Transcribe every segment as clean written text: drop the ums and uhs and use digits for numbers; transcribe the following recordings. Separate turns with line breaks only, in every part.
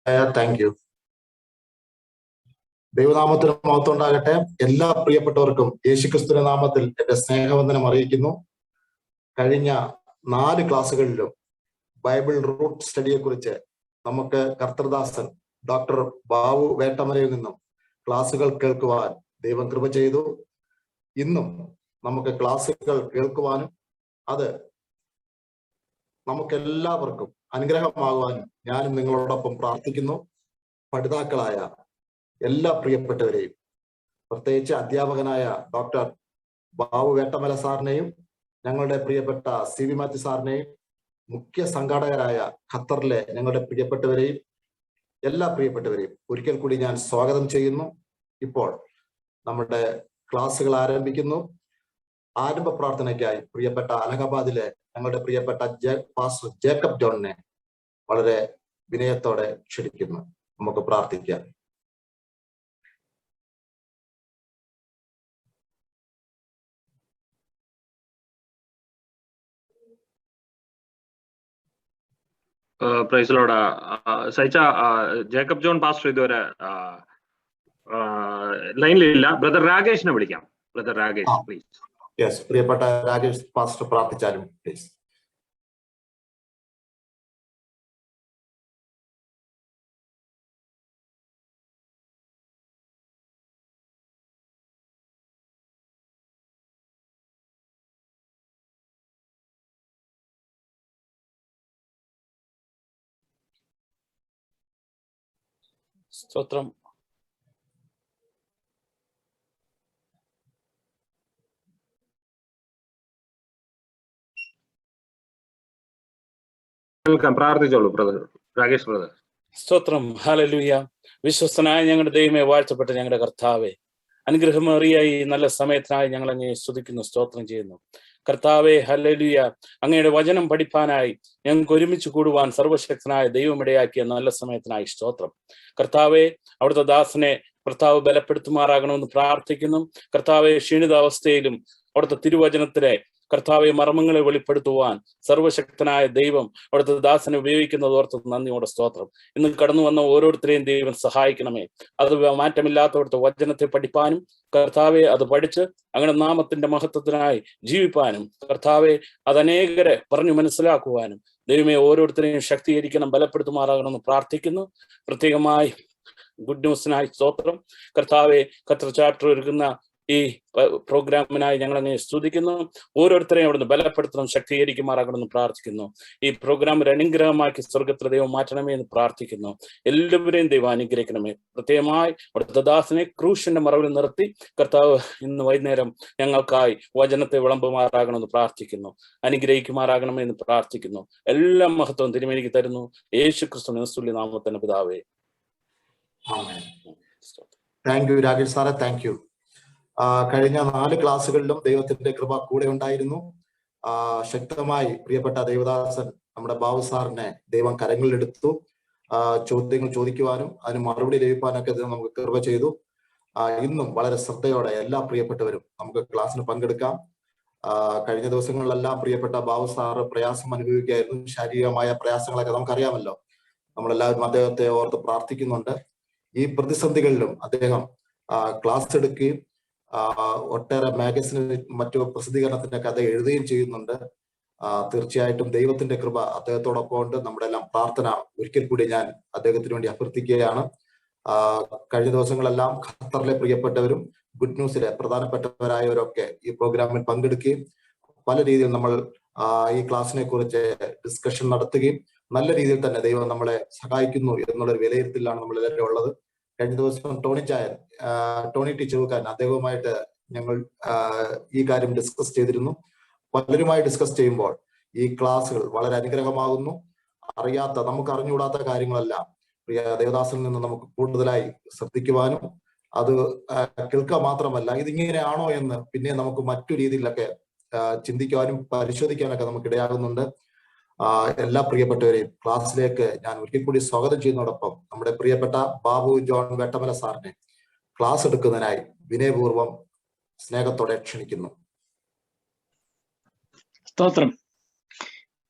Thank you. ദൈവനാമത്തിന് മഹത്വം ഉണ്ടാകട്ടെ. എല്ലാ പ്രിയപ്പെട്ടവർക്കും യേശുക്രിസ്തുവിന്റെ നാമത്തിൽ എന്റെ സ്നേഹവന്ദനം അറിയിക്കുന്നു. കഴിഞ്ഞ 4 ക്ലാസ്സുകളിലും ബൈബിൾ റൂട്ട് സ്റ്റഡിയെ കുറിച്ച് നമുക്ക് കർത്തൃദാസൻ ഡോക്ടർ ബാബു വേട്ടമലയിൽ നിന്നും ക്ലാസ്സുകൾ കേൾക്കുവാൻ ദൈവം കൃപ ചെയ്തു. ഇന്നും നമുക്ക് ക്ലാസ്സുകൾ കേൾക്കുവാനും അത് നമുക്കെല്ലാവർക്കും അനുഗ്രഹമാകുവാനും ഞാനും നിങ്ങളോടൊപ്പം പ്രാർത്ഥിക്കുന്നു. പഠിതാക്കളായ എല്ലാ പ്രിയപ്പെട്ടവരെയും, പ്രത്യേകിച്ച് അധ്യാപകനായ ഡോക്ടർ ബാബു വേട്ടമല സാറിനെയും ഞങ്ങളുടെ പ്രിയപ്പെട്ട സി വി മാത്യു സാറിനെയും മുഖ്യ സംഘാടകരായ ഖത്തറിലെ ഞങ്ങളുടെ പ്രിയപ്പെട്ടവരെയും എല്ലാ പ്രിയപ്പെട്ടവരെയും ഒരിക്കൽ കൂടി ഞാൻ സ്വാഗതം ചെയ്യുന്നു. ഇപ്പോൾ നമ്മുടെ ക്ലാസ്സുകൾ ആരംഭിക്കുന്നു. ആരംഭ പ്രാർത്ഥനയ്ക്കായി പ്രിയപ്പെട്ട അലഹബാദിലെ ഞങ്ങളുടെ പ്രിയപ്പെട്ട പാസ്റ്റർ ജേക്കബ് ജോണിനെ വളരെ വിനയത്തോടെ ക്ഷണിക്കുന്നു. നമുക്ക് പ്രാർത്ഥിക്കാം.
Praise Lord. സൈച്ച ജേക്കബ് ജോൺ പാസ്റ്റർ ഇതുവരെ ലൈനിലില്ല. ബ്രദർ രാകേഷിനെ വിളിക്കാം. Brother Rakesh please.
യെസ്, പ്രിയപ്പെട്ട രാകേഷ് പാസ്റ്റർ പ്രാർത്ഥിച്ചാലും പ്ലീസ്.
സ്തോത്രം.
പ്രാർത്ഥിച്ചോളൂ ബ്രദർ രാകേഷ് ബ്രദർ.
സ്തോത്രം. ഹല്ലേലൂയ. വിശ്വസ്തനായ ഞങ്ങളുടെ ദൈവമേ, വാഴ്ത്തപ്പെട്ട ഞങ്ങളുടെ കർത്താവേ, അനുഗ്രഹമേറിയ ഈ നല്ല സമയത്തിനായി ഞങ്ങൾ അങ്ങയെ സ്തുതിക്കുന്നു, സ്തോത്രം ചെയ്യുന്നു. കർത്താവേ, ഹല്ലേലൂയ, അങ്ങയുടെ വചനം പഠിപ്പാനായി ഞങ്ങൾക്ക് ഒരുമിച്ച് കൂടുവാൻ സർവശക്തനായ ദൈവമിടയാക്കിയ നല്ല സമയത്തിനായി സ്തോത്രം. കർത്താവെ, അവിടുത്തെ ദാസനെ കർത്താവ് ബലപ്പെടുത്തുമാറാകണമെന്ന് പ്രാർത്ഥിക്കുന്നു. കർത്താവെ, ക്ഷീണിത അവസ്ഥയിലും അവിടുത്തെ തിരുവചനത്തിലെ കർത്താവെ മർമ്മങ്ങളെ വെളിപ്പെടുത്തുവാൻ സർവശക്തനായ ദൈവം അവിടുത്തെ ദാസനെ ഉപയോഗിക്കുന്നത് ഓർത്ത് നന്ദിയോടെ സ്തോത്രം. ഇന്ന് കടന്നു വന്ന ഓരോരുത്തരെയും ദൈവം സഹായിക്കണമേ. അത് മാറ്റമില്ലാത്തവിടുത്തെ വചനത്തെ പഠിപ്പാനും കർത്താവെ അത് പഠിച്ച് അങ്ങനെ നാമത്തിന്റെ മഹത്വത്തിനായി ജീവിപ്പാനും കർത്താവെ അത് അനേകരെ പറഞ്ഞു മനസ്സിലാക്കുവാനും ദൈവമേ ഓരോരുത്തരെയും ശക്തീകരിക്കണം, ബലപ്പെടുത്തുമാറാകണമെന്ന് പ്രാർത്ഥിക്കുന്നു. പ്രത്യേകമായി ഗുഡ് ന്യൂസിനായി സ്തോത്രം. കർത്താവെ, ഖത്തർ ചാപ്റ്റർ ഒരുക്കുന്ന ഈ പ്രോഗ്രാമിനായി ഞങ്ങൾ അങ്ങനെ സ്തുതിക്കുന്നു. ഓരോരുത്തരെയും അവിടുന്ന് ബലപ്പെടുത്തണം, ശക്തീകരിക്കുമാറാകണമെന്ന് പ്രാർത്ഥിക്കുന്നു. ഈ പ്രോഗ്രാം ഒരു അനുഗ്രഹമാക്കി സ്വർഗത്തിലെ ദൈവം മാറ്റണമേ എന്ന് പ്രാർത്ഥിക്കുന്നു. എല്ലാവരെയും ദൈവം അനുഗ്രഹിക്കണമേ. പ്രത്യേകമായി അവിടുത്തെ ദാസനെ ക്രൂശിന്റെ മറവിൽ നിർത്തി കർത്താവ് ഇന്ന് വൈകുന്നേരം ഞങ്ങൾക്കായി വചനത്തെ വിളമ്പുമാറാകണമെന്ന് പ്രാർത്ഥിക്കുന്നു. അനുഗ്രഹിക്കുമാറാകണമേ എന്ന് പ്രാർത്ഥിക്കുന്നു. എല്ലാ മഹത്വവും തിരുമേനിക്ക് തരുന്നു. യേശു ക്രിസ്തു നിസ്തുല്യ നാമത്തിന്റെ പിതാവേ.
താങ്ക് യു രാകേഷ് സാറെ, താങ്ക് യു. കഴിഞ്ഞ 4 ക്ലാസ്സുകളിലും ദൈവത്തിന്റെ കൃപ കൂടെ ഉണ്ടായിരുന്നു. ശക്തമായി പ്രിയപ്പെട്ട ദൈവദാസൻ നമ്മുടെ ബാബു സാറിനെ ദൈവം കരങ്ങളിലെടുത്തു. ചോദ്യങ്ങൾ ചോദിക്കുവാനും അതിന് മറുപടി ലഭിക്കാനൊക്കെ നമുക്ക് കൃപ ചെയ്തു. ഇന്നും വളരെ ശ്രദ്ധയോടെ എല്ലാ പ്രിയപ്പെട്ടവരും നമുക്ക് ക്ലാസ്സിന് പങ്കെടുക്കാം. കഴിഞ്ഞ ദിവസങ്ങളിലെല്ലാം പ്രിയപ്പെട്ട ബാബു സാറ് പ്രയാസം അനുഭവിക്കുകയായിരുന്നു. ശാരീരികമായ പ്രയാസങ്ങളൊക്കെ നമുക്കറിയാമല്ലോ. നമ്മളെല്ലാവരും അദ്ദേഹത്തെ ഓർത്ത് പ്രാർത്ഥിക്കുന്നുണ്ട്. ഈ പ്രതിസന്ധികളിലും അദ്ദേഹം ക്ലാസ് എടുക്കുകയും ഒട്ടേറെ മാഗസിന് മറ്റു പ്രസിദ്ധീകരണത്തിനൊക്കെ അദ്ദേഹം എഴുതുകയും ചെയ്യുന്നുണ്ട്. തീർച്ചയായിട്ടും ദൈവത്തിന്റെ കൃപ അദ്ദേഹത്തോടൊപ്പം ഉണ്ട്. നമ്മുടെ എല്ലാം പ്രാർത്ഥന ഒരിക്കൽ കൂടി ഞാൻ അദ്ദേഹത്തിന് വേണ്ടി അഭ്യർത്ഥിക്കുകയാണ്. കഴിഞ്ഞ ദിവസങ്ങളെല്ലാം ഖത്തറിലെ പ്രിയപ്പെട്ടവരും ഗുഡ് ന്യൂസിലെ പ്രധാനപ്പെട്ടവരായവരൊക്കെ ഈ പ്രോഗ്രാമിൽ പങ്കെടുക്കുകയും പല രീതിയിൽ നമ്മൾ ഈ ക്ലാസ്സിനെ കുറിച്ച് ഡിസ്കഷൻ നടത്തുകയും നല്ല രീതിയിൽ തന്നെ ദൈവം നമ്മളെ സഹായിക്കുന്നു എന്നുള്ളൊരു വിലയിരുത്തലാണ് നമ്മളെല്ലാവരും ഉള്ളത്. കഴിഞ്ഞ ദിവസം ടോണി ടി ചെറുക്കാരൻ അദ്ദേഹവുമായിട്ട് ഞങ്ങൾ ഈ കാര്യം ഡിസ്കസ് ചെയ്തിരുന്നു. പലരുമായി ഡിസ്കസ് ചെയ്യുമ്പോൾ ഈ ക്ലാസ്സുകൾ വളരെ അനുഗ്രഹമാകുന്നു. നമുക്ക് അറിഞ്ഞുകൂടാത്ത കാര്യങ്ങളെല്ലാം പ്രിയ ദേവദാസിൽ നിന്ന് നമുക്ക് കൂടുതലായി ശ്രദ്ധിക്കുവാനും അത് കേൾക്കുക മാത്രമല്ല ഇതിങ്ങനെയാണോ എന്ന് പിന്നെ നമുക്ക് മറ്റു രീതിയിലൊക്കെ ചിന്തിക്കുവാനും പരിശോധിക്കാനൊക്കെ നമുക്ക് ഇടയാകുന്നുണ്ട്. എല്ലാ പ്രിയപ്പെട്ടവരെയും ക്ലാസ്സിലേക്ക് ഞാൻ ഒരിക്കൽ കൂടി സ്വാഗതം ചെയ്യുന്നതോടൊപ്പം നമ്മുടെ പ്രിയപ്പെട്ട ബാബു ജോൺ വേട്ടമല സാറിനെ ക്ലാസ് എടുക്കുന്നതിനായി വിനയപൂർവ്വം സ്നേഹത്തോടെ ക്ഷണിക്കുന്നു.
സ്തോത്രം.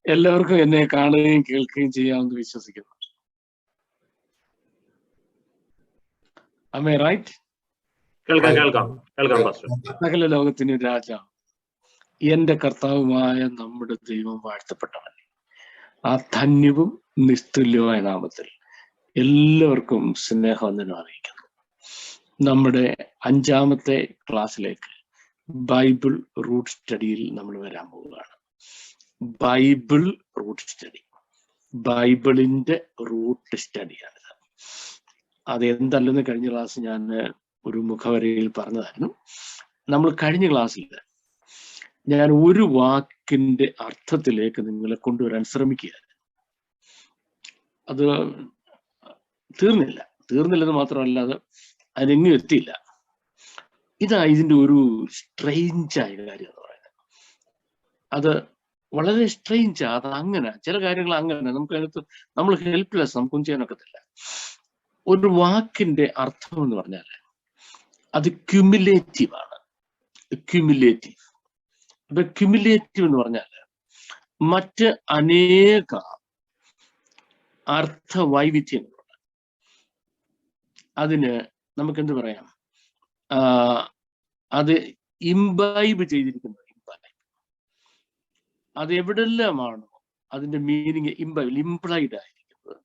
എല്ലാവർക്കും എന്നെ കാണുകയും കേൾക്കുകയും ചെയ്യാമെന്ന് വിശ്വസിക്കുന്നു. Am I right?
കേൾക്കാം പാസ്റ്റർ.
സകല ലോകത്തിന് രാജാവ് എന്റെ കർത്താവുമായ നമ്മുടെ ദൈവം വാഴ്ത്തപ്പെട്ടവൻ. ആ ധന്യവും നിസ്തുല്യമായ നാമത്തിൽ എല്ലാവർക്കും സ്നേഹവന്ദനം അറിയിക്കുന്നു. നമ്മുടെ 5ാമത്തെ ക്ലാസ്സിലേക്ക് ബൈബിൾ റൂട്ട് സ്റ്റഡിയിൽ നമ്മൾ വരാൻ പോവുകയാണ്. ബൈബിൾ റൂട്ട് സ്റ്റഡി, ബൈബിളിന്റെ റൂട്ട് സ്റ്റഡിയാണിത്. അതെന്തല്ലെന്ന് കഴിഞ്ഞ ക്ലാസ് ഞാൻ ഒരു മുഖവരയിൽ പറഞ്ഞതായിരുന്നു. നമ്മൾ കഴിഞ്ഞ ക്ലാസ്സിൽ ഞാൻ ഒരു വാക്കിന്റെ അർത്ഥത്തിലേക്ക് നിങ്ങളെ കൊണ്ടുവരാൻ ശ്രമിക്കുകയായിരുന്നു. അത് തീർന്നില്ലെന്ന് മാത്രമല്ല, അതിനെങ്ങും എത്തിയില്ല. ഇതാ ഇതിന്റെ ഒരു സ്ട്രെയിഞ്ചായ കാര്യം എന്ന് പറയുന്നത്. അത് വളരെ സ്ട്രെയിഞ്ചാ. അത് അങ്ങനെ ചില കാര്യങ്ങൾ അങ്ങനെ നമുക്കതിനകത്ത് നമ്മൾ ഹെൽപ്ലെസ്, നമുക്കൊന്നും ചെയ്യാനൊക്കത്തില്ല. ഒരു വാക്കിന്റെ അർത്ഥം എന്ന് പറഞ്ഞാൽ അത് ക്യുമുലേറ്റീവ് ആണ്. ക്യുമുലേറ്റീവ് എന്ന് പറഞ്ഞാൽ മറ്റ് അനേക അർത്ഥവൈവിധ്യങ്ങളുണ്ട്. അതിന് നമുക്ക് എന്ത് പറയാം, അത് ഇംബൈബ് ചെയ്തിരിക്കുന്നത്. അത് എവിടെല്ലാമാണോ അതിന്റെ മീനിങ് ഇംപ്ലൈഡ് ആയിരിക്കുന്നത്,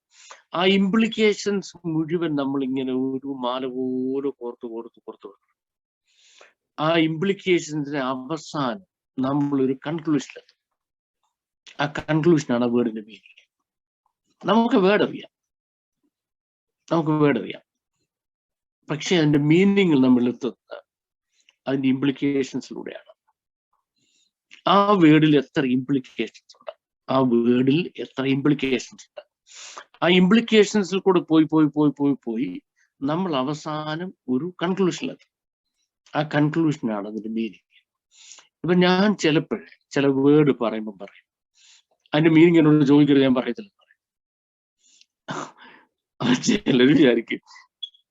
ആ ഇംപ്ലിക്കേഷൻസ് മുഴുവൻ നമ്മൾ ഇങ്ങനെ ഒരു മാല പോലെ കോർത്ത് ആ ഇംപ്ലിക്കേഷൻസിന്റെ അവസാനം നമ്മളൊരു കൺക്ലൂഷനിലെത്തും. ആ കൺക്ലൂഷനാണ് ആ വേർഡിന്റെ മീനിങ്. നമുക്ക് വേർഡ് അറിയാം, പക്ഷെ അതിന്റെ മീനിങ്ങിൽ നമ്മൾ എത്തുന്നത് അതിന്റെ ഇംപ്ലിക്കേഷൻസിലൂടെയാണ്. ആ വേർഡിൽ എത്ര ഇംപ്ലിക്കേഷൻസ് ഉണ്ട്, ആ ഇംപ്ലിക്കേഷൻസിൽ കൂടെ പോയി നമ്മൾ അവസാനം ഒരു കൺക്ലൂഷനിലെത്തും. ആ കൺക്ലൂഷനാണ് അതിന്റെ മീനിങ്. ഇപ്പൊ ഞാൻ ചിലപ്പോഴേ ചില വേർഡ് പറയും, അതിന്റെ മീനിങ് എന്നോട് ചോദിക്കരുത്, ഞാൻ പറയത്തില്ല. ചിലർ വിചാരിക്കും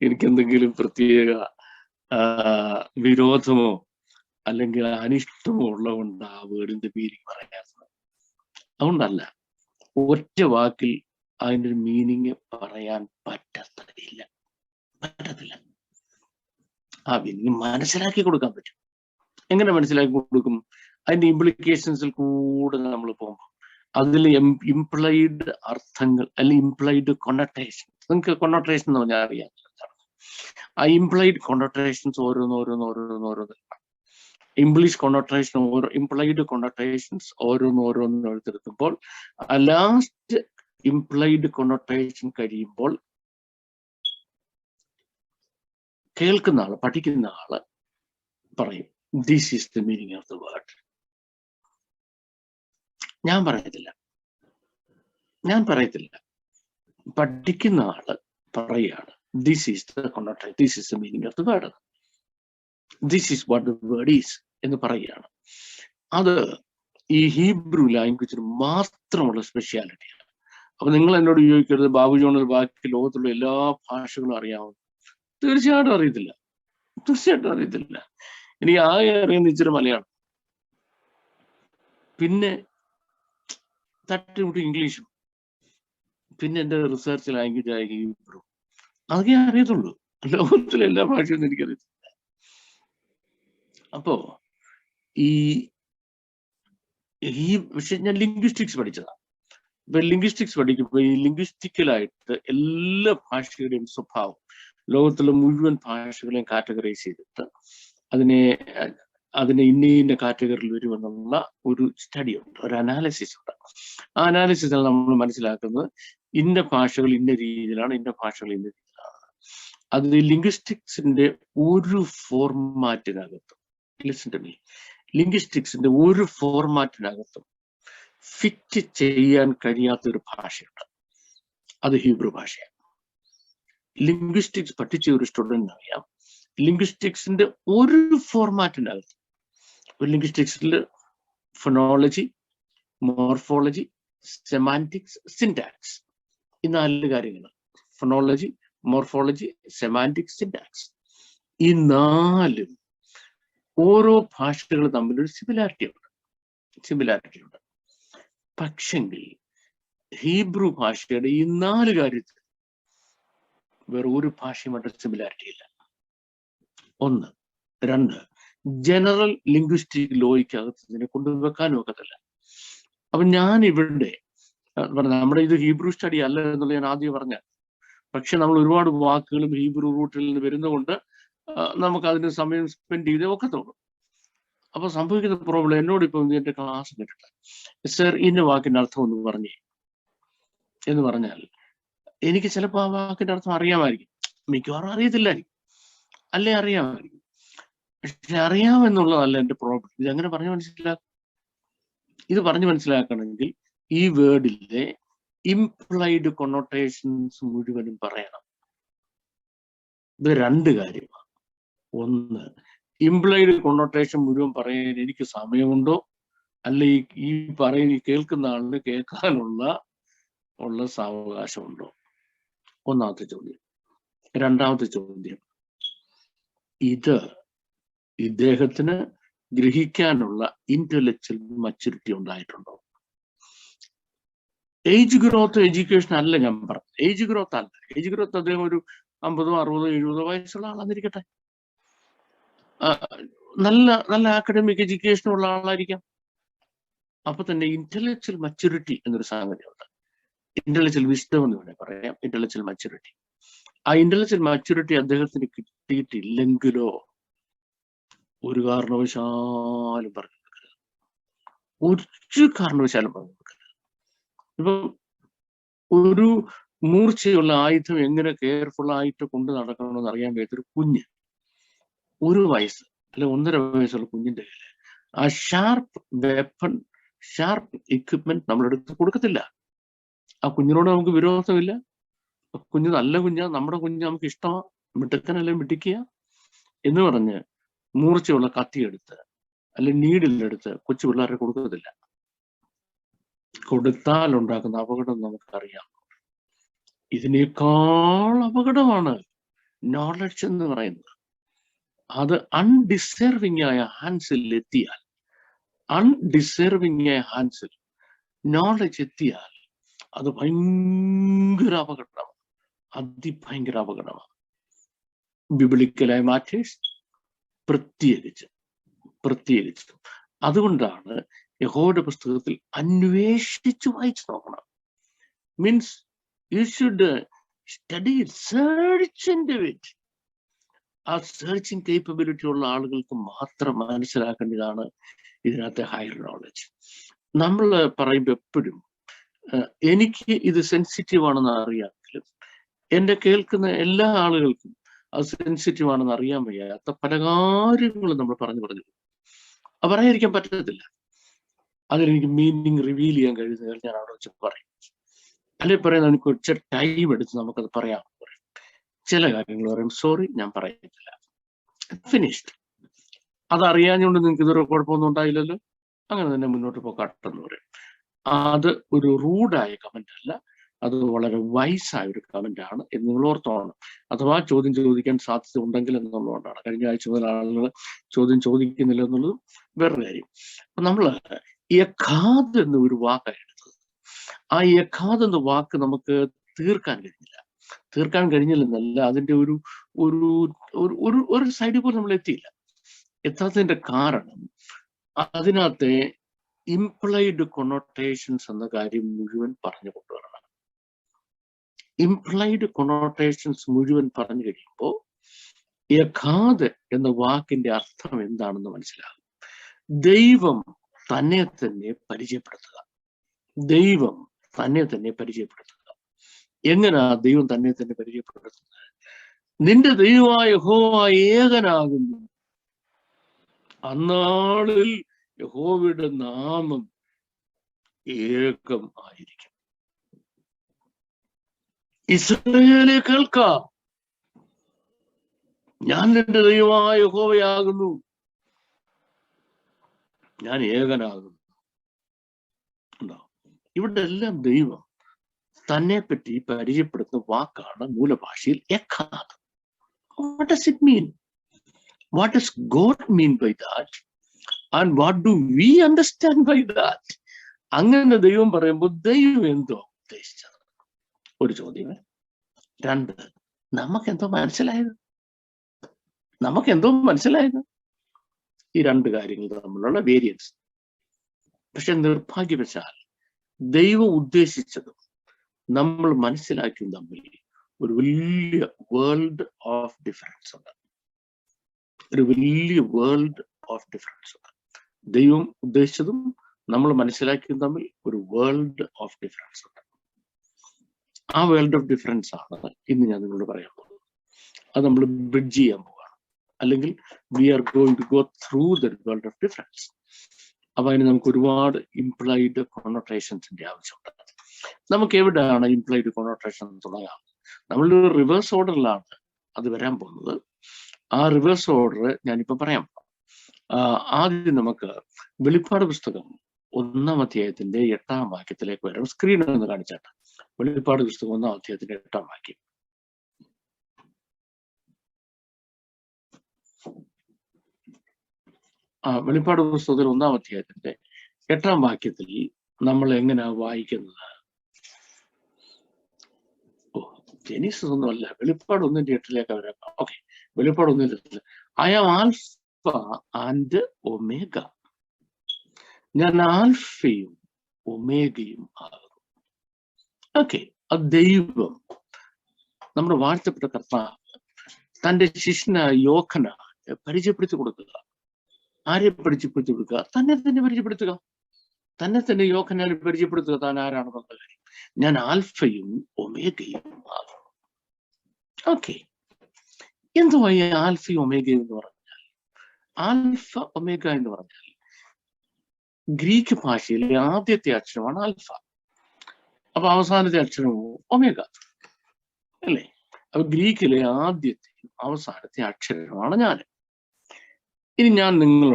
എനിക്കെന്തെങ്കിലും പ്രത്യേക വിരോധമോ അല്ലെങ്കിൽ അനിഷ്ടമോ ഉള്ളതുകൊണ്ട് ആ വേർഡിന്റെ മീനിങ് പറയാത്തത്. അതുകൊണ്ടല്ല, ഒറ്റ വാക്കിൽ അതിൻ്റെ ഒരു മീനിങ് പറയാൻ പറ്റത്തില്ല. ആ മീനിങ് മനസ്സിലാക്കി കൊടുക്കാൻ പറ്റും. എങ്ങനെ മനസ്സിലാക്കി കൊടുക്കും? അതിന്റെ ഇംപ്ലിക്കേഷൻസിൽ കൂടെ നമ്മൾ പോകുമ്പോൾ അതിൽ ഇംപ്ലൈഡ് അർത്ഥങ്ങൾ അല്ലെങ്കിൽ ഇംപ്ലൈഡ് കൊണട്ടേഷൻ, നിങ്ങൾക്ക് കൊണട്ടേഷൻ എന്ന് പറഞ്ഞാൽ അറിയാം. ആ ഇംപ്ലൈഡ് കൊണട്ടേഷൻസ് ഓരോന്ന് ഇംപ്ലൈഡ് കൊണട്ടേഷൻസ് ഓരോന്ന് എടുത്തെടുക്കുമ്പോൾ ലാസ്റ്റ് ഇംപ്ലൈഡ് കൊണട്ടേഷൻ കഴിയുമ്പോൾ കേൾക്കുന്ന ആള്, പഠിക്കുന്ന ആള് പറയും, this is the meaning of the word. ഞാൻ പറയത്തില്ല, പഠിക്കുന്ന ആള് പറയുകയാണ്, this is the connotation, this is the meaning of the word, this is what the word is എന്ന് പറയുകയാണ്. അത് ഈ ഹീബ്രു ലാംഗ്വേജിന് മാത്രമുള്ള സ്പെഷ്യാലിറ്റിയാണ്. അപ്പൊ നിങ്ങൾ എന്നോട് ചോദിക്കരുത്, ബാബു ജോണിൽ ബാക്കി ലോകത്തുള്ള എല്ലാ ഭാഷകളും അറിയാവുന്നു. തീർച്ചയായിട്ടും അറിയത്തില്ല. എനിക്ക് ആകെ അറിയുന്ന ഇച്ചിരി മലയാളം, പിന്നെ തട്ടിമുട്ടി ഇംഗ്ലീഷും, പിന്നെ എൻ്റെ റിസർച്ച് ലാംഗ്വേജ് ആയ ഹീബ്രു. അതൊക്കെ അറിയത്തുള്ളൂ. ലോകത്തിലെ എല്ലാ ഭാഷയൊന്നും എനിക്കറിയത്തില്ല. അപ്പോ ഈ പക്ഷെ ഞാൻ ലിംഗ്വിസ്റ്റിക്സ് പഠിച്ചതാണ്. ഇപ്പൊ ലിംഗ്വിസ്റ്റിക്സ് പഠിക്കുമ്പോൾ ഈ ലിംഗ്വിസ്റ്റിക്കലായിട്ട് എല്ലാ ഭാഷയുടെയും സ്വഭാവം, ലോകത്തിലെ മുഴുവൻ ഭാഷകളെയും കാറ്റഗറൈസ് ചെയ്തിട്ട് അതിനെ ഇന്ന കാറ്റഗറിയിൽ വരുമെന്നുള്ള ഒരു സ്റ്റഡി ഉണ്ട്, ഒരു അനാലിസിസ് ഉണ്ട്. ആ അനാലിസിസിൽ നമ്മൾ മനസ്സിലാക്കുന്നത് ഇന്ന ഭാഷകൾ ഇന്ന രീതിയിലാണ്, ഇന്ന ഭാഷകൾ ഇന്ന രീതിയിലാണ്. അത് ലിംഗ്വിസ്റ്റിക്സിന്റെ ഒരു ഫോർമാറ്റിനകത്തും, ലിസൺ ടു മീ, ലിംഗ്വിസ്റ്റിക്സിന്റെ ഒരു ഫോർമാറ്റിനകത്തും ഫിറ്റ് ചെയ്യാൻ കഴിയാത്ത ഒരു ഭാഷയുണ്ട്, അത് ഹീബ്രു ഭാഷയാണ്. ലിംഗ്വിസ്റ്റിക്സ് പഠിച്ച ഒരു സ്റ്റുഡന്റ് അറിയാം, ലിംഗ്വിസ്റ്റിക്സിന്റെ ഒരു ഫോർമാറ്റിനകത്ത്, ലിംഗ്വിസ്റ്റിക്സിൽ ഫൊണോളജി, മോർഫോളജി, സെമാന്റിക്സ്, സിന്റാക്സ്, ഈ 4 കാര്യങ്ങൾ, ഫൊണോളജി, മോർഫോളജി, സെമാന്റിക്സ്, സിന്റാക്സ്, ഈ 4 ഓരോ ഭാഷകൾ തമ്മിലൊരു സിമിലാരിറ്റി ഉണ്ട്. പക്ഷെങ്കിൽ ഹീബ്രു ഭാഷയുടെ ഈ 4 കാര്യത്തിൽ വേറെ ഒരു ഭാഷയുമായിട്ട് സിമിലാരിറ്റി ഇല്ല. ഒന്ന്. രണ്ട്, ജനറൽ ലിംഗ്വിസ്റ്റിക് ലോയ്ക്കകത്ത് ഇതിനെ കൊണ്ടുവെക്കാനും ഒക്കത്തില്ല. അപ്പൊ ഞാൻ ഇവിടെ നമ്മുടെ ഇത് ഹീബ്രു സ്റ്റഡി അല്ല എന്നുള്ളത് ഞാൻ ആദ്യം പറഞ്ഞ, പക്ഷെ നമ്മൾ ഒരുപാട് വാക്കുകളും ഹീബ്രു റൂട്ടിൽ നിന്ന് വരുന്നതുകൊണ്ട് നമുക്ക് അതിന് സമയം സ്പെൻഡ് ചെയ്തേ ഒക്കത്തുള്ളൂ. അപ്പൊ സംഭവിക്കുന്ന പ്രോബ്ലം, എന്നോട് ഇപ്പൊ എന്റെ ക്ലാസ് കേട്ടിട്ട് സർ ഇന്ന വാക്കിന്റെ അർത്ഥം ഒന്ന് പറഞ്ഞേ എന്ന് പറഞ്ഞാൽ എനിക്ക് ചിലപ്പോൾ ആ വാക്കിന്റെ അർത്ഥം അറിയാമായിരിക്കും, മിക്കവാറും അറിയത്തില്ലായിരിക്കും, അല്ലേ അറിയാമായിരിക്കും. പക്ഷെ അറിയാമെന്നുള്ളതല്ല എന്റെ പ്രോബ്ലം. ഇത് എങ്ങനെ പറഞ്ഞു മനസ്സിലാക്കും? ഇത് പറഞ്ഞു മനസ്സിലാക്കണമെങ്കിൽ ഈ വേർഡിലെ ഇംപ്ലൈഡ് കൊണോട്ടേഷൻസ് മുഴുവനും പറയണം. ഇത് രണ്ട് കാര്യമാണ്. ഒന്ന്, ഇംപ്ലൈഡ് കൊണോട്ടേഷൻ മുഴുവൻ പറയാൻ എനിക്ക് സമയമുണ്ടോ, അല്ലെ ഈ കേൾക്കുന്ന ആളിന് കേൾക്കാനുള്ള സാവകാശമുണ്ടോ? ഒന്നാമത്തെ ചോദ്യം. രണ്ടാമത്തെ ചോദ്യം, ഇത് ഇദ്ദേഹത്തിന് ഗ്രഹിക്കാനുള്ള ഇന്റലക്ച്വൽ മച്യൂരിറ്റി ഉണ്ടായിട്ടുണ്ടോ? ഏജ് ഗ്രോത്ത് എഡ്യൂക്കേഷൻ അല്ല ഞാൻ പറഞ്ഞു, ഏജ് ഗ്രോത്ത് അല്ല. ഏജ് ഗ്രോത്ത് അദ്ദേഹം ഒരു 50, 60, 70 വയസ്സുള്ള ആളാന്നിരിക്കട്ടെ, നല്ല അക്കാഡമിക് എഡ്യൂക്കേഷൻ ഉള്ള ആളായിരിക്കാം. അപ്പൊ തന്നെ ഇന്റലക്ച്വൽ മച്യൂരിറ്റി എന്നൊരു സംഗതിയുണ്ട്. ഇന്റലക്ച്വൽ വിസ്ഡം എന്ന് വേണേൽ പറയാം, ഇന്റലക്ച്വൽ മച്യൂരിറ്റി. ആ ഇന്റലക്ച്വൽ മച്യൂരിറ്റി അദ്ദേഹത്തിന് കിട്ടിയിട്ടില്ലെങ്കിലോ ഒരു കാരണവശാലും പറഞ്ഞു കൊടുക്കരുത്. ഒരു കാരണവശാലും പറഞ്ഞു കൊടുക്കരുത്. ഇപ്പം ഒരു മൂർച്ചയുള്ള ആയുധം എങ്ങനെ കെയർഫുൾ ആയിട്ട് കൊണ്ട് നടക്കണമെന്ന് അറിയാൻ പറ്റൊരു കുഞ്ഞ്, 1 വയസ്സ് അല്ലെ 1.5 വയസ്സുള്ള കുഞ്ഞിന്റെ കയ്യില് ആ ഷാർപ്പ് വെപ്പൺ, ഷാർപ്പ് എക്വിപ്മെന്റ് നമ്മളെടുത്ത് കൊടുക്കത്തില്ല. ആ കുഞ്ഞിനോട് നമുക്ക് വിരോധമില്ല. കുഞ്ഞ് നല്ല കുഞ്ഞാ, നമ്മുടെ കുഞ്ഞ് നമുക്ക് ഇഷ്ടമാ, മിടുക്കനല്ലേ മിടുക്കിയ എന്ന് പറഞ്ഞ് മൂർച്ചയുള്ള കത്തിയെടുത്ത് അല്ലെ നീഡിലെടുത്ത് കൊച്ചു പിള്ളേരെ കൊടുക്കത്തില്ല. കൊടുത്താൽ ഉണ്ടാക്കുന്ന അപകടം നമുക്കറിയാം. ഇതിനേക്കാൾ അപകടമാണ് നോളജ് എന്ന് പറയുന്നത്. അത് അൺഡിസേർവിംഗ് ആയ ഹാൻഡ്സിൽ എത്തിയാൽ, അൺഡിസേർവിംഗ് ആയ ഹാൻഡ്സിൽ നോളജ് എത്തിയാൽ അത് ഭയങ്കര അപകടമാണ്, അതിഭയങ്കര അപകടമാണ്. ബിബ്ലിക്കലായ മാറ്റേഴ്സ് പ്രത്യേകിച്ചും. അതുകൊണ്ടാണ് യഹോവയുടെ പുസ്തകത്തിൽ അന്വേഷിച്ചു വായിച്ചു നോക്കണം. Means you should study, search and it. ആ സെർച്ചിങ് കേപ്പബിലിറ്റി ഉള്ള ആളുകൾക്ക് മാത്രം മനസ്സിലാക്കേണ്ടതാണ് ഇതിനകത്തെ ഹയർ നോളജ്. നമ്മൾ പറയുമ്പോൾ എപ്പോഴും എനിക്ക് ഇത് സെൻസിറ്റീവ് ആണെന്ന് അറിയാമെങ്കിലും എന്റെ കേൾക്കുന്ന എല്ലാ ആളുകൾക്കും അത് സെൻസിറ്റീവ് ആണെന്ന് അറിയാൻ വയ്യാത്ത പല കാര്യങ്ങളും നമ്മൾ പറഞ്ഞു അത് പറയാതിരിക്കാൻ പറ്റത്തില്ല. അതിലെനിക്ക് മീനിങ് റിവീൽ ചെയ്യാൻ കഴിയുന്നത് ഞാൻ അവിടെ വെച്ച് പറയും. അല്ലെ പറയുന്നത് എനിക്ക് കുറച്ച് ടൈം എടുത്ത് നമുക്കത് പറയാം. ചില കാര്യങ്ങൾ പറയും സോറി ഞാൻ പറയത്തില്ല, ഫിനിഷ്ഡ്. അതറിയാഞ്ഞുകൊണ്ട് നിങ്ങൾക്ക് ഇതൊരു കുഴപ്പമൊന്നും ഉണ്ടായില്ലല്ലോ, അങ്ങനെ തന്നെ മുന്നോട്ട് പോകാട്ടെന്ന് പറയും. അത് ഒരു റൂഡായ കമന്റ് അല്ല, അത് വളരെ വൈസായ ഒരു കമന്റ് ആണ് എന്ന് നിങ്ങൾ ഓർത്തോണം. അഥവാ ചോദ്യം ചോദിക്കാൻ സാധ്യത ഉണ്ടെങ്കിൽ എന്നുള്ളതുകൊണ്ടാണ്. കഴിഞ്ഞ ആഴ്ച മുതൽ ആളുകൾ ചോദ്യം ചോദിക്കുന്നില്ല എന്നുള്ളത് വേറൊരു കാര്യം. അപ്പൊ നമ്മള് യഖാദ് എന്ന ഒരു വാക്കാണ് എടുത്തത്. ആ യഖാദ് എന്ന വാക്ക് നമുക്ക് തീർക്കാൻ കഴിഞ്ഞില്ലെന്നല്ല, അതിന്റെ ഒരു സൈഡിൽ പോലും നമ്മൾ എത്തിയില്ല. എത്താത്തതിന്റെ കാരണം അതിനകത്തെ ഇംപ്ലൈഡ് കൊണോട്ടേഷൻസ് എന്ന കാര്യം മുഴുവൻ പറഞ്ഞു കൊണ്ടുവരണം. ഇംപ്ലൈഡ് കൊണോട്ടേഷൻസ് മുഴുവൻ പറഞ്ഞു കഴിയുമ്പോൾ യഖാദ് എന്ന വാക്കിന്റെ അർത്ഥം എന്താണെന്ന് മനസ്സിലാകും. ദൈവം തന്നെ തന്നെ പരിചയപ്പെടുത്തുക. ദൈവം തന്നെ തന്നെ പരിചയപ്പെടുത്തുക. എങ്ങനെയാ ദൈവം തന്നെ തന്നെ പരിചയപ്പെടുത്തുന്നത്? നിന്റെ ദൈവമായ യഹോവ ഏകനാകുന്നു. അന്നാളിൽ യഹോവയുടെ നാമം ഏകം ആയിരിക്കും. ഇസ്രായേലെ കേൾക്കാം, ഞാൻ നിന്റെ ദൈവമായ യഹോവയാകുന്നു, ഞാൻ ഏകനാകുന്നു. ഇവിടെ എല്ലാം ദൈവം തന്നെ പറ്റി പരിചയപ്പെടുത്തുന്ന വാക്കാണ് മൂലഭാഷയിൽ യഖാദ്. What does it mean? What does God mean by that? And what do we understand by that? അങ്ങനെ ദൈവം പറയുമ്പോൾ ദൈവം എന്തോ ഉദ്ദേശിച്ചത്? ഒരു ചോദ്യം. രണ്ട്, നമുക്കെന്തോ മനസ്സിലായത് ഈ രണ്ട് കാര്യങ്ങൾ തമ്മിലുള്ള വേരിയൻസ്. പക്ഷെ നിർഭാഗ്യവശാൽ ദൈവം ഉദ്ദേശിച്ചതും നമ്മൾ മനസ്സിലാക്കിയും തമ്മിൽ ഒരു വലിയ വേൾഡ് ഓഫ് ഡിഫറൻസ് ഉണ്ട്. ദൈവം ഉദ്ദേശിച്ചതും നമ്മൾ മനസ്സിലാക്കിയതും തമ്മിൽ ഒരു വേൾഡ് ഓഫ് ഡിഫറൻസ് ഉണ്ട്. ആ വേൾഡ് ഓഫ് ഡിഫറൻസ് ആണ് ഇന്ന് ഞാൻ നിങ്ങളോട് പറയാൻ പോകുന്നത്. അത് നമ്മൾ ബ്രിഡ്ജ് ചെയ്യാൻ പോവാണ്, അല്ലെങ്കിൽ we are going to go through the world of difference. അപ്പൊ അതിന് നമുക്ക് ഒരുപാട് ഇംപ്ലൈഡ് കൊണോട്ടേഷൻസിന്റെ ആവശ്യമുണ്ട്. നമുക്ക് എവിടെയാണ് ഇംപ്ലൈഡ് കൊണോട്ടേഷൻ തുടങ്ങാം? നമ്മളൊരു റിവേഴ്സ് ഓർഡറിലാണ് അത് വരാൻ പോകുന്നത്. ആ റിവേഴ്സ് ഓർഡർ ഞാനിപ്പോ പറയാം. ആദ്യം നമുക്ക് വെളിപ്പാട് പുസ്തകം 1-ാം അധ്യായത്തിന്റെ 8-ാം വാക്യത്തിലേക്ക് വരാം. സ്ക്രീനിൽ ഒന്ന് കാണിച്ചാട്ടെ. വെളിപ്പാട് പുസ്തകം 1-ാം അധ്യായത്തിന്റെ 8-ാം വാക്യം. വെളിപ്പാട് പുസ്തകത്തിൽ 1-ാം അധ്യായത്തിന്റെ 8-ാം വാക്യത്തിൽ നമ്മൾ എങ്ങനെയാ വായിക്കുന്നത്? ജെനീസിസ് ഒന്നുമല്ല, വെളിപ്പാട് 1-8 വരാം. ഓക്കെ, വെളിപ്പാട് 1-8. I am alpha and omega. ഞാൻ ആൽഫയും ഒമേഗയും ആകുന്നു. ഓക്കെ, അത് ദൈവം, നമ്മുടെ വാഴ്ത്തപ്പെട്ട കർത്താവ് തന്റെ ശിഷ്യനായ യോഹന്നാനെ പരിചയപ്പെടുത്തി കൊടുക്കുക. ആരെ പരിചയപ്പെടുത്തി കൊടുക്കുക? തന്നെ പരിചയപ്പെടുത്തുക. തന്നെ യോഹന്നാനെ പരിചയപ്പെടുത്തുക താൻ ആരാണെന്നുള്ള കാര്യം. ഞാൻ ആൽഫയും ഒമേഗയും ആകും. ഓക്കെ, എന്തുവാ ഈ ആൽഫയും ഒമേഗയും എന്ന് പറഞ്ഞാൽ? ആൽഫ ഒമേഗ എന്ന് പറഞ്ഞാൽ ഗ്രീക്ക് ഭാഷയിലെ ആദ്യത്തെ അക്ഷരമാണ് ആൽഫ. അപ്പൊ അവസാനത്തെ അക്ഷരവും ഒമേഗ അല്ലേ? അപ്പൊ ഗ്രീക്കിലെ ആദ്യത്തെയും അവസാനത്തെ അക്ഷരമാണ് ഞാൻ. ഇനി ഞാൻ നിങ്ങൾ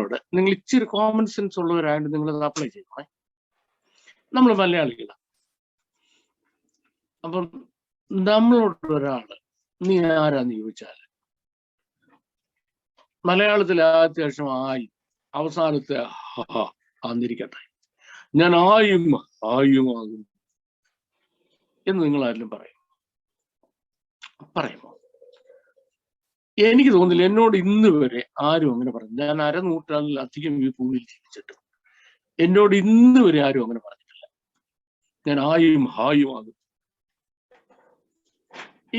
ഇച്ചിരി കോമൺ സെൻസ് ഉള്ളവരായിട്ട് നിങ്ങളത് അപ്ലൈ ചെയ്യണേ. നമ്മൾ മലയാളികളാണ്. അപ്പം നമ്മളോട് ഒരാള് നീ ആരാന്ന് ചോദിച്ചാൽ മലയാളത്തിലെ ആദ്യത്തെ അക്ഷരം ആയി, അവസാനത്തെ ആന്നിരിക്കട്ടെ, ഞാൻ ആയുമാകും എന്ന് നിങ്ങൾ ആരെങ്കിലും പറയുമോ? എനിക്ക് തോന്നുന്നില്ല. എന്നോട് ഇന്ന് വരെ ആരും അങ്ങനെ പറഞ്ഞു. ഞാൻ 1/2 നൂറ്റാണ്ടിലധികം ഈ ഭൂമിയിൽ ജീവിച്ചിട്ട് എന്നോട് ഇന്ന് വരെ ആരും അങ്ങനെ പറഞ്ഞിട്ടില്ല, ഞാൻ ആയുമാകും.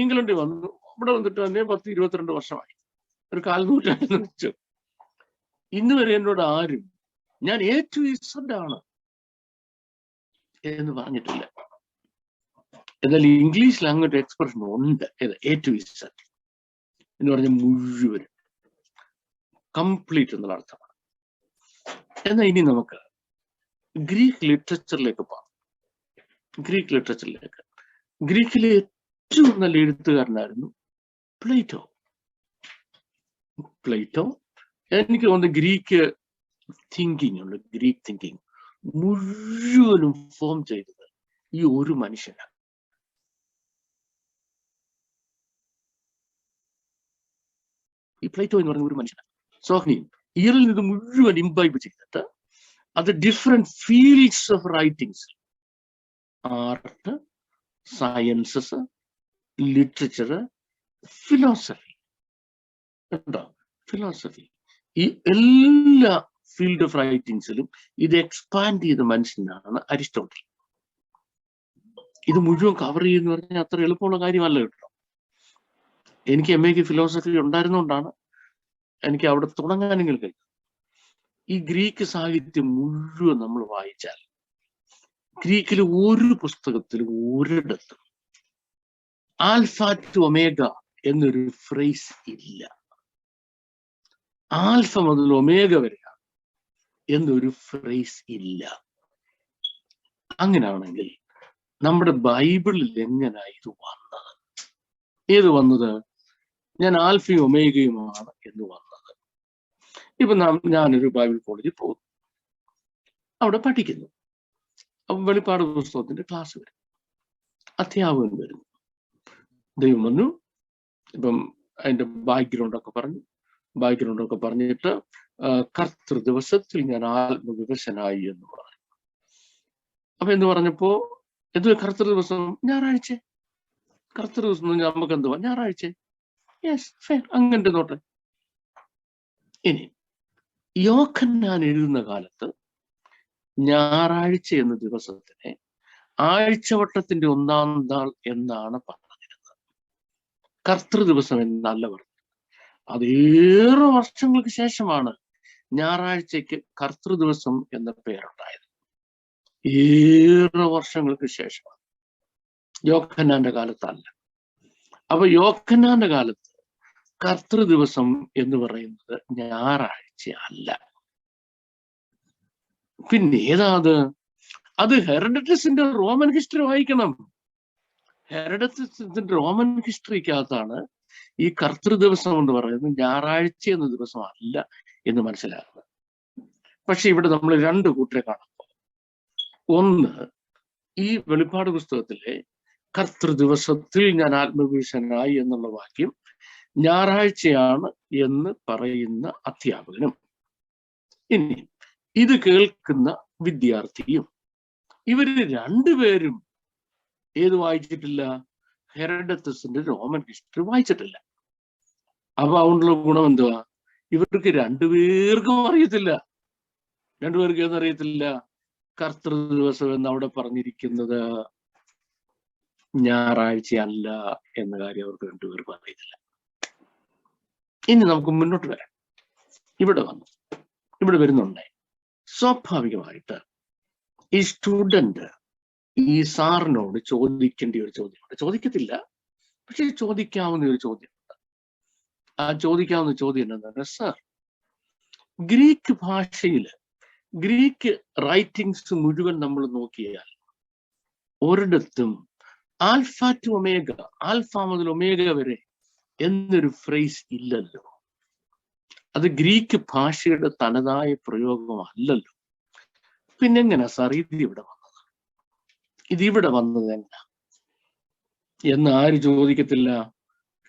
ഇംഗ്ലണ്ടിൽ വന്നു, ഇവിടെ വന്നിട്ട് തന്നെ 10-22 വർഷമായി, ഒരു 1/4 നൂറ്റാണ്ട് വെച്ചു. ഇന്ന് വരെ എന്നോട് ആരും ഞാൻ A to Z ആണ് എന്ന് പറഞ്ഞിട്ടില്ല. എന്നാൽ ഇംഗ്ലീഷിൽ അങ്ങോട്ട് എക്സ്പ്രഷൻ ഉണ്ട്. A to Z എന്ന് പറഞ്ഞ മുഴുവൻ, കംപ്ലീറ്റ് എന്നുള്ള അർത്ഥമാണ്. എന്നാൽ ഇനി നമുക്ക് ഗ്രീക്ക് ലിറ്ററേച്ചറിലേക്ക് പോകാം. ഗ്രീക്കിലെ ഏറ്റവും നല്ല എഴുത്തുകാരനായിരുന്നു പ്ലേറ്റോ. എനിക്ക് തോന്നുന്നു ഗ്രീക്ക് തിങ്കിങ് മുഴുവനും ഫോം ചെയ്തത് ഈ ഒരു മനുഷ്യനാണ്. ഈ പ്ലേറ്റോ എന്ന് പറയുന്ന ഒരു മനുഷ്യനാണ്. സോഹ്നിയും ഇയറിൽ നിന്ന് മുഴുവൻ ഇംബൈബ് ചെയ്തിട്ട് അത് different fields of writings, art, sciences, literature, philosophy ഈ എല്ലാ ഫീൽഡ് ഓഫ് റൈറ്റിംഗ്സിലും ഇത് എക്സ്പാൻഡ് ചെയ്ത മനുഷ്യനാണ് അരിസ്റ്റോട്ടിൽ. ഇത് മുഴുവൻ കവർ ചെയ്യുന്ന പറഞ്ഞാൽ അത്ര എളുപ്പമുള്ള കാര്യമല്ല കേട്ടോ. എനിക്ക് MA ഫിലോസഫി ഉണ്ടായിരുന്നുകൊണ്ടാണ് എനിക്ക് അവിടെ തുടങ്ങാനെങ്കിലും കഴിയും. ഈ ഗ്രീക്ക് സാഹിത്യം മുഴുവൻ നമ്മൾ വായിച്ചാൽ ഗ്രീക്കിലെ ഒരു പുസ്തകത്തിലും ഒരിടത്തും ആൽഫ ടു ഒമേഗ എന്നൊരു ഫ്രേസ് ഇല്ല. ആൽഫ മുതൽ ഒമേഗ വരെയാണ് എന്നൊരു ഫ്രേസ് ഇല്ല. അങ്ങനെയാണെങ്കിൽ നമ്മുടെ ബൈബിളിൽ എങ്ങനെയാ ഇത് വന്നത്? ഞാൻ ആൽഫയും ഒമേഗയുമാണ് എന്ന് വന്നത്. ഇപ്പൊ ഞാനൊരു ബൈബിൾ കോളേജിൽ പോകുന്നു, അവിടെ പഠിക്കുന്നു. അപ്പൊ വെളിപ്പാട് പുസ്തകത്തിന്റെ ക്ലാസ് വരും, അധ്യാപകൻ വരുന്നു, ദൈവം വന്നു. ഇപ്പം അതിന്റെ ബാക്ക്ഗ്രൗണ്ടൊക്കെ പറഞ്ഞിട്ട് കർത്തൃ ദിവസത്തിൽ ഞാൻ ആത്മവിവശനായി എന്ന് പറഞ്ഞു. അപ്പൊ എന്ന് പറഞ്ഞപ്പോ എന്ത് കർത്തൃ ദിവസം? ഞായറാഴ്ച. കർത്തൃ ദിവസം എന്ന് പറഞ്ഞാൽ നമുക്ക് എന്തുവാ? ഞായറാഴ്ച. യെസ്, ഫെയർ, അങ്ങനെ നോട്ടെ. ഇനി യോഹന്നാൻ എഴുതുന്ന കാലത്ത് ഞായറാഴ്ച എന്ന ദിവസത്തിനെ ആഴ്ചവട്ടത്തിന്റെ 1-ാം നാൾ എന്നാണ് പറഞ്ഞിരുന്നത്. കർത്തൃ ദിവസം എന്നല്ല പറഞ്ഞത്. അതേറെ വർഷങ്ങൾക്ക് ശേഷമാണ് ഞായറാഴ്ചയ്ക്ക് കർത്തൃ ദിവസം എന്ന പേരുണ്ടായത്. ഏറെ വർഷങ്ങൾക്ക് ശേഷമാണ്, യോഹന്നാന്റെ കാലത്തല്ല. അപ്പൊ യോഹന്നാന്റെ കാലത്ത് കർത്തൃ ദിവസം എന്ന് പറയുന്നത് ഞായറാഴ്ച അല്ല. പിന്നെ ഏതാത്? അത് ഹെറഡറ്റസിന്റെ റോമൻ ഹിസ്റ്ററി വായിക്കണം. ഹെറഡറ്റസിന്റെ റോമൻ ഹിസ്റ്ററിക്കകത്താണ് ഈ കർത്തൃ ദിവസം എന്ന് പറയുന്നത് ഞായറാഴ്ച എന്ന ദിവസം അല്ല എന്ന് മനസ്സിലാക്കുന്നത്. പക്ഷെ ഇവിടെ നമ്മൾ 2 കൂട്ടരെ കാണുമ്പോൾ, ഒന്ന്, ഈ വെളിപ്പാട് പുസ്തകത്തിലെ കർത്തൃ ദിവസത്തിൽ ഞാൻ ആത്മവിശനായി എന്നുള്ള വാക്യം ഞായറാഴ്ചയാണ് എന്ന് പറയുന്ന അധ്യാപകനും, ഇനി ഇത് കേൾക്കുന്ന വിദ്യാർത്ഥിയും, ഇവര് 2 പേരും ഏത് വായിച്ചിട്ടില്ല? ഹെറഡത്തസിന്റെ റോമൻ ഹിസ്റ്ററി വായിച്ചിട്ടില്ല. അപ്പൊ അതുകൊണ്ടുള്ള ഗുണം എന്തുവാ? ഇവർക്ക് 2 പേർക്കും അറിയത്തില്ല. 2 പേർക്ക് എന്നറിയത്തില്ല? കർത്തൃ ദിവസം എന്ന് അവിടെ പറഞ്ഞിരിക്കുന്നത് ഞായറാഴ്ച അല്ല എന്ന കാര്യം അവർക്ക് 2 പേർക്കും അറിയത്തില്ല. ഇനി നമുക്ക് മുന്നോട്ട് വരാം. ഇവിടെ വരുന്നുണ്ടേ, സ്വാഭാവികമായിട്ട് ഈ സ്റ്റുഡന്റ് ഈ സാറിനോട് ചോദിക്കേണ്ട ഒരു ചോദ്യമുണ്ട്. ചോദിക്കത്തില്ല, പക്ഷെ ചോദിക്കാവുന്ന ഒരു ചോദ്യമുണ്ട്. ആ ചോദിക്കാവുന്ന ചോദ്യം എന്താണ്? സർ, ഗ്രീക്ക് ഭാഷയില് ഗ്രീക്ക് റൈറ്റിംഗ്സ് മുഴുവൻ നമ്മൾ നോക്കിയാൽ ഒരിടത്തും ആൽഫ ടു ഒമേഗ, ആൽഫ മുതൽ ഒമേഗ വരെ എന്നൊരു ഫ്രേസ് ഇല്ലല്ലോ. അത് ഗ്രീക്ക് ഭാഷയുടെ തനതായ പ്രയോഗമല്ലല്ലോ. പിന്നെങ്ങനെ സാർ ഇതിവിടെ വന്നത്? ഇതിവിടെ വന്നത് എങ്ങനെ എന്ന് ആര് ചോദിക്കത്തില്ല?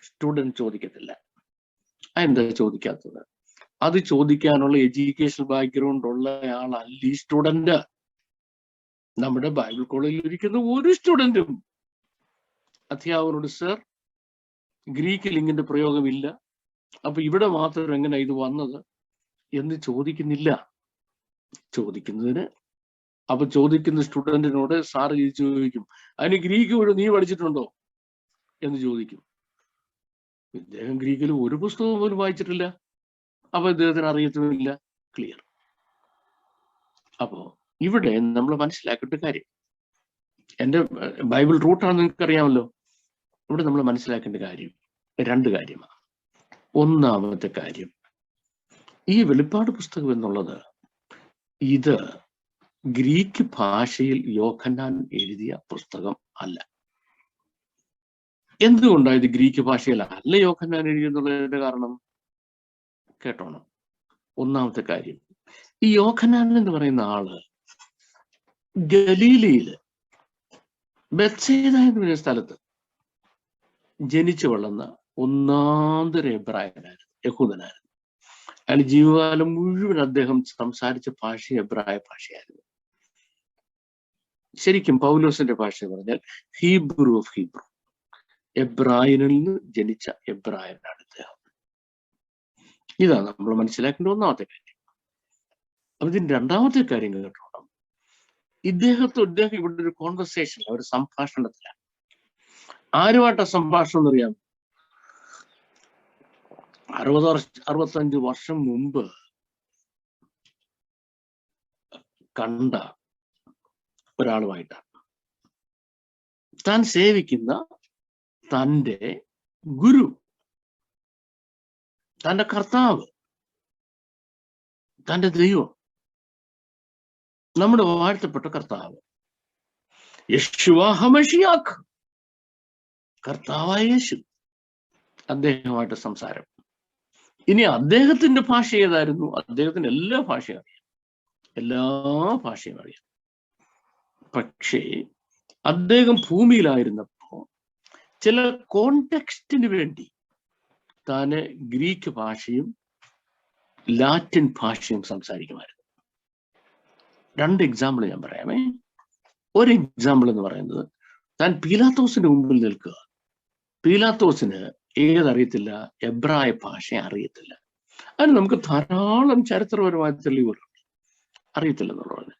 സ്റ്റുഡന്റ് ചോദിക്കത്തില്ല. അതെന്താ ചോദിക്കാത്തത്? അത് ചോദിക്കാനുള്ള എഡ്യൂക്കേഷൻ ബാക്ക്ഗ്രൗണ്ട് ഉള്ള ആളല്ല ഈ സ്റ്റുഡന്റ്. നമ്മുടെ ബൈബിൾ കോളേജിൽ ഇരിക്കുന്ന ഒരു സ്റ്റുഡന്റും അധ്യാപകരോട് സർ ഗ്രീക്കിൽ ഇങ്ങനെ പ്രയോഗമില്ല, അപ്പൊ ഇവിടെ മാത്രം എങ്ങനെ ഇത് വന്നത് എന്ന് ചോദിക്കുന്നില്ല. ചോദിക്കുന്നതിന് അപ്പൊ ചോദിക്കുന്ന സ്റ്റുഡന്റിനോട് സാറ് ചോദിക്കും, അതിന് ഗ്രീക്ക് മുഴുവൻ നീ പഠിച്ചിട്ടുണ്ടോ എന്ന് ചോദിക്കും. ഇദ്ദേഹം ഗ്രീക്കിൽ ഒരു പുസ്തകം പോലും വായിച്ചിട്ടില്ല, അപ്പൊ ഇദ്ദേഹത്തിന് അറിയത്തുമില്ല. ക്ലിയർ. അപ്പോ ഇവിടെ നമ്മൾ മനസ്സിലാക്കേണ്ട കാര്യം, എൻ്റെ ബൈബിൾ റൂട്ടാണ് നിങ്ങൾക്ക് അറിയാമല്ലോ. ഇവിടെ നമ്മൾ മനസ്സിലാക്കേണ്ട കാര്യം 2 കാര്യമാണ്. ഒന്നാമത്തെ കാര്യം, ഈ വെളിപ്പാട് പുസ്തകം എന്നുള്ളത് ഇത് ഗ്രീക്ക് ഭാഷയിൽ യോഹന്നാൻ എഴുതിയ പുസ്തകം അല്ല. എന്തുകൊണ്ടാണ് ഇത് ഗ്രീക്ക് ഭാഷയിൽ അല്ല യോഹന്നാൻ എഴുതിയെന്നുള്ളതിന്റെ കാരണം കേട്ടോണം. ഒന്നാമത്തെ കാര്യം, ഈ യോഹന്നാൻ എന്ന് പറയുന്ന ആള് ഗലീലയില് ബെത്സേദ എന്ന് പറയുന്ന സ്ഥലത്ത് ജനിച്ചു വളർന്ന ഒന്നാന്തര എബ്രായനായിരുന്നു, യഹൂദനായിരുന്നു. അയാൾ ജീവകാലം മുഴുവൻ അദ്ദേഹം സംസാരിച്ച ഭാഷ എബ്രായ ഭാഷയായിരുന്നു. ശരിക്കും പൗലോസിന്റെ ഭാഷ പറഞ്ഞാൽ ഹീബ്രു ഓഫ് ഹീബ്രു, എബ്രായനിൽ നിന്ന് ജനിച്ച എബ്രായനാണ് ഇദ്ദേഹം. ഇതാണ് നമ്മൾ മനസ്സിലാക്കേണ്ട ഒന്നാമത്തെ കാര്യം. അപ്പൊ ഇതിന്റെ 2ാമത്തെ കാര്യം കേട്ടോണം, ഇദ്ദേഹം ഇവിടെ ഒരു കോൺവെർസേഷൻ, ഒരു സംഭാഷണത്തിലാണ്. ആരുമായിട്ട സംഭാഷണം എന്നറിയാം? 65 വർഷം മുമ്പ് കണ്ട ഒരാളുമായിട്ടാണ്. താൻ സേവിക്കുന്ന തൻ്റെ ഗുരു, തൻ്റെ കർത്താവ്, തൻ്റെ ദൈവം, നമ്മുടെ വാഴ്ത്തപ്പെട്ട കർത്താവ് യേശുവ ഹമശിയാഖ്, കർത്താവായ യേശു, അദ്ദേഹമായിട്ട് സംസാരം. ഇനി അദ്ദേഹത്തിന്റെ ഭാഷ ഏതായിരുന്നു? അദ്ദേഹത്തിന് എല്ലാ ഭാഷയും അറിയാം, എല്ലാ ഭാഷയും അറിയാം. പക്ഷേ അദ്ദേഹം ഭൂമിയിലായിരുന്നപ്പോ ചില കോണ്ടെക്സ്റ്റിന് വേണ്ടി താന് ഗ്രീക്ക് ഭാഷയും ലാറ്റിൻ ഭാഷയും സംസാരിക്കുമായിരുന്നു. 2 എക്സാമ്പിൾ ഞാൻ പറയാമേ. ഒരു എക്സാമ്പിൾ എന്ന് പറയുന്നത്, താൻ പീലാത്തോസിന്റെ മുമ്പിൽ നിൽക്കുക, പീലാത്തോസിന് ഏതറിയത്തില്ല? എബ്രായ ഭാഷ അറിയത്തില്ല. അതിന് നമുക്ക് ധാരാളം ചരിത്രപരമായ തെളിവുകളുണ്ട്. അറിയത്തില്ല എന്നുള്ളത്.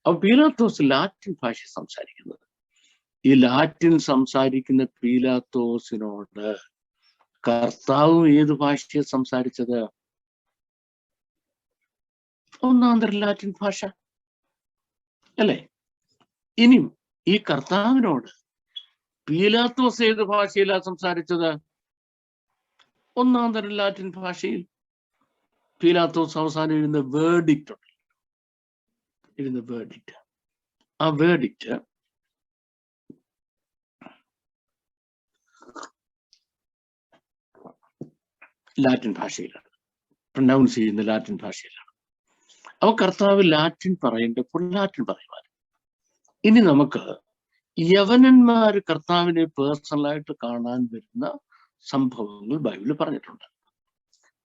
അപ്പൊ പീലാത്തോസ് ലാറ്റിൻ ഭാഷ സംസാരിക്കുന്നത്. ഈ ലാറ്റിൻ സംസാരിക്കുന്ന പീലാത്തോസിനോട് കർത്താവും ഏത് ഭാഷയെ സംസാരിച്ചത്? ഒന്നാന്തരം ലാറ്റിൻ ഭാഷ അല്ലേ? ഇനിയും ഈ കർത്താവിനോട് പീലാത്തോസ് ഏത് ഭാഷയിലാണ് സംസാരിച്ചത്? ഒന്നാന്തരം ലാറ്റിൻ ഭാഷയിൽ. പീലാത്തോസ് അവസാനം എഴുതുന്ന വേർഡിക്റ്റ് ഉണ്ട്. ആ വേർഡിക്റ്റ് ലാറ്റിൻ ഭാഷയിലാണ്, പ്രൊനൗൺസ് ചെയ്യുന്ന ലാറ്റിൻ ഭാഷയിലാണ്. അപ്പൊ കർത്താവ് ലാറ്റിൻ പറയേണ്ടപ്പോൾ ലാറ്റിൻ പറയുവാൻ. ഇനി നമുക്ക് യവനന്മാര് കർത്താവിനെ പേഴ്സണലായിട്ട് കാണാൻ വരുന്ന സംഭവങ്ങൾ ബൈബിളിൽ പറഞ്ഞിട്ടുണ്ട്.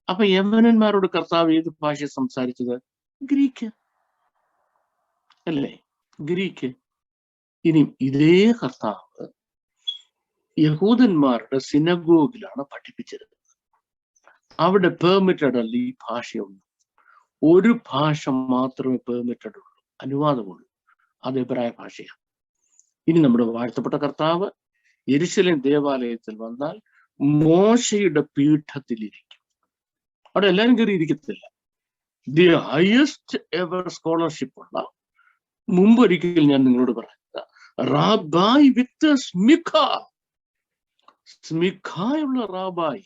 അപ്പൊ യവനന്മാരോട് കർത്താവ് ഏത് ഭാഷ സംസാരിച്ചത്? ഗ്രീക്ക് അല്ലേ? ഗ്രീക്ക്. ഇനി ഇതേ കർത്താവ് യഹൂദന്മാരുടെ സിനഗോഗിലാണ് പഠിപ്പിച്ചിരുന്നത്. അവിടെ പെർമിറ്റഡ് അല്ല ഈ ഭാഷയൊന്നും. ഒരു ഭാഷ മാത്രമേ പെർമിറ്റഡ് ഉള്ളൂ, അനുവാദമുള്ളൂ. അത് എബ്രായ ഭാഷയാണ്. ഇനി നമ്മുടെ വാഴ്ത്തപ്പെട്ട കർത്താവ് യെരുശലേം ദേവാലയത്തിൽ വന്നാൽ മോശയുടെ പീഠത്തിലിരിക്കും. അവിടെ എല്ലാവരും കയറി ഇരിക്കത്തില്ല. ദി ഹയസ്റ്റ് എവർ സ്കോളർഷിപ്പ് ഉള്ള, മുമ്പൊരിക്കൽ ഞാൻ നിങ്ങളോട് പറയുന്നത്, റാബായ് വിത്ത് സ്മിഖായുള്ള റാബായ്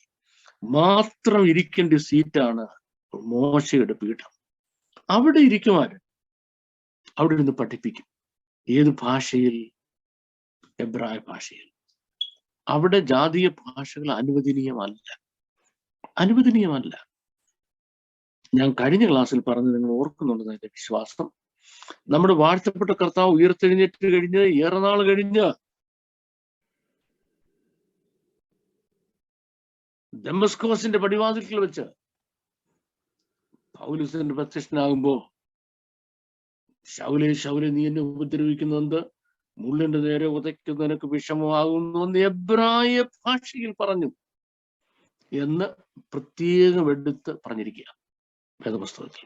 മാത്രം ഇരിക്കേണ്ട സീറ്റാണ് മോശയുടെ പീഠം. അവിടെ ഇരിക്കുവാൻ, അവിടെ ഇരുന്ന് പഠിപ്പിക്കും. ഏത് ഭാഷയിൽ? എബ്രായ ഭാഷയിൽ. അവിടെ ജാതീയ ഭാഷകൾ അനുവദനീയമല്ല. ഞാൻ കഴിഞ്ഞ ക്ലാസ്സിൽ പറഞ്ഞ് നിങ്ങൾ ഓർക്കുന്നുണ്ടെന്ന് എന്റെ വിശ്വാസം. നമ്മുടെ വാഴ്ത്തപ്പെട്ട കർത്താവ് ഉയർത്തെഴുന്നേറ്റ് കഴിഞ്ഞ് ഏറെ നാൾ കഴിഞ്ഞ് ദമസ്കോസിന്റെ പടിവാതിൽക്കൽ വെച്ച് പൗലോസിന്റെ പ്രത്യക്ഷനാകുമ്പോ, ശൗലേ നീ എന്നെ ഉപദ്രവിക്കുന്നുണ്ട്, മുള്ളിന്റെ നേരെ ഉതയ്ക്കുന്ന നിനക്ക് വിഷമമാകുന്നു എന്ന് എബ്രായ ഭാഷയിൽ പറഞ്ഞു എന്ന് പ്രത്യേകം എടുത്ത് പറഞ്ഞിരിക്കുക വേദപുസ്തകത്തിൽ.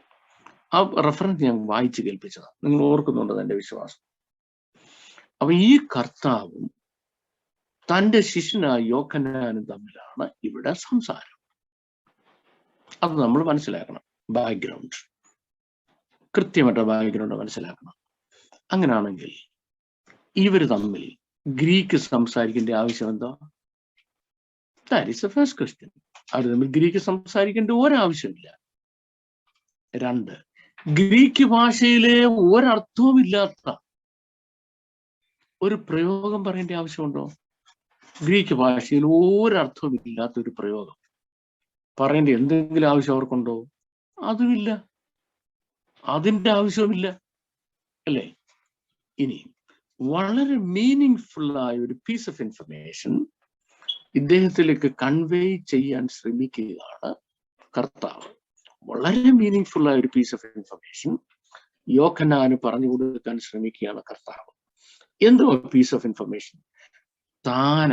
ആ റെഫറൻസ് ഞാൻ വായിച്ചു കേൾപ്പിച്ചതാണ്. നിങ്ങൾ ഓർക്കുന്നുണ്ടെന്ന് എന്റെ വിശ്വാസം. അപ്പൊ ഈ കർത്താവും തന്റെ ശിഷ്യനായ യോഹന്നാനും തമ്മിലാണ് ഇവിടെ സംസാരം. അത് നമ്മൾ മനസ്സിലാക്കണം. ബാക്ക്ഗ്രൗണ്ട്, കൃത്യമായിട്ട് ബാക്ക്ഗ്രൗണ്ട് മനസ്സിലാക്കണം. അങ്ങനെയാണെങ്കിൽ ഇവര് തമ്മിൽ ഗ്രീക്ക് സംസാരിക്കേണ്ട ആവശ്യം എന്താ? That is the first question. അവർ തമ്മിൽ ഗ്രീക്ക് സംസാരിക്കേണ്ട ഒരാവശ്യമില്ല. 2, ഗ്രീക്ക് ഭാഷയിലെ ഒരർത്ഥവുമില്ലാത്ത ഒരു പ്രയോഗം പറയേണ്ട ആവശ്യമുണ്ടോ? ഗ്രീക്ക് ഭാഷയിൽ ഒരർത്ഥവുമില്ലാത്ത ഒരു പ്രയോഗം പറയേണ്ട എന്തെങ്കിലും ആവശ്യം അവർക്കുണ്ടോ? അതുമില്ല. അതിൻ്റെ ആവശ്യവുമില്ല അല്ലേ? ഇനി വളരെ മീനിങ് ആയ ഒരു പീസ് ഓഫ് ഇൻഫർമേഷൻ ഇദ്ദേഹത്തിലേക്ക് കൺവേ ചെയ്യാൻ ശ്രമിക്കുകയാണ് കർത്താവ്. വളരെ മീനിങ് ആയ ഒരു പീസ് ഓഫ് ഇൻഫർമേഷൻ യോഹന്നാന് പറഞ്ഞു കൊടുക്കാൻ ശ്രമിക്കുകയാണ് കർത്താവ്. എന്തോ പീസ് ഓഫ് ഇൻഫർമേഷൻ? താൻ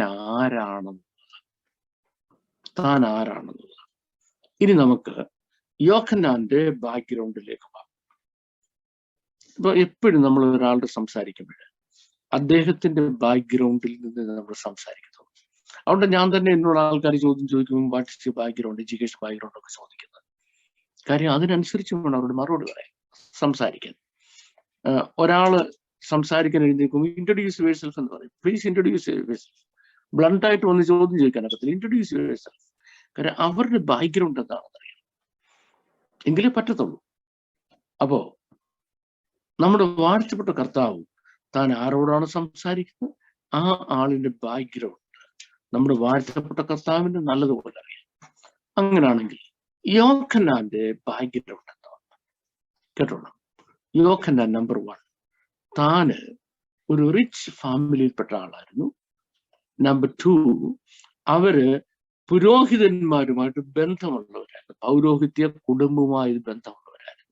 ആരാണെന്നുള്ളത്. ഇനി നമുക്ക് യോഹന്നാന്റെ ബാക്ക്ഗ്രൗണ്ടിലേക്ക് പോകാം. ഇപ്പൊ എപ്പോഴും നമ്മൾ ഒരാളുടെ സംസാരിക്കുമ്പോൾ അദ്ദേഹത്തിന്റെ ബാക്ക്ഗ്രൗണ്ടിൽ നിന്ന് നമ്മൾ സംസാരിക്കുന്നു. അതുകൊണ്ട് ഞാൻ തന്നെ എന്നോട് ആൾക്കാർ ചോദിക്കുമ്പോൾ what is your background, education background ഒക്കെ ചോദിക്കുന്നത്. കാര്യം അതിനനുസരിച്ച് വേണം അവരുടെ മറുപടി പറയാൻ, സംസാരിക്കാൻ. ഒരാള് സംസാരിക്കാൻ എഴുന്നേക്കും, ഇൻട്രൊഡ്യൂസ് യുവർ സെൽഫ് എന്ന് പറയും. Please introduce your self. Blunt ആയിട്ട് വന്ന് ചോദ്യം ചോദിക്കാനൊക്കത്തില്ല. Introduce your self. കാര്യം അവരുടെ ബാക്ക്ഗ്രൗണ്ട് എന്താണെന്ന് അറിയാം, എങ്കിലേ പറ്റത്തുള്ളൂ. അപ്പോ നമ്മുടെ വാഴ്ത്തപ്പെട്ട കർത്താവ് താൻ ആരോടാണ് സംസാരിക്കുന്നത്, ആ ആളിന്റെ ബാക്ക്ഗ്രൗണ്ട് നമ്മുടെ വാഴ്ത്തപ്പെട്ട കർത്താവിന് നല്ലതുപോലെ അറിയാം. അങ്ങനെയാണെങ്കിൽ യോഹന്നാന്റെ ബാക്ക്ഗ്രൗണ്ട് എന്താണ് കേട്ടോളാം. യോഹന്നാൻ നമ്പർ 1, താന് ഒരു റിച്ച് ഫാമിലിയിൽപ്പെട്ട ആളായിരുന്നു. നമ്പർ 2, അവര് പുരോഹിതന്മാരുമായിട്ട് ബന്ധമുള്ളവരായിരുന്നു, പൗരോഹിത്യ കുടുംബവുമായി ബന്ധമുള്ളവരായിരുന്നു.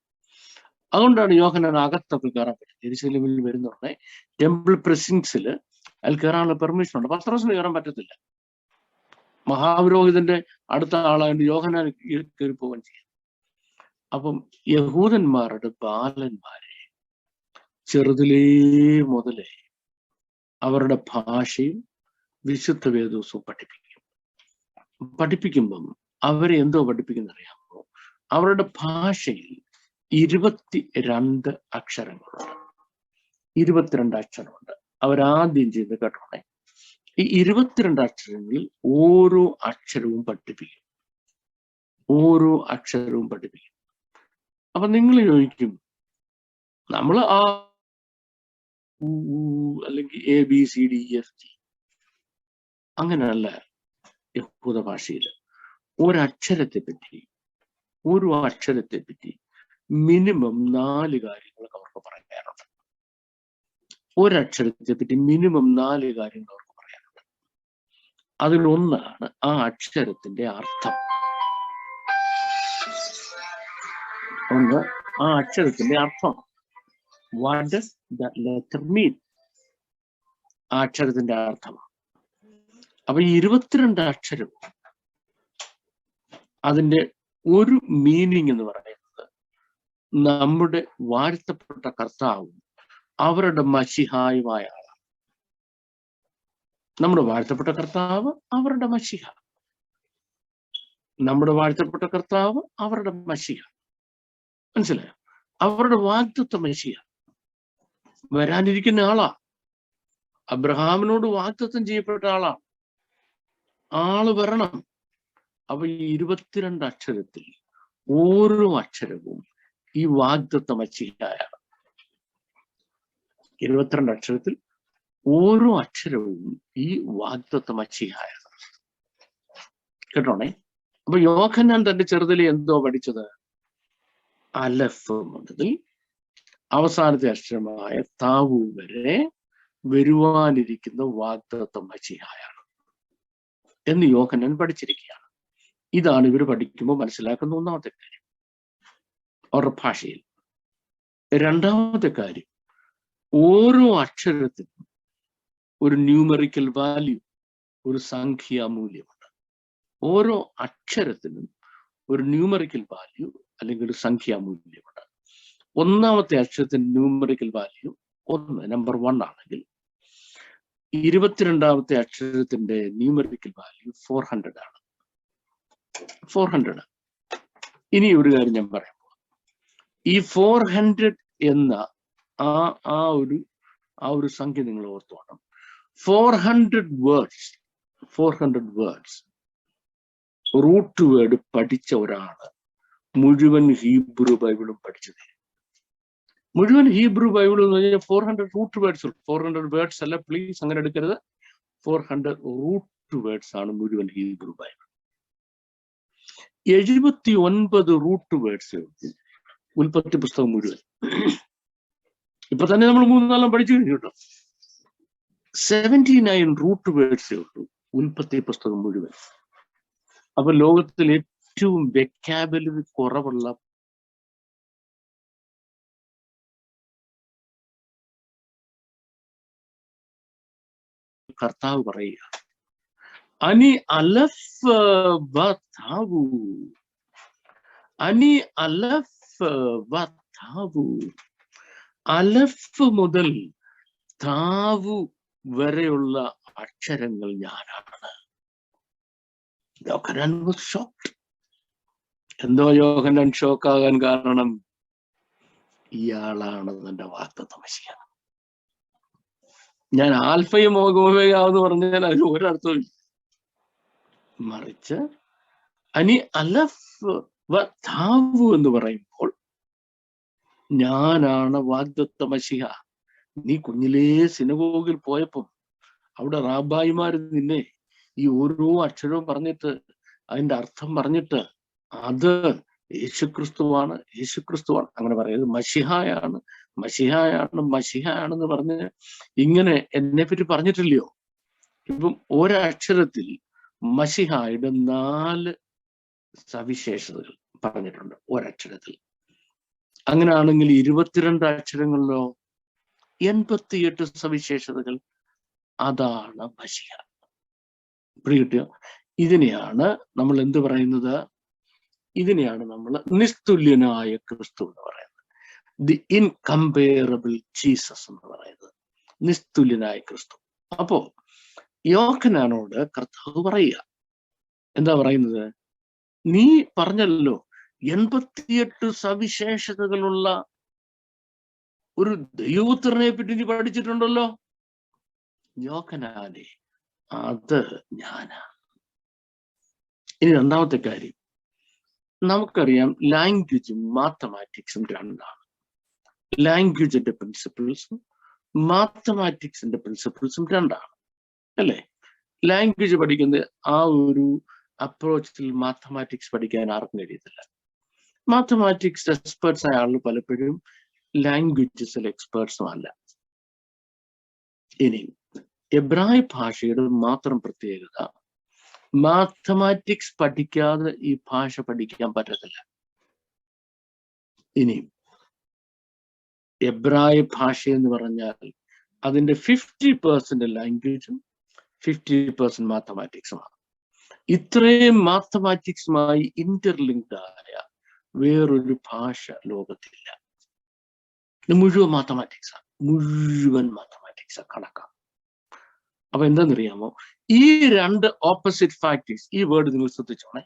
അതുകൊണ്ടാണ് യോഹന്നാൻ അകത്തൊക്കെ കയറാൻ പറ്റുന്നത്. യെരുശലേമിൽ വരുന്നുണ്ടെ ടെമ്പിൾ പ്രസിൻസിൽ അതിൽ കയറാനുള്ള പെർമിഷൻ ഉണ്ട്. പത്രോസിന് കയറാൻ പറ്റത്തില്ല. മഹാപുരോഹിതന്റെ അടുത്ത ആളായിട്ട് യോഹന്നാൻ കയറി പോവുകയും ചെയ്യും. അപ്പം യഹൂദന്മാരുടെ ബാലന്മാരെ ചെറുതിലേ മുതലേ അവരുടെ ഭാഷയും വിശുദ്ധ വേദോസവും പഠിപ്പിക്കുമ്പം അവരെ എന്തോ പഠിപ്പിക്കുന്നറിയാമോ? അവരുടെ ഭാഷയിൽ 22 അക്ഷരങ്ങളുണ്ട്. 22 അക്ഷരമുണ്ട്. അവരാദ്യം ചെയ്ത് കേട്ടോണേ, ഈ 22 അക്ഷരങ്ങളിൽ ഓരോ അക്ഷരവും പഠിപ്പിക്കും. ഓരോ അക്ഷരവും പഠിപ്പിക്കും. അപ്പൊ നിങ്ങൾ ചോദിക്കും, നമ്മൾ ആ അല്ലെങ്കിൽ ABCDEFG അങ്ങനെയല്ല. യഹൂദ ഭാഷയിൽ ഒരക്ഷരത്തെ പറ്റി മിനിമം 4 കാര്യങ്ങളൊക്കെ അവർക്ക് പറയാനുണ്ട്. ഒരക്ഷരത്തെ പറ്റി മിനിമം 4 കാര്യങ്ങൾ അവർക്ക് പറയാനുണ്ട്. അതിലൊന്നാണ് ആ അക്ഷരത്തിന്റെ അർത്ഥം. ഒന്ന്, ആ അക്ഷരത്തിന്റെ അർത്ഥം. വാട്ട് ഡസ് ദാറ്റ് ലെറ്റർ മീൻ? ആ അക്ഷരത്തിന്റെ അർത്ഥം. അപ്പൊ 22 അക്ഷരം അതിന്റെ ഒരു മീനിങ് എന്ന് പറയുന്നത് നമ്മുടെ വാഴ്ത്തപ്പെട്ട കർത്താവും അവരുടെ മശിഹായുമായ ആളാണ്. നമ്മുടെ വാഴ്ത്തപ്പെട്ട കർത്താവ് അവരുടെ മശിഹ. നമ്മുടെ വാഴ്ത്തപ്പെട്ട കർത്താവ് അവരുടെ മശിഹ. മനസ്സിലായോ? അവരുടെ വാഗ്ദത്ത മശിഹ വരാനിരിക്കുന്ന ആളാ. അബ്രഹാമിനോട് വാഗ്ദത്തം ചെയ്യപ്പെട്ട ആളാണ്. ആള് വരണം. അപ്പൊ ഈ 22 അക്ഷരത്തിൽ ഓരോ അക്ഷരവും ഈ വാഗ്ദത്ത മശിഹയാണ്. 22 അക്ഷരത്തിൽ ഓരോ അക്ഷരവും ഈ വാഗ്ദത്ത മശിഹയാണ്. കേട്ടോണേ. അപ്പൊ യോഹന്നാൻ തന്റെ ചെറുതിൽ എന്തോ പഠിച്ചത്? അലഫ് മുതൽ അവസാനത്തെ അക്ഷരമായ താവു വരെ വരുവാനിരിക്കുന്ന വാഗ്ദത്ത മശിഹയാണ് എന്ന് യോഹന്നാൻ പഠിച്ചിരിക്കുകയാണ്. ഇതാണ് ഇവർ പഠിക്കുമ്പോൾ മനസ്സിലാക്കുന്ന ഒന്നാമത്തെ കാര്യം അവരുടെ ഭാഷയിൽ. രണ്ടാമത്തെ കാര്യം, ഓരോ അക്ഷരത്തിനും ഒരു ന്യൂമറിക്കൽ വാല്യൂ, ഒരു സംഖ്യാമൂല്യമുണ്ട്. ഓരോ അക്ഷരത്തിനും ഒരു ന്യൂമറിക്കൽ വാല്യൂ അല്ലെങ്കിൽ ഒരു സംഖ്യാമൂല്യമുണ്ട്. ഒന്നാമത്തെ അക്ഷരത്തിന്റെ ന്യൂമറിക്കൽ വാല്യൂ 1, നമ്പർ 1 ആണെങ്കിൽ 22ാമത്തെ അക്ഷരത്തിന്റെ ന്യൂമറിക്കൽ വാല്യൂ 400 ആണ്. 400. ഇനി ഒരു കാര്യം ഞാൻ പറയാൻ പോവാം. ഈ 400 എന്ന ആ ഒരു സംഖ്യ നിങ്ങൾ ഓർത്തോണം. 400 വേർഡ്സ് റൂട്ട് വേർഡ് പഠിച്ച ഒരാള് മുഴുവൻ ഹീബ്രു ബൈബിളും പഠിച്ചത്. മുഴുവൻ ഹീബ്രു ബൈബിൾ എന്ന് പറഞ്ഞാൽ 400 റൂട്ട് വേർഡ്സ്. 400 വേർഡ്സ് അല്ല, പ്ലീസ് അങ്ങനെ എടുക്കരുത്. 400 റൂട്ട് വേർഡ്സ് ആണ് മുഴുവൻ ഹീബ്രു ബൈബിൾ. 79 റൂട്ട് വേർഡ്സ് ഉൽപ്പത്തി പുസ്തകം മുഴുവൻ. ഇപ്പൊ തന്നെ നമ്മൾ 3-4 പഠിച്ചു കഴിഞ്ഞു കേട്ടോ. 79 റൂട്ട് വേർഡ്സേ ഉള്ളൂ ഉൽപ്പത്തി പുസ്തകം മുഴുവൻ. അപ്പൊ ലോകത്തിൽ ഏറ്റവും വെക്കാബുലറി കുറവുള്ള കർത്താവ് പറയുക, അനി അലഫ് വതാവു, അനി അലഫ് വതാവു. അലഫ് മുതൽ താവു വരെയുള്ള അക്ഷരങ്ങൾ ഞാനാണ്. യോഹന്നാൻ വാസ് ഷോക്ക്ഡ്. എന്തോ യോഹന്നാൻ ഷോക്കാകാൻ കാരണം ഇയാളാണ് തന്റെ വാഗ്ദത്ത മശിഹ. ഞാൻ ആൽഫയും ഓമേഗയാവെന്ന് പറഞ്ഞാൽ അതിന് ഒരർത്ഥവും. മറിച്ച് അനി അലഫ് വതാവു എന്ന് പറയുമ്പോൾ ഞാനാണ് വാഗ്ദത്ത മശിഹ. നീ കുഞ്ഞിലേ സിനഗോഗിൽ പോയപ്പം അവിടെ റാബായിമാർ നിന്നെ ഈ ഓരോ അക്ഷരവും പറഞ്ഞിട്ട് അതിന്റെ അർത്ഥം പറഞ്ഞിട്ട് അത് യേശുക്രിസ്തുവാണ് അങ്ങനെ പറയുന്നത്, മശിഹായാണെന്ന് പറഞ്ഞ് ഇങ്ങനെ എന്നെ പറ്റി പറഞ്ഞിട്ടില്ലയോ? ഇപ്പം ഒരക്ഷരത്തിൽ മശിഹായുടെ 4 സവിശേഷതകൾ പറഞ്ഞിട്ടുണ്ട് ഒരക്ഷരത്തിൽ. അങ്ങനെയാണെങ്കിൽ 22 അക്ഷരങ്ങളിലോ 88 സവിശേഷതകൾ. അതാണ് മശിഹ. കിട്ടിയോ? ഇതിനെയാണ് നമ്മൾ എന്ത് പറയുന്നത്? ഇതിനെയാണ് നമ്മൾ നിസ്തുല്യനായ ക്രിസ്തു എന്ന് പറയുന്നത്. ദി ഇൻകമ്പയറബിൾ ജീസസ് എന്ന് പറയുന്നത്, നിസ്തുല്യനായ ക്രിസ്തു. അപ്പോ യോഹന്നാനോട് കർത്താവ് പറയുക, എന്താ പറയുന്നത്? നീ പറഞ്ഞല്ലോ 88 സവിശേഷതകളുള്ള ഒരു ദൈവപുത്രനെ പറ്റി നീ പഠിച്ചിട്ടുണ്ടല്ലോ. യോഹന്നാനെ, അത് ഞാനാ. ഇനി രണ്ടാമത്തെ കാര്യം, നമുക്കറിയാം ലാംഗ്വേജും മാത്തമാറ്റിക്സും രണ്ടാണ്. ലാംഗ്വേജിന്റെ പ്രിൻസിപ്പിൾസും മാത്തമാറ്റിക്സിന്റെ പ്രിൻസിപ്പിൾസും രണ്ടാണ്, അല്ലേ? ലാംഗ്വേജ് പഠിക്കുന്ന ആ ഒരു അപ്രോച്ചിൽ മാത്തമാറ്റിക്സ് പഠിക്കാൻ ആർക്കും കഴിയത്തില്ല. മാത്തമാറ്റിക്സ് എക്സ്പേർട്സ് ആയ ആളുകൾ പലപ്പോഴും ലാംഗ്വേജസിൽ എക്സ്പേർട്സും അല്ല. ഇനി എബ്രായ ഭാഷയുടെ മാത്രം പ്രത്യേകത, മാത്തമാറ്റിക്സ് പഠിക്കാതെ ഈ ഭാഷ പഠിക്കാൻ പറ്റത്തില്ല. ഇനി എബ്രായ ഭാഷ എന്ന് പറഞ്ഞാൽ അതിന്റെ 50% ലാംഗ്വേജും 50% മാത്തമാറ്റിക്സുമാണ്. ഇത്രയും മാത്തമാറ്റിക്സുമായി ഇന്റർലിങ്ക്ഡ് ആയ വേറൊരു ഭാഷ ലോകത്തില്ല. മുഴുവൻ മാത്തമാറ്റിക്സാണ്, മുഴുവൻ മാത്തമാറ്റിക്സാ, കണക്കാണ്. അപ്പൊ എന്താണെന്നറിയാമോ? ഈ രണ്ട് ഓപ്പോസിറ്റ് ഫാക്ടേഴ്സ്, ഈ വേർഡ് നിങ്ങൾ ശ്രദ്ധിച്ചോണേ,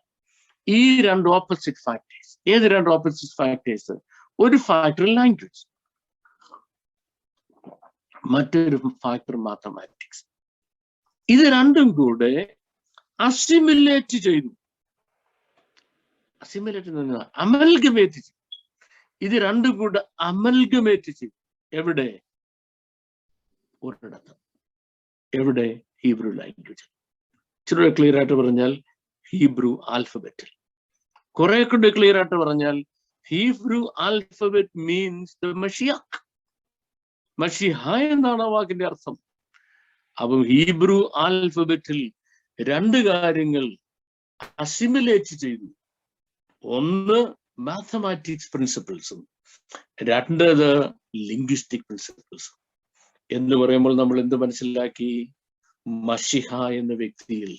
ഈ രണ്ട് ഓപ്പോസിറ്റ് ഫാക്ടേഴ്സ്, ഏത് രണ്ട് ഓപ്പോസിറ്റ് ഫാക്ടേഴ്സ്? ഒരു ഫാക്ടർ ലാംഗ്വേജ്, മറ്റൊരു ഫാക്ടർ മാത്തമാറ്റിക്സ്. ഇത് രണ്ടും കൂടെ അസിമിലേറ്റ് ചെയ്തു. അസിമിലേറ്റ് എന്ന് പറഞ്ഞാൽ അമൽഗമേറ്റ് ചെയ്തു. ഇത് രണ്ടും കൂടെ അമൽഗമേറ്റ് ചെയ്തു. എവിടെ? ഒരിടത്ത്. എവിടെ? Hebrew language. ഇച്ചിരി ക്ലിയർ ആയിട്ട് പറഞ്ഞാൽ ഹീബ്രു ആൽഫബറ്റിൽ. കുറെ കൂടെ ക്ലിയർ ആയിട്ട് പറഞ്ഞാൽ ഹീബ്രു ആൽഫബറ്റ് മീൻസ് ദ മഷിയാഖ്. മഷിഹ എന്നാണ് ആ വാക്കിന്റെ അർത്ഥം. അപ്പം ഹീബ്രു ആൽഫബറ്റിൽ രണ്ട് കാര്യങ്ങൾ അസിമിലേറ്റ് ചെയ്തു. ഒന്ന് മാത്തമാറ്റിക്സ് പ്രിൻസിപ്പിൾസും, രണ്ടത് ലിംഗ്വിസ്റ്റിക് പ്രിൻസിപ്പിൾസും. എന്ന് പറയുമ്പോൾ നമ്മൾ എന്ത് മനസ്സിലാക്കി? മഷിഹ എന്ന വ്യക്തിയിൽ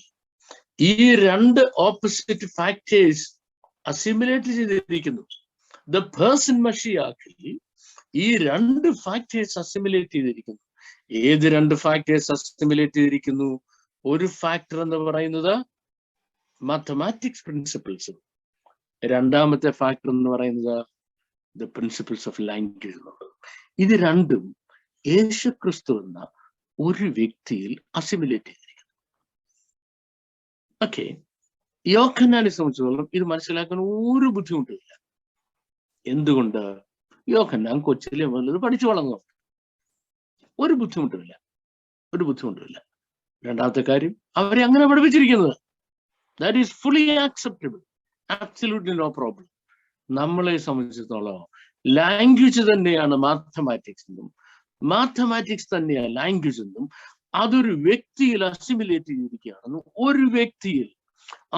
ഈ രണ്ട് ഓപ്പോസിറ്റ് ഫാക്ടേഴ്സ് അസിമിലേറ്റ് ചെയ്തിരിക്കുന്നു. ദ പേഴ്സൺ മഷിയാക്കിൽ ഈ രണ്ട് ഫാക്ടേഴ്സ് അസിമിലേറ്റ് ചെയ്തിരിക്കുന്നു. ഏത് രണ്ട് ഫാക്ടേഴ്സ് അസിമിലേറ്റ് ചെയ്തിരിക്കുന്നു? ഒരു ഫാക്ടർ എന്ന് പറയുന്നത് മാത്തമാറ്റിക്സ് പ്രിൻസിപ്പിൾസും, രണ്ടാമത്തെ ഫാക്ടർ എന്ന് പറയുന്നത് ദ പ്രിൻസിപ്പിൾസ് ഓഫ് ലാംഗ്വേജ് എന്നുള്ളത്. ഇത് രണ്ടും യേശുക്രിസ്തു എന്ന ഒരു വ്യക്തിയിൽ അസിമിലേറ്റ് ചെയ്തിരിക്കുന്നു. ഓക്കെ, യോഹന്നാനെ സംബന്ധിച്ചിടത്തോളം ഇത് മനസ്സിലാക്കാൻ ഒരു ബുദ്ധിമുട്ടുമില്ല. എന്തുകൊണ്ട്? യോഹന്നാൻ കൊച്ചിലെ മുതൽ പഠിച്ചു വളർന്നു, ഒരു ബുദ്ധിമുട്ടുമില്ല, ഒരു ബുദ്ധിമുട്ടുമില്ല. രണ്ടാമത്തെ കാര്യം, അവരെ അങ്ങനെ പഠിപ്പിച്ചിരിക്കുന്നത്. That is fully acceptable, absolutely no problem. നമ്മളെ സംബന്ധിച്ചിടത്തോളം ലാംഗ്വേജ് തന്നെയാണ് മാത്തമാറ്റിക്സ് എന്നും മാത്തമാറ്റിക്സ് തന്നെയാണ് ലാംഗ്വേജ് എന്നും അതൊരു വ്യക്തിയിൽ അസിമിലേറ്റ് ചെയ്തിരിക്കുകയാണെന്നും, ഒരു വ്യക്തിയിൽ,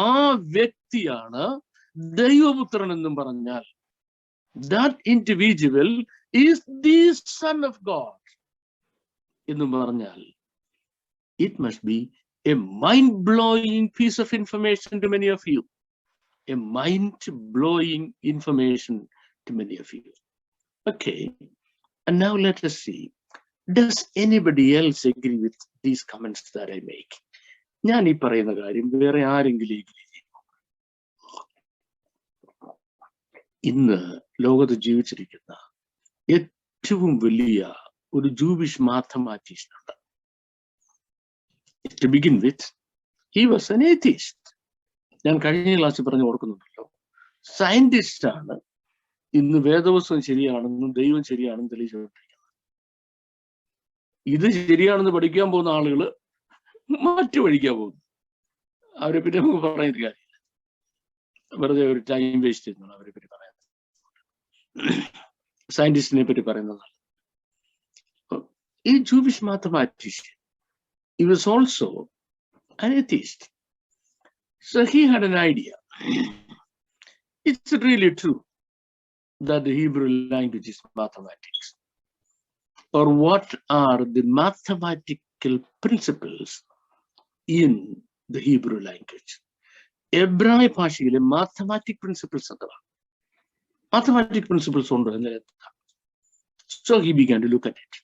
ആ വ്യക്തിയാണ് ദൈവപുത്രൻ എന്നും പറഞ്ഞാൽ that individual is the Son of God എന്നും പറഞ്ഞാൽ it must be a mind-blowing piece of information to many of you. A mind-blowing information to many of you. Okay, and now let us see, does anybody else agree with these comments that I make? ഞാൻ ഈ പറയുന്ന കാര്യം വേറെ ആരെങ്കിലും agree ചെയ്യുമോ? ഇന്ന് ലോകത്ത് ജീവിച്ചിരിക്കുന്ന ഏറ്റവും വലിയ ഒരു ജൂവിഷ് മാത്തമാറ്റീഷ്യൻ ഉണ്ട്. To begin with, he was an atheist. ഞാൻ കഴിഞ്ഞ ക്ലാസ്സിൽ പറഞ്ഞു ഓർക്കുന്നുണ്ടല്ലോ, സയന്റിസ്റ്റ് ആണ്. ഇന്ന് വേദവസ്തും ശരിയാണെന്നും ദൈവം ശരിയാണെന്നും തെളിയിച്ചുകൊണ്ടിരിക്കുന്നത്. ഇത് ശരിയാണെന്ന് പഠിക്കാൻ പോകുന്ന ആളുകൾ മറ്റു പഠിക്കാൻ പോകുന്നു. അവരെ പറ്റി നമുക്ക് പറയുന്ന കാര്യമില്ല, വെറുതെ ഒരു ടൈം വേസ്റ്റ് ചെയ്യുന്നു. അവരെ പറ്റി പറയുന്നത്, സയന്റിസ്റ്റിനെ പറ്റി പറയുന്നതാണ്. ഈ Jewish mathematician, he was also an atheist. So he had an idea. It's really true that the Hebrew language is mathematics. Or what are the mathematical principles in the Hebrew language? എബ്രായ ഭാഷയിലെ mathematic principles എന്താണ്? Mathematic principles ഉണ്ട് എന്നതിലെന്താ? So he began to look at it.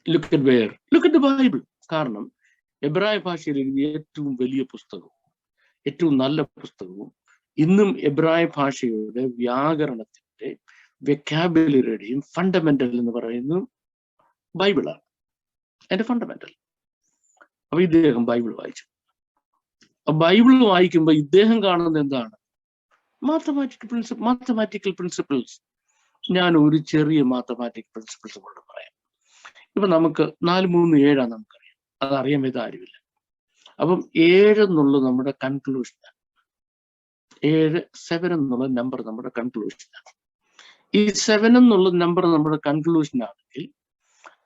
Look at where? Look at the Bible. കാരണം എബ്രായ ഭാഷയിൽ എഴുതിയ ഏറ്റവും വലിയ പുസ്തകവും ഏറ്റവും നല്ല പുസ്തകവും ഇന്നും എബ്രായ ഭാഷയുടെ വ്യാകരണത്തിന്റെ വെക്കാബുലറിയുടെയും ഫണ്ടമെന്റൽ എന്ന് പറയുന്നത് ബൈബിളാണ്. അതിന്റെ ഫണ്ടമെന്റൽ. അപ്പൊ ഇദ്ദേഹം ബൈബിൾ വായിച്ചു. ബൈബിൾ വായിക്കുമ്പോൾ ഇദ്ദേഹം കാണുന്നത് എന്താണ്? Mathematical principles. ഞാൻ ഒരു ചെറിയ മാത്തമാറ്റിക് പ്രിൻസിപ്പിൾസ് കൊണ്ട് പറയാം. ഇപ്പൊ നമുക്ക് 4, 3, 7 നമുക്കറിയാം. അതറിയാൻ വേണ്ട ആരുമില്ല. അപ്പം 7 എന്നുള്ളത് നമ്മുടെ കൺക്ലൂഷനാണ്. 7, 7 എന്നുള്ള നമ്പർ നമ്മുടെ കൺക്ലൂഷനാണ്. ഈ 7 എന്നുള്ള നമ്പർ നമ്മുടെ കൺക്ലൂഷൻ ആണെങ്കിൽ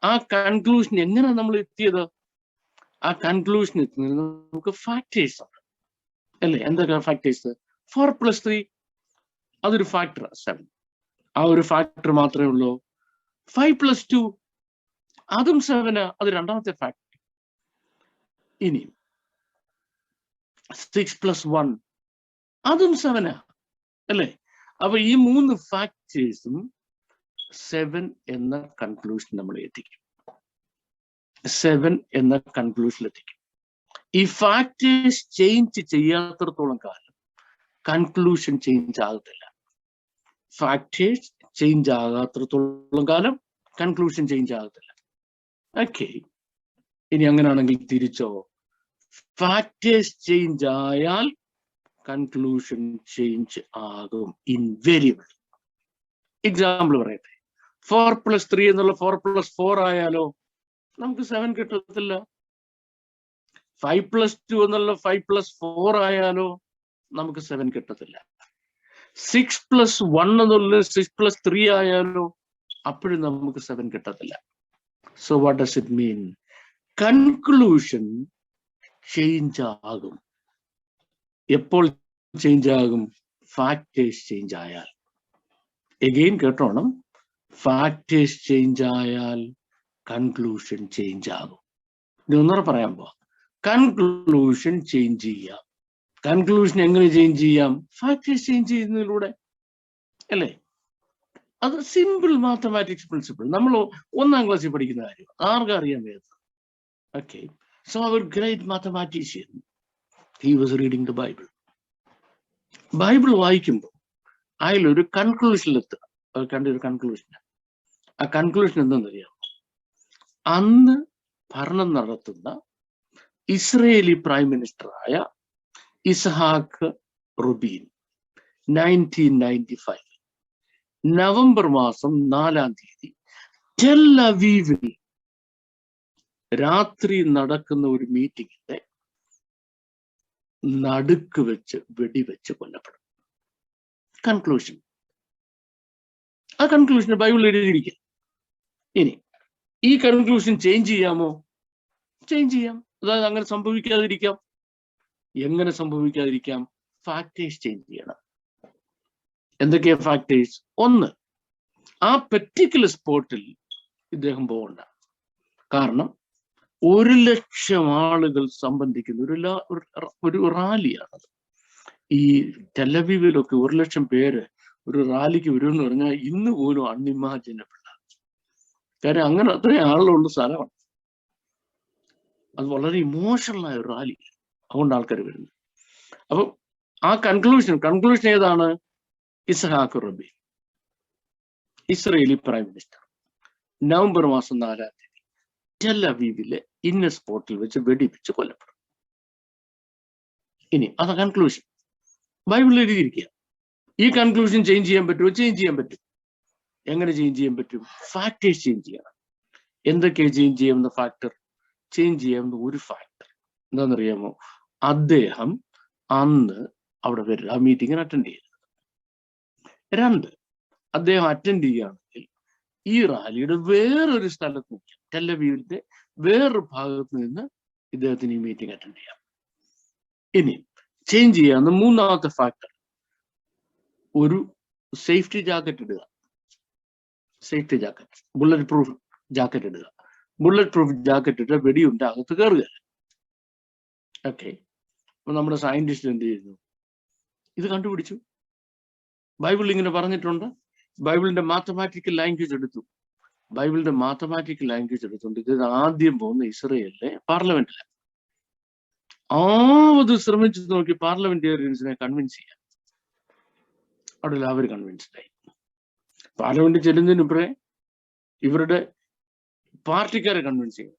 ആ കൺക്ലൂഷൻ എങ്ങനെ നമ്മൾ എത്തിയത്? ആ കൺക്ലൂഷൻ എത്തുന്നതിന് നമുക്ക് ഫാക്ടേഴ്സ് ഉണ്ട് അല്ലേ? എന്തൊക്കെ ഫാക്ടേഴ്സ്? 4 + 3 അതൊരു ഫാക്ടർ 7. ആ ഒരു ഫാക്ടർ മാത്രമേ ഉള്ളൂ. 5 + 2 അതും 7, അത് രണ്ടാമത്തെ ഫാക്ടർ. ഇനി 6 + 1 അതും 7 അല്ലേ? അപ്പൊ ഈ 3 ഫാക്ടേഴ്സും 7 എന്ന കൺക്ലൂഷൻ നമ്മൾ എത്തിക്കും. 7 എന്ന കൺക്ലൂഷനിൽ എത്തിക്കും. ഈ ഫാക്ടേഴ്സ് ചേഞ്ച് ചെയ്യാത്തിടത്തോളം കാലം കൺക്ലൂഷൻ ചേഞ്ച് ആകത്തില്ല. ഫാക്ടേഴ്സ് ചേഞ്ച് ആകാത്തിടത്തോളം കാലം കൺക്ലൂഷൻ ചേഞ്ച് ആകത്തില്ല. ഓക്കെ, ഇനി അങ്ങനെയാണെങ്കിൽ തിരിച്ചോ? ഫാക്ടേഴ്സ് ചേഞ്ച് ആയാൽ കൺക്ലൂഷൻ ചേഞ്ച് ആകും ഇൻവേരിയബിൾ. എക്സാമ്പിൾ പറയട്ടെ. 4 + 3 എന്നുള്ള 4 + 4 ആയാലോ നമുക്ക് 7 കിട്ടത്തില്ല. 5 + 2 എന്നുള്ള 5 + 4 ആയാലോ നമുക്ക് 7 കിട്ടത്തില്ല. 6 + 1 എന്നുള്ള 6 + 3 ആയാലോ അപ്പോഴും നമുക്ക് 7 കിട്ടത്തില്ല. So what does it mean? Conclusion change ആകും. എപ്പോൾ ചേഞ്ച് ആകും? ഫാക്ടേഴ്സ് ചേഞ്ച് ആയാൽ. എഗെയിൻ കേട്ടോണം, ഫാക്ടേഴ്സ് ചേഞ്ച് ആയാൽ കൺക്ലൂഷൻ ചേഞ്ച് ആകും. ഇനി ഒന്നുകൂടെ പറയാൻ പോവാം. കൺക്ലൂഷൻ ചേഞ്ച് ചെയ്യാം. കൺക്ലൂഷൻ എങ്ങനെ ചേഞ്ച് ചെയ്യാം? ഫാക്ടേഴ്സ് ചേഞ്ച് ചെയ്യുന്നതിലൂടെ അല്ലേ? അത് സിമ്പിൾ മാത്തമാറ്റിക്സ് പ്രിൻസിപ്പിൾ. നമ്മൾ 1ാം ക്ലാസ്സിൽ പഠിക്കുന്ന കാര്യം ആർക്കും അറിയാൻ വേണ്ടത്. Okay, so our great mathematician, he was reading the Bible. Bible വായിക്കുമ്പോൾ അതിലൊരു കൺക്ലൂഷനിലെത്തുക. അത് കണ്ടൊരു കൺക്ലൂഷൻ. ആ കൺക്ലൂഷൻ എന്തെന്നറിയാമോ? അന്ന് ഭരണം നടത്തുന്ന ഇസ്രയേലി പ്രൈം മിനിസ്റ്ററായ ഇസ്ഹാക്ക് റബീൻ 1995 നവംബർ മാസം 4-ാം തീയതി ടെൽ അവീവിൽ രാത്രി നടക്കുന്ന ഒരു മീറ്റിംഗിന്റെ നടുക്ക് വെച്ച് വെടിവെച്ച് കൊല്ലപ്പെടും. കൺക്ലൂഷൻ. ആ കൺക്ലൂഷൻ ബൈബിളിൽ എഴുതിയിരിക്കുക. ഇനി ഈ കൺക്ലൂഷൻ ചേഞ്ച് ചെയ്യാമോ? ചേഞ്ച് ചെയ്യാം. അതായത് അങ്ങനെ സംഭവിക്കാതിരിക്കാം. എങ്ങനെ സംഭവിക്കാതിരിക്കാം? ഫാക്ടേഴ്സ് ചേഞ്ച് ചെയ്യണം. എന്തൊക്കെയാ ഫാക്ടേഴ്സ്? 1, ആ പെർട്ടിക്കുലർ സ്പോട്ടിൽ ഇദ്ദേഹം പോകണ്ട. കാരണം 1,00,000 ആളുകൾ സംബന്ധിക്കുന്ന ഒരു റാലിയാണത്. ഈ ടെലവീവിലൊക്കെ 1,00,000 പേര് ഒരു റാലിക്ക് വരുമെന്ന് പറഞ്ഞാൽ ഇന്ന് പോലും അൺഇമാജിനബിൾ. കാര്യം അങ്ങനെ അത്രയും ആളുകളുള്ള സ്ഥലമാണ്. അത് വളരെ ഇമോഷണൽ ആയ ഒരു റാലി. അതുകൊണ്ട് ആൾക്കാർ വരുന്നത്. അപ്പൊ ആ കൺക്ലൂഷൻ ഏതാണ്? Yitzhak Rabin, Israeli prime minister, November മാസം 4-ാം തീയതി ടെൽ അവീവിലെ ഇന്ന സ്പോട്ടിൽ വെച്ച് വെടിവെച്ച് കൊല്ലപ്പെടും. ഇനി അതാ കൺക്ലൂഷൻ. ബൈബിളിൽ എഴുതിയിരിക്കുക. ഈ കൺക്ലൂഷൻ ചേഞ്ച് ചെയ്യാൻ പറ്റുമോ? ചേഞ്ച് ചെയ്യാൻ പറ്റും. എങ്ങനെ ചേഞ്ച് ചെയ്യാൻ പറ്റും? ഫാക്ടേഴ്സ് ചേഞ്ച് ചെയ്യണം. എന്തൊക്കെയാണ് ചേഞ്ച് ചെയ്യാവുന്ന ഫാക്ടർ? ചേഞ്ച് ചെയ്യാവുന്ന ഒരു ഫാക്ടർ എന്താണെന്നറിയാമോ? അദ്ദേഹം അന്ന് അവിടെ വരില്ല, ആ മീറ്റിങ്ങിന് അറ്റൻഡ് ചെയ്യരുത്. 2, അദ്ദേഹം അറ്റൻഡ് ചെയ്യുകയാണെങ്കിൽ ഈ റാലിയുടെ വേറൊരു സ്ഥലത്ത് നിന്ന്, ടെലവീവിന്റെ വേറൊരു ഭാഗത്ത് നിന്ന് ഇദ്ദേഹത്തിന് ഈ മീറ്റിംഗ് അറ്റൻഡ് ചെയ്യാം. ഇനി ചേഞ്ച് ചെയ്യാവുന്ന 3ാമത്തെ ഫാക്ടർ, ഒരു സേഫ്റ്റി ജാക്കറ്റ് ഇടുക. Safety jacket, bullet proof jacket ഇടുക. ബുള്ളറ്റ് പ്രൂഫ് ജാക്കറ്റ് ഇട്ട് വെടിയുണ്ട് അകത്ത് കയറുക. ഓക്കെ, അപ്പൊ നമ്മുടെ സയന്റിസ്റ്റ് എന്ത് ചെയ്യുന്നു? ഇത് കണ്ടുപിടിച്ചു. ബൈബിളിൽ ഇങ്ങനെ പറഞ്ഞിട്ടുണ്ട്. ബൈബിളിന്റെ മാത്തമാറ്റിക്കൽ ലാംഗ്വേജ് എടുത്തു. എടുത്തുകൊണ്ട് ഇത് ആദ്യം പോകുന്ന ഇസ്രയേലിലെ പാർലമെന്റിലാണ്. ആവത് ശ്രമിച്ചു നോക്കി പാർലമെന്റേറിയൻസിനെ കൺവിൻസ് ചെയ്യാൻ. അവിടെ അവർ കൺവിൻസ്ഡ് ആയി. പാർലമെന്റ് ചെല്ലുന്നതിന് മുമ്പേ ഇവരുടെ പാർട്ടിക്കാരെ കൺവിൻസ് ചെയ്തു.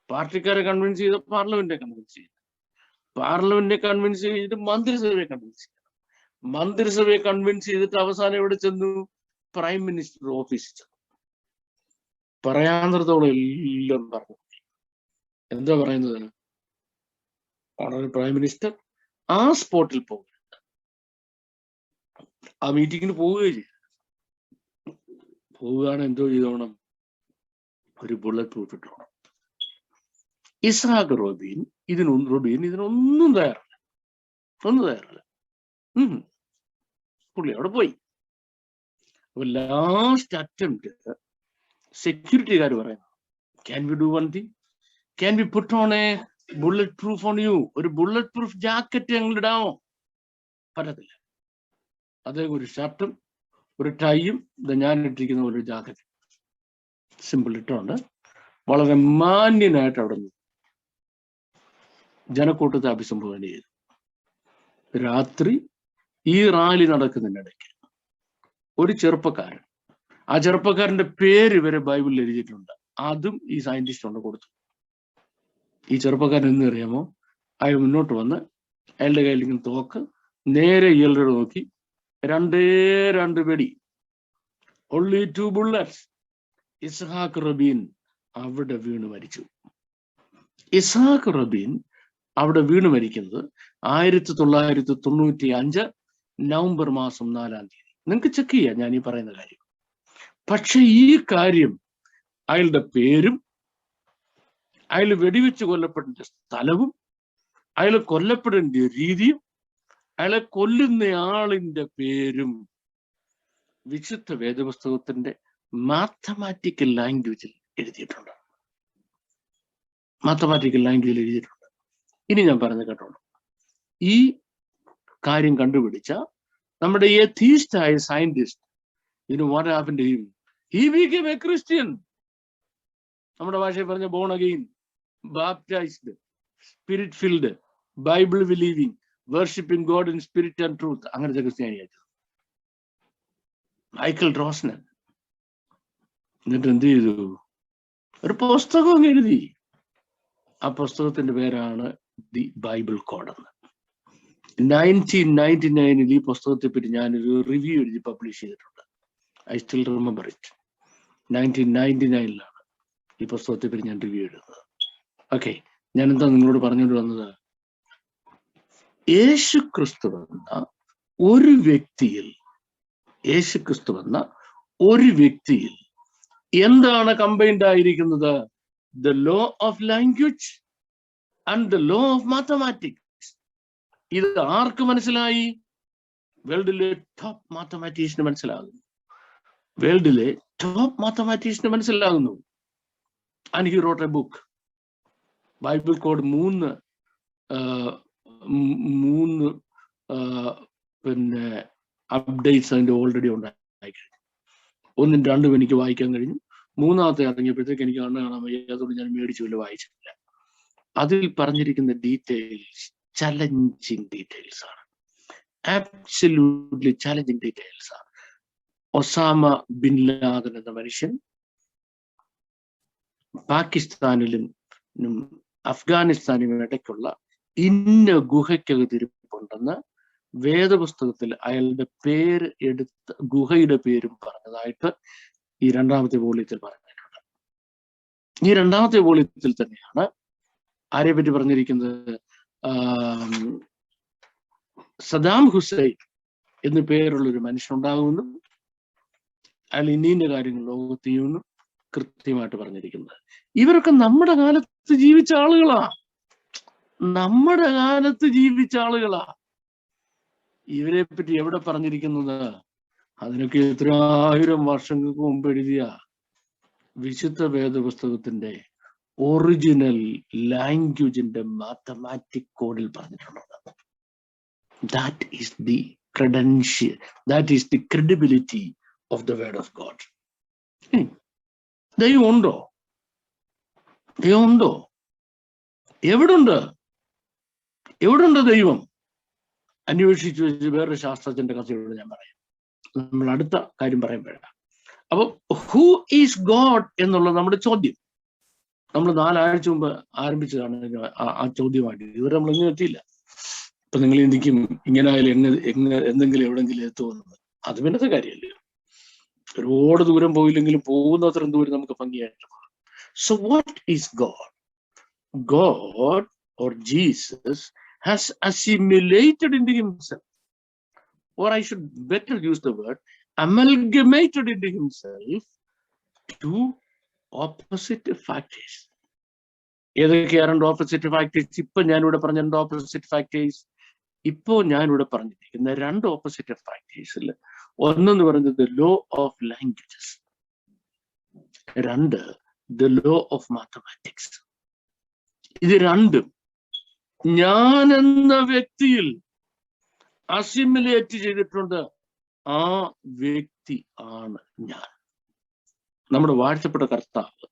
പാർട്ടിക്കാരെ കൺവിൻസ് ചെയ്ത് പാർലമെന്റിനെ കൺവിൻസ് ചെയ്തു. പാർലമെന്റിനെ കൺവിൻസ് ചെയ്തിട്ട് മന്ത്രിസഭയെ കൺവിൻസ് ചെയ്തു. മന്ത്രിസഭയെ കൺവിൻസ് ചെയ്തിട്ട് അവസാനം എവിടെ ചെന്നു? പ്രൈം മിനിസ്റ്റർ ഓഫീസിൽ ചെന്നു. പറയാന്തരത്തോളം എല്ലാം പറഞ്ഞു. എന്താ പറയുന്നത്? ഓണറബിൾ പ്രൈം മിനിസ്റ്റർ ആ സ്പോട്ടിൽ പോകുന്നുണ്ട്. ആ മീറ്റിങ്ങിന് പോവുകയും ചെയ്തു. പോവുകയാണ് എന്തോ ചെയ്തോണം? ഒരു ബുള്ളറ്റ് പ്രൂഫ് ഇട്ടോണം. ഇസ്ഹാഖ് റബീൻ ഇതിനൊന്നും തയ്യാറല്ല. പുള്ളി അവിടെ പോയി. അപ്പൊ ലാസ്റ്റ് അറ്റംപ്റ്റ് സെക്യൂരിറ്റിക്കാർ പറയുന്നു, can we do one thing, can we put on A bullet proof on you? ഒരു ബുള്ളറ്റ് പ്രൂഫ് ജാക്കറ്റ് ഞങ്ങൾ ഇടാമോ? പറ്റത്തില്ല. അദ്ദേഹം ഒരു ഷർട്ടും ഒരു ടൈയും ഞാൻ ഇട്ടിരിക്കുന്ന ഒരു ജാക്കറ്റ് സിമ്പിൾ ഇട്ടുകൊണ്ട് വളരെ മാന്യനായിട്ട് അവിടെ നിന്ന് ജനക്കൂട്ടത്തെ അഭിസംബോധന ചെയ്തു. രാത്രി ഈ റാലി നടക്കുന്നതിനിടയ്ക്ക് ഒരു ചെറുപ്പക്കാരൻ, ആ ചെറുപ്പക്കാരന്റെ പേര് വരെ ബൈബിളിൽ എഴുതിയിട്ടുണ്ട്. അതും ഈ സയന്റിസ്റ്റ് കൊണ്ട് കൊടുത്തു. ഈ ചെറുപ്പക്കാരൻ എന്ന് അറിയാമോ? അയാൾ മുന്നോട്ട് വന്ന് അയാളുടെ കയ്യിൽ ഇങ്ങനെ തോക്ക് നേരെ ഇയാളുടെ നോക്കി, രണ്ട് വെടി, only 2 bullets. ഇസ്ഹാഖ് റബീൻ അവിടെ വീണ് മരിച്ചു. ഇസ്ഹാഖ് റബീൻ അവിടെ വീണ് മരിക്കുന്നത് 1995 നവംബർ മാസം 4-ാം തീയതി. നിങ്ങൾക്ക് ചെക്ക് ചെയ്യാം ഞാൻ ഈ പറയുന്ന കാര്യം. പക്ഷെ ഈ കാര്യം, അയാളുടെ പേരും അയാൾ വെടിവെച്ച് കൊല്ലപ്പെടേണ്ട സ്ഥലവും അയാൾ കൊല്ലപ്പെടേണ്ട രീതിയും അയാളെ കൊല്ലുന്ന ആളിന്റെ പേരും വിശുദ്ധ വേദപുസ്തകത്തിന്റെ മാത്തമാറ്റിക്കൽ ലാംഗ്വേജിൽ എഴുതിയിട്ടുണ്ട്. ഇനി ഞാൻ പറഞ്ഞു കേട്ടോളൂ. ഈ കാര്യം കണ്ടുപിടിച്ച നമ്മുടെ എത്തീസ്റ്റായ scientist, what happened to him? He became a Christian. നമ്മുടെ ഭാഷയിൽ പറഞ്ഞ born again, baptized, spirit filled, Bible believing, worshipping God in spirit and truth, അങ്ങനത്തെ ക്രിസ്ത്യാനിയായിട്ട് മൈക്കൽ ഡ്രോസ്നർ. എന്നിട്ട് എന്ത് ചെയ്തു? ഒരു പുസ്തകം എഴുതി. ആ പുസ്തകത്തിന്റെ പേരാണ് ദി ബൈബിൾ കോഡ് എന്ന്. 1999 ഈ പുസ്തകത്തെ പറ്റി ഞാനൊരു റിവ്യൂ എഴുതി പബ്ലിഷ് ചെയ്തിട്ടുണ്ട്. I still remember it. 1999 ഈ പുസ്തകത്തെ പറ്റി ഞാൻ റിവ്യൂ എഴുതുന്നത്. ഓക്കെ, ഞാൻ എന്താ നിങ്ങളോട് പറഞ്ഞുകൊണ്ട് വന്നത്? യേശുക്രിസ്തു എന്ന ഒരു വ്യക്തിയിൽ എന്താണ് കമ്പൈൻഡ് ആയിരിക്കുന്നത്? The law of language and the law of mathematics. ഇത് ആർക്ക് മനസ്സിലായി? വേൾഡിലെ ടോപ്പ് മാത്തമാറ്റീഷ്യന് മനസ്സിലാകുന്നു. And he wrote a book. Bible code 3 പിന്നെ അപ്ഡേറ്റ്സ് അതിന്റെ ഓൾറെഡി ഉണ്ടായി കഴിഞ്ഞു. 1ഉം 2ഉം എനിക്ക് വായിക്കാൻ കഴിഞ്ഞു. 3ാമത്തെ ഇറങ്ങിയപ്പോഴത്തേക്ക് എനിക്ക് കാണാൻ വയ്യാത്തതുകൊണ്ട് ഞാൻ മേടിച്ചില്ല, വായിച്ചിട്ടില്ല. അതിൽ പറഞ്ഞിരിക്കുന്ന ഡീറ്റെയിൽസ് ചലഞ്ചിങ് ഡീറ്റെയിൽസ് ആണ്. ആബ്സല്യൂട്ട്ലി ചലഞ്ചിങ് ഡീറ്റെയിൽസ് ആണ്. ഒസാമ ബിൻ ലാദൻ എന്ന മനുഷ്യൻ പാകിസ്ഥാനിലും അഫ്ഗാനിസ്ഥാനിലും ഇടയ്ക്കുള്ള ഇന്ന ഗുഹയ്ക്കകത്തിരിപ്പുണ്ടെന്ന് വേദപുസ്തകത്തിൽ അയാളുടെ പേര് എടുത്ത് ഗുഹയുടെ പേരും പറഞ്ഞതായിട്ട് ഈ 2ാമത്തെ വോള്യത്തിൽ പറഞ്ഞിട്ടുണ്ട്. ഈ 2ാമത്തെ വോള്യത്തിൽ തന്നെയാണ് ആരെ പറ്റി പറഞ്ഞിരിക്കുന്നത്? സദാം ഹുസൈൻ എന്ന് പേരുള്ള ഒരു മനുഷ്യനുണ്ടാകുമെന്നും അയാൾ ഇന്ത്യന്റെ കാര്യങ്ങൾ ലോകത്ത് ചെയ്യുമെന്നും കൃത്യമായിട്ട് പറഞ്ഞിരിക്കുന്നത്. ഇവരൊക്കെ നമ്മുടെ കാലത്ത് ജീവിച്ച ആളുകളാ. ഇവരെ പറ്റി എവിടെ പറഞ്ഞിരിക്കുന്നത്? അതിനൊക്കെ എത്രയായിരം വർഷങ്ങൾക്ക് മുമ്പ് എഴുതിയ വിശുദ്ധ വേദപുസ്തകത്തിന്റെ ഒറിജിനൽ ലാംഗ്വേജിന്റെ മാത്തമാറ്റിക് കോഡിൽ പറഞ്ഞിട്ടുള്ളത്. That is the credential, that is the credibility of the word of God. ദൈവമുണ്ടോ? ദൈവമുണ്ടോ? എവിടുണ്ട്? എവിടുണ്ട് ദൈവം? അന്വേഷിച്ചു വെച്ച് വേറൊരു ശാസ്ത്രജ്ഞന്റെ കഥയോട് ഞാൻ പറയാം, നമ്മൾ അടുത്ത കാര്യം പറയുമ്പോഴാണ്. അപ്പൊ ഹൂ ഈസ് ഗോഡ് എന്നുള്ള നമ്മുടെ ചോദ്യം നമ്മൾ 4 ആഴ്ച മുമ്പ് ആരംഭിച്ചതാണ്. ആ ചോദ്യമായിട്ട് ഇതുവരെ നമ്മൾ എങ്ങനെ എത്തിയില്ല. ഇപ്പൊ നിങ്ങൾ ചിന്തിക്കും ഇങ്ങനെ ആയാലും എന്തെങ്കിലും എവിടെങ്കിലും എത്തുമെന്നത്. അത് പിന്നത്തെ കാര്യമല്ലേ. ഒരുപാട് ദൂരം പോയില്ലെങ്കിലും പോകുന്നത്രയും ദൂരം നമുക്ക് ഭംഗിയായിട്ട് പോകാം. So what is God? God or Jesus has assimilated into himself, or I should better use the word amalgamated into himself, two opposite factors. ഏതൊക്കെയാണ് 2 opposite factors? ഇപ്പൊ ഞാനിവിടെ പറഞ്ഞ 2 opposite factors, ഇപ്പോ ഞാനിവിടെ പറഞ്ഞിരിക്കുന്ന 2 opposite factors. ഒന്നെന്ന് പറയുന്നത് law of languages, 2 the law of mathematics. ഇത് രണ്ടും ഞാൻ എന്ന വ്യക്തിയിൽ അസിമിലേറ്റ് ചെയ്തിട്ടുണ്ട്. ആ വ്യക്തി ആണ് ഞാൻ. നമ്മുടെ വാഴ്ത്തപ്പെട്ട കർത്താവ്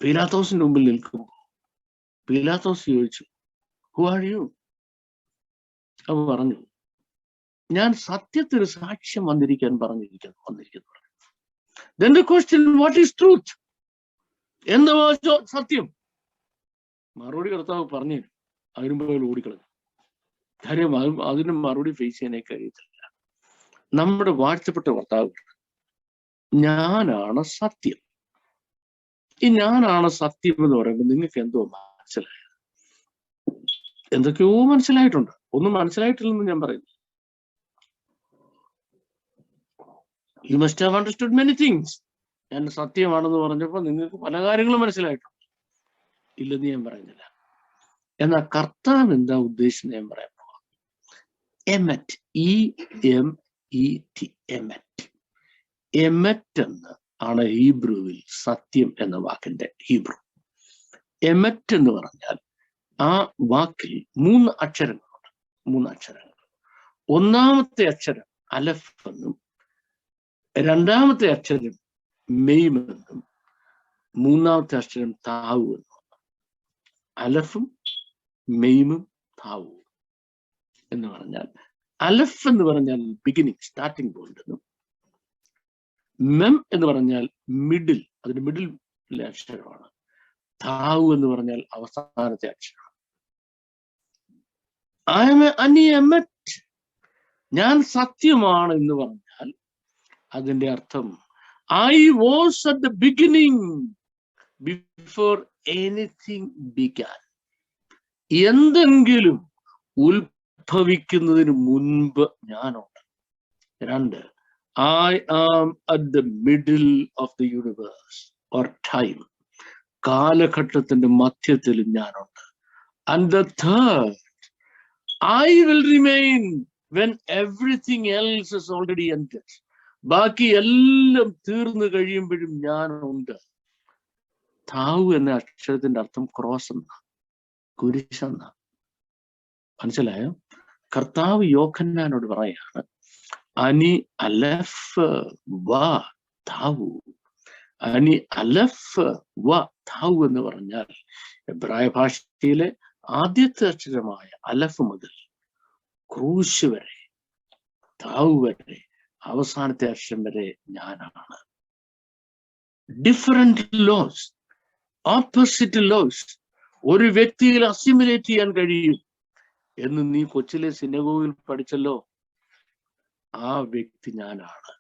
പീലാത്തോസിന്റെ മുമ്പിൽ നിൽക്കുമ്പോൾ പീലാത്തോസ് ചോദിച്ചു, ഹു ആർ യു? അവ പറഞ്ഞു, ഞാൻ സത്യത്തിന് സാക്ഷ്യം വന്നിരിക്കുന്നു. Then the question, what is truth? എന്താ സത്യം? മറുപടി കർത്താവ് പറഞ്ഞു, അതിനുമ്പോൾ ഓടിക്കളഞ്ഞു. കാര്യം അതിന് മറുപടി ഫേസ് ചെയ്യാനേ കഴിയത്തില്ല. നമ്മുടെ വാഴ്ത്തപ്പെട്ട കർത്താവ്, ഞാനാണ് സത്യം. ഈ ഞാനാണ് സത്യം എന്ന് പറയുമ്പോൾ നിങ്ങൾക്ക് എന്തോ മനസ്സിലായത്? എന്തൊക്കെയോ മനസ്സിലായിട്ടുണ്ട്. ഒന്നും മനസ്സിലായിട്ടില്ലെന്ന് ഞാൻ പറയുന്നു. You must have understood many things. ഞാൻ സത്യമാണെന്ന് പറഞ്ഞപ്പോൾ നിങ്ങൾക്ക് പല കാര്യങ്ങളും മനസ്സിലായിട്ടുണ്ട്. ഇല്ലെന്ന് ഞാൻ പറയുന്നില്ല. എന്നാൽ കർത്താവ് എന്താ ഉദ്ദേശിച്ചത് ഞാൻ പറയാൻ പോവാം. എമറ്റ്, EMET, എമറ്റ്. എമറ്റ് എന്ന് ആണ് ഹീബ്രുവിൽ സത്യം എന്ന വാക്കിന്റെ ഹീബ്രു. എമറ്റ് എന്ന് പറഞ്ഞാൽ ആ വാക്കിൽ 3 അക്ഷരങ്ങളുണ്ട്. 3 അക്ഷരങ്ങൾ. ഒന്നാമത്തെ അക്ഷരം അലഫ് എന്നും, രണ്ടാമത്തെ അക്ഷരം മെയിം എന്നും, മൂന്നാമത്തെ അക്ഷരം താവു എന്നും. അലഫും മെയിമും താവും എന്ന് പറഞ്ഞാൽ, അലഫ് എന്ന് പറഞ്ഞാൽ ബിഗിനിങ്, സ്റ്റാർട്ടിംഗ് പോയിന്റ് എന്നും, മെം എന്ന് പറഞ്ഞാൽ മിഡിൽ, അതിന്റെ മിഡിൽ അക്ഷരമാണ്. താവു എന്ന് പറഞ്ഞാൽ അവസാനത്തെ അക്ഷരമാണ്. ഞാൻ സത്യമാണ് എന്ന് പറഞ്ഞാൽ അതിന്റെ അർത്ഥം I was at the beginning before anything began. എന്തെങ്കിലും ഉത്ഭവിക്കുന്നതിന് മുൻപ് ഞാനുണ്ട്. 2, I am at the middle of the universe or time. കാലഘട്ടത്തിന്റെ മധ്യത്തിൽ ഞാനുണ്ട്. And the 3rd, I will remain when everything else is already ended. ബാക്കി എല്ലാം തീർന്നു കഴിയുമ്പോഴും ഞാനുണ്ട്. താവു എന്ന അക്ഷരത്തിന്റെ അർത്ഥം ക്രോസ് എന്ന, കുരിശെന്ന. മനസ്സിലായോ? കർത്താവ് യോഹന്നാനോട് പറയാണ്, അനി അലഫ് വ താവു. അനി അലഫ് വ താവു എന്ന് പറഞ്ഞാൽ എബ്രായ ഭാഷയിലെ ആദ്യത്തെ അക്ഷരമായ അലഫ് മുതൽ ക്രൂശ് വരെ, താവു വരെ, അവസാനത്തെ അക്ഷരം വരെ ഞാനാണ്. ഡിഫറെന്റ് ലോസ്, ഓപ്പോസിറ്റ് ലോസ് ഒരു വ്യക്തിയിൽ അസിമിലേറ്റ് ചെയ്യാൻ കഴിയും എന്ന് നീ കൊച്ചിലെ സിനഗോഗിൽ പഠിച്ചല്ലോ. ആ വ്യക്തി ഞാനാണ്.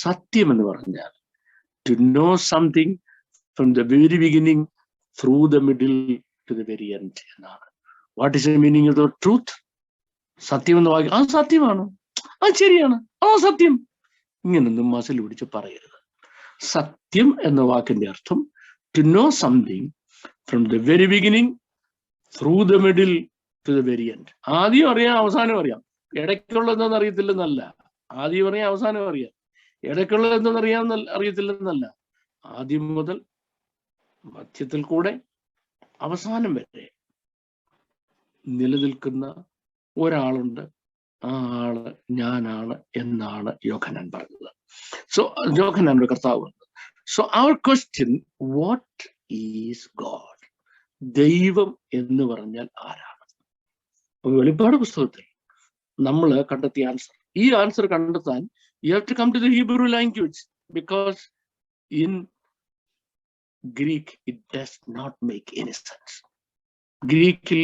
സത്യം എന്ന് പറഞ്ഞാൽ to know something from the very beginning through the middle to the very end എന്നാണ്. What is the meaning of the truth? സത്യം എന്ന് വായിക്കും, അത് സത്യമാണ്, അത് ശരിയാണ്, ആ സത്യം. ഇങ്ങനൊന്നും മസിൽ പിടിച്ച് പറയരുത്. സത്യം എന്ന വാക്കിന്റെ അർത്ഥം to know something from the very beginning through the middle to the very end. ആദ്യം അറിയാം, അവസാനം അറിയാം. ഇടയ്ക്കുള്ള എന്താണെന്ന് അറിയത്തില്ലെന്നല്ല. ആദ്യം അറിയാം, അവസാനം അറിയാം. ഇടയ്ക്കുള്ള എന്താണെന്ന് അറിയാമെന്ന് അറിയത്തില്ലെന്നല്ല. ആദ്യം മുതൽ മധ്യത്തിൽ കൂടെ അവസാനം വരെ നിലനിൽക്കുന്ന ഒരാളുണ്ട്. ആ ആള് ഞാനാണ് എന്നാണ് യോഹന്നാൻ പറഞ്ഞത്. സോ യോഹന്നാന്റെ കർത്താവ്. So our question, what is God? ദൈവം എന്ന് പറഞ്ഞാൽ ആരാണ്? വെളിപ്പാട് പുസ്തകത്തിൽ നമ്മൾ കണ്ടെത്തിയ ആൻസർ, ഈ ആൻസർ കണ്ടെത്താൻ you have to come to the Hebrew language, because in Greek it does not make any sense. ഗ്രീക്കിൽ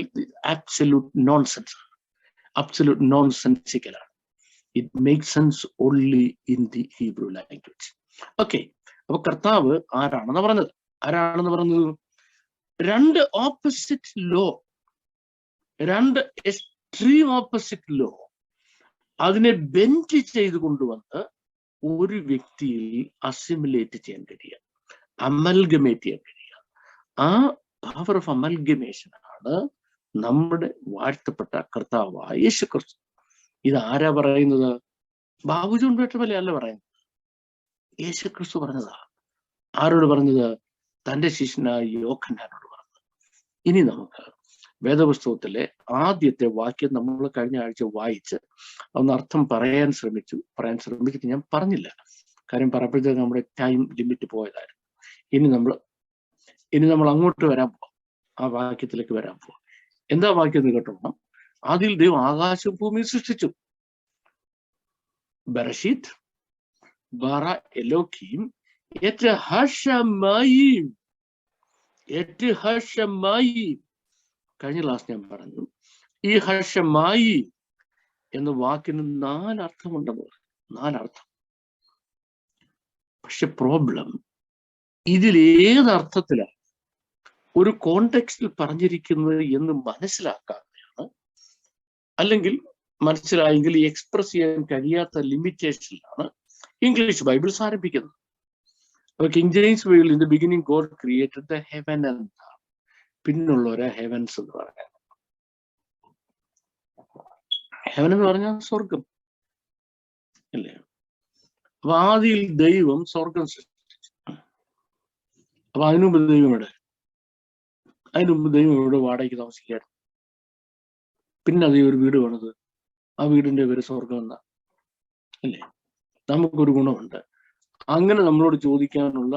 absolute nonsense, absolute nonsensical. It makes sense only in the Hebrew language. Okay, അപ്പൊ കർത്താവ് ആരാണെന്ന് പറഞ്ഞത്? രണ്ട് opposite law, രണ്ട് extreme opposite law, അതിനെ bend ചെയ്ത് കൊണ്ടുവന്ന് ഒരു വ്യക്തിയിൽ അസിമുലേറ്റ് ചെയ്യാൻ കഴിയുക, അമൽഗമേറ്റ് ചെയ്യാൻ കഴിയുക. ആ പവർ ഓഫ് അമൽഗമേഷൻ ആണ് നമ്മുടെ വാഴ്ത്തപ്പെട്ട കർത്താവായ യേശു ക്രിസ്തു. ഇത് ആരാ പറയുന്നത്? ബാബുജോൺ പേട്ടമല്ലേ അല്ല പറയുന്നത്, യേശു ക്രിസ്തു പറഞ്ഞതാ. ആരോട് പറഞ്ഞത്? തന്റെ ശിഷ്യനായ യോഹന്നാനോട് പറഞ്ഞത്. ഇനി നമുക്ക് വേദപുസ്തകത്തിലെ ആദ്യത്തെ വാക്യം നമ്മൾ കഴിഞ്ഞ ആഴ്ച വായിച്ച് ഒന്ന് അർത്ഥം പറയാൻ ശ്രമിച്ചിട്ട് ഞാൻ പറഞ്ഞില്ല. കാര്യം പറയുമ്പോഴത്തേക്ക് നമ്മുടെ ടൈം ലിമിറ്റ് പോയതായിരുന്നു. ഇനി നമ്മൾ അങ്ങോട്ട് വരാൻ പോവാം, ആ വാക്യത്തിലേക്ക് വരാൻ പോവാം. എന്താ വാക്യം എന്ന് കേട്ടോണം. ആദിയിൽ ദൈവം ആകാശവും ഭൂമിയും സൃഷ്ടിച്ചു. ബറശീത്ത് ബാറ എലോകീം എറ്റ് ഹഷമായീം. കഴിഞ്ഞ ക്ലാസ് ഞാൻ പറഞ്ഞു, ഈ ഹഷമായി എന്ന വാക്കിന് 4 അർത്ഥമുണ്ടെന്ന് പറഞ്ഞു. 4 അർത്ഥം. പക്ഷെ പ്രോബ്ലം, ഇതിലേതർത്ഥത്തിലാണ് ഒരു കോണ്ടെക്സ്റ്റിൽ പറഞ്ഞിരിക്കുന്നത് എന്ന് മനസ്സിലാക്കാതെയാണ്, അല്ലെങ്കിൽ മനസ്സിലായെങ്കിൽ എക്സ്പ്രസ് ചെയ്യാൻ കഴിയാത്ത ലിമിറ്റേഷനിലാണ് ഇംഗ്ലീഷ് ബൈബിൾസ് ആരംഭിക്കുന്നത്. അപ്പൊ king James Bible in the beginning God created the heaven എന്നാണ്, പിന്നുള്ളവരെ ഹെവൻസ് എന്ന് പറയാം. ഹെവൻ എന്ന് പറഞ്ഞാൽ സ്വർഗം അല്ലേ? അപ്പൊ ആദിയിൽ ദൈവം സ്വർഗം സൃഷ്ടിച്ചു. അപ്പൊ അതിനുമുമ്പ് ദൈവം ഇവിടെ വാടകയ്ക്ക് താമസിക്കായിരുന്നു. പിന്നെ അതേ ഒരു വീട് പണിത്, ആ വീടിന്റെ പേര് സ്വർഗം എന്നാ അല്ലേ? നമുക്കൊരു ഗുണമുണ്ട്, അങ്ങനെ നമ്മളോട് ചോദിക്കാനുള്ള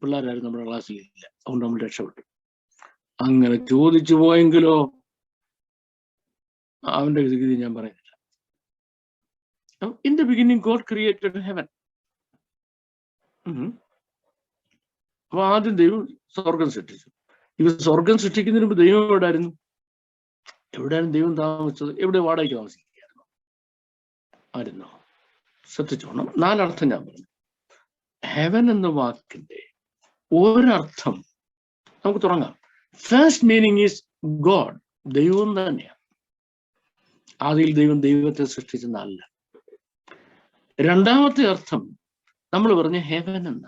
പിള്ളേരാരും നമ്മുടെ ക്ലാസ്സിൽ ഇല്ല, അതുകൊണ്ട് നമ്മൾ രക്ഷപ്പെട്ടു. അങ്ങനെ ചോദിച്ചു പോയെങ്കിലോ അവന്റെ ഗതി ഞാൻ പറയുന്നില്ല. In the beginning God created heaven. അപ്പൊ ആദ്യം ദൈവം സ്വർഗം സൃഷ്ടിച്ചു. ഇവ സ്വർഗം സൃഷ്ടിക്കുന്നതിന് മുമ്പ് ദൈവം എവിടെയായിരുന്നു ദൈവം താമസിച്ചത്? എവിടെ? വാടകയ്ക്ക് താമസിക്കുകയായിരുന്നു. ആയിരുന്നോ? ശ്രദ്ധിച്ചോണം. 4 അർത്ഥം ഞാൻ പറഞ്ഞു. ഹെവൻ എന്ന വാക്കിന്റെ ഒരർത്ഥം നമുക്ക് തുടങ്ങാം. ഫസ്റ്റ് മീനിങ് ഈസ് ഗോഡ്, ദൈവം തന്നെയാണ്. ആദിയിൽ ദൈവം ദൈവത്തെ സൃഷ്ടിച്ചെന്നല്ല. രണ്ടാമത്തെ അർത്ഥം നമ്മൾ പറഞ്ഞ ഹെവൻ എന്ന,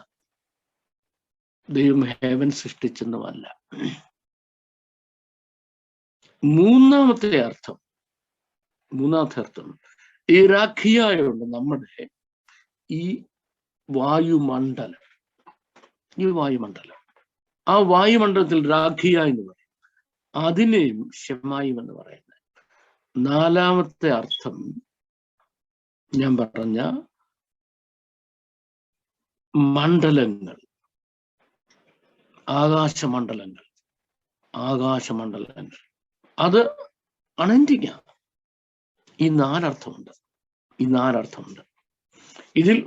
ദൈവം ഹെവൻ സൃഷ്ടിച്ചെന്നുമല്ല. മൂന്നാമത്തെ അർത്ഥം ഈ രാഖിയായുണ്ട് നമ്മുടെ ഈ വായുമണ്ഡലം. ആ വായുമണ്ഡലത്തിൽ രാഖിയ എന്ന് പറയും, അതിനെയും ഷെമായും എന്ന് പറയുന്നത്. 4ാമത്തെ അർത്ഥം ഞാൻ പറഞ്ഞ മണ്ഡലങ്ങൾ, ആകാശമണ്ഡലങ്ങൾ, അത് അനന്തിക്കാണ്. ഈ 4 അർത്ഥമുണ്ട്. ഇതിൽ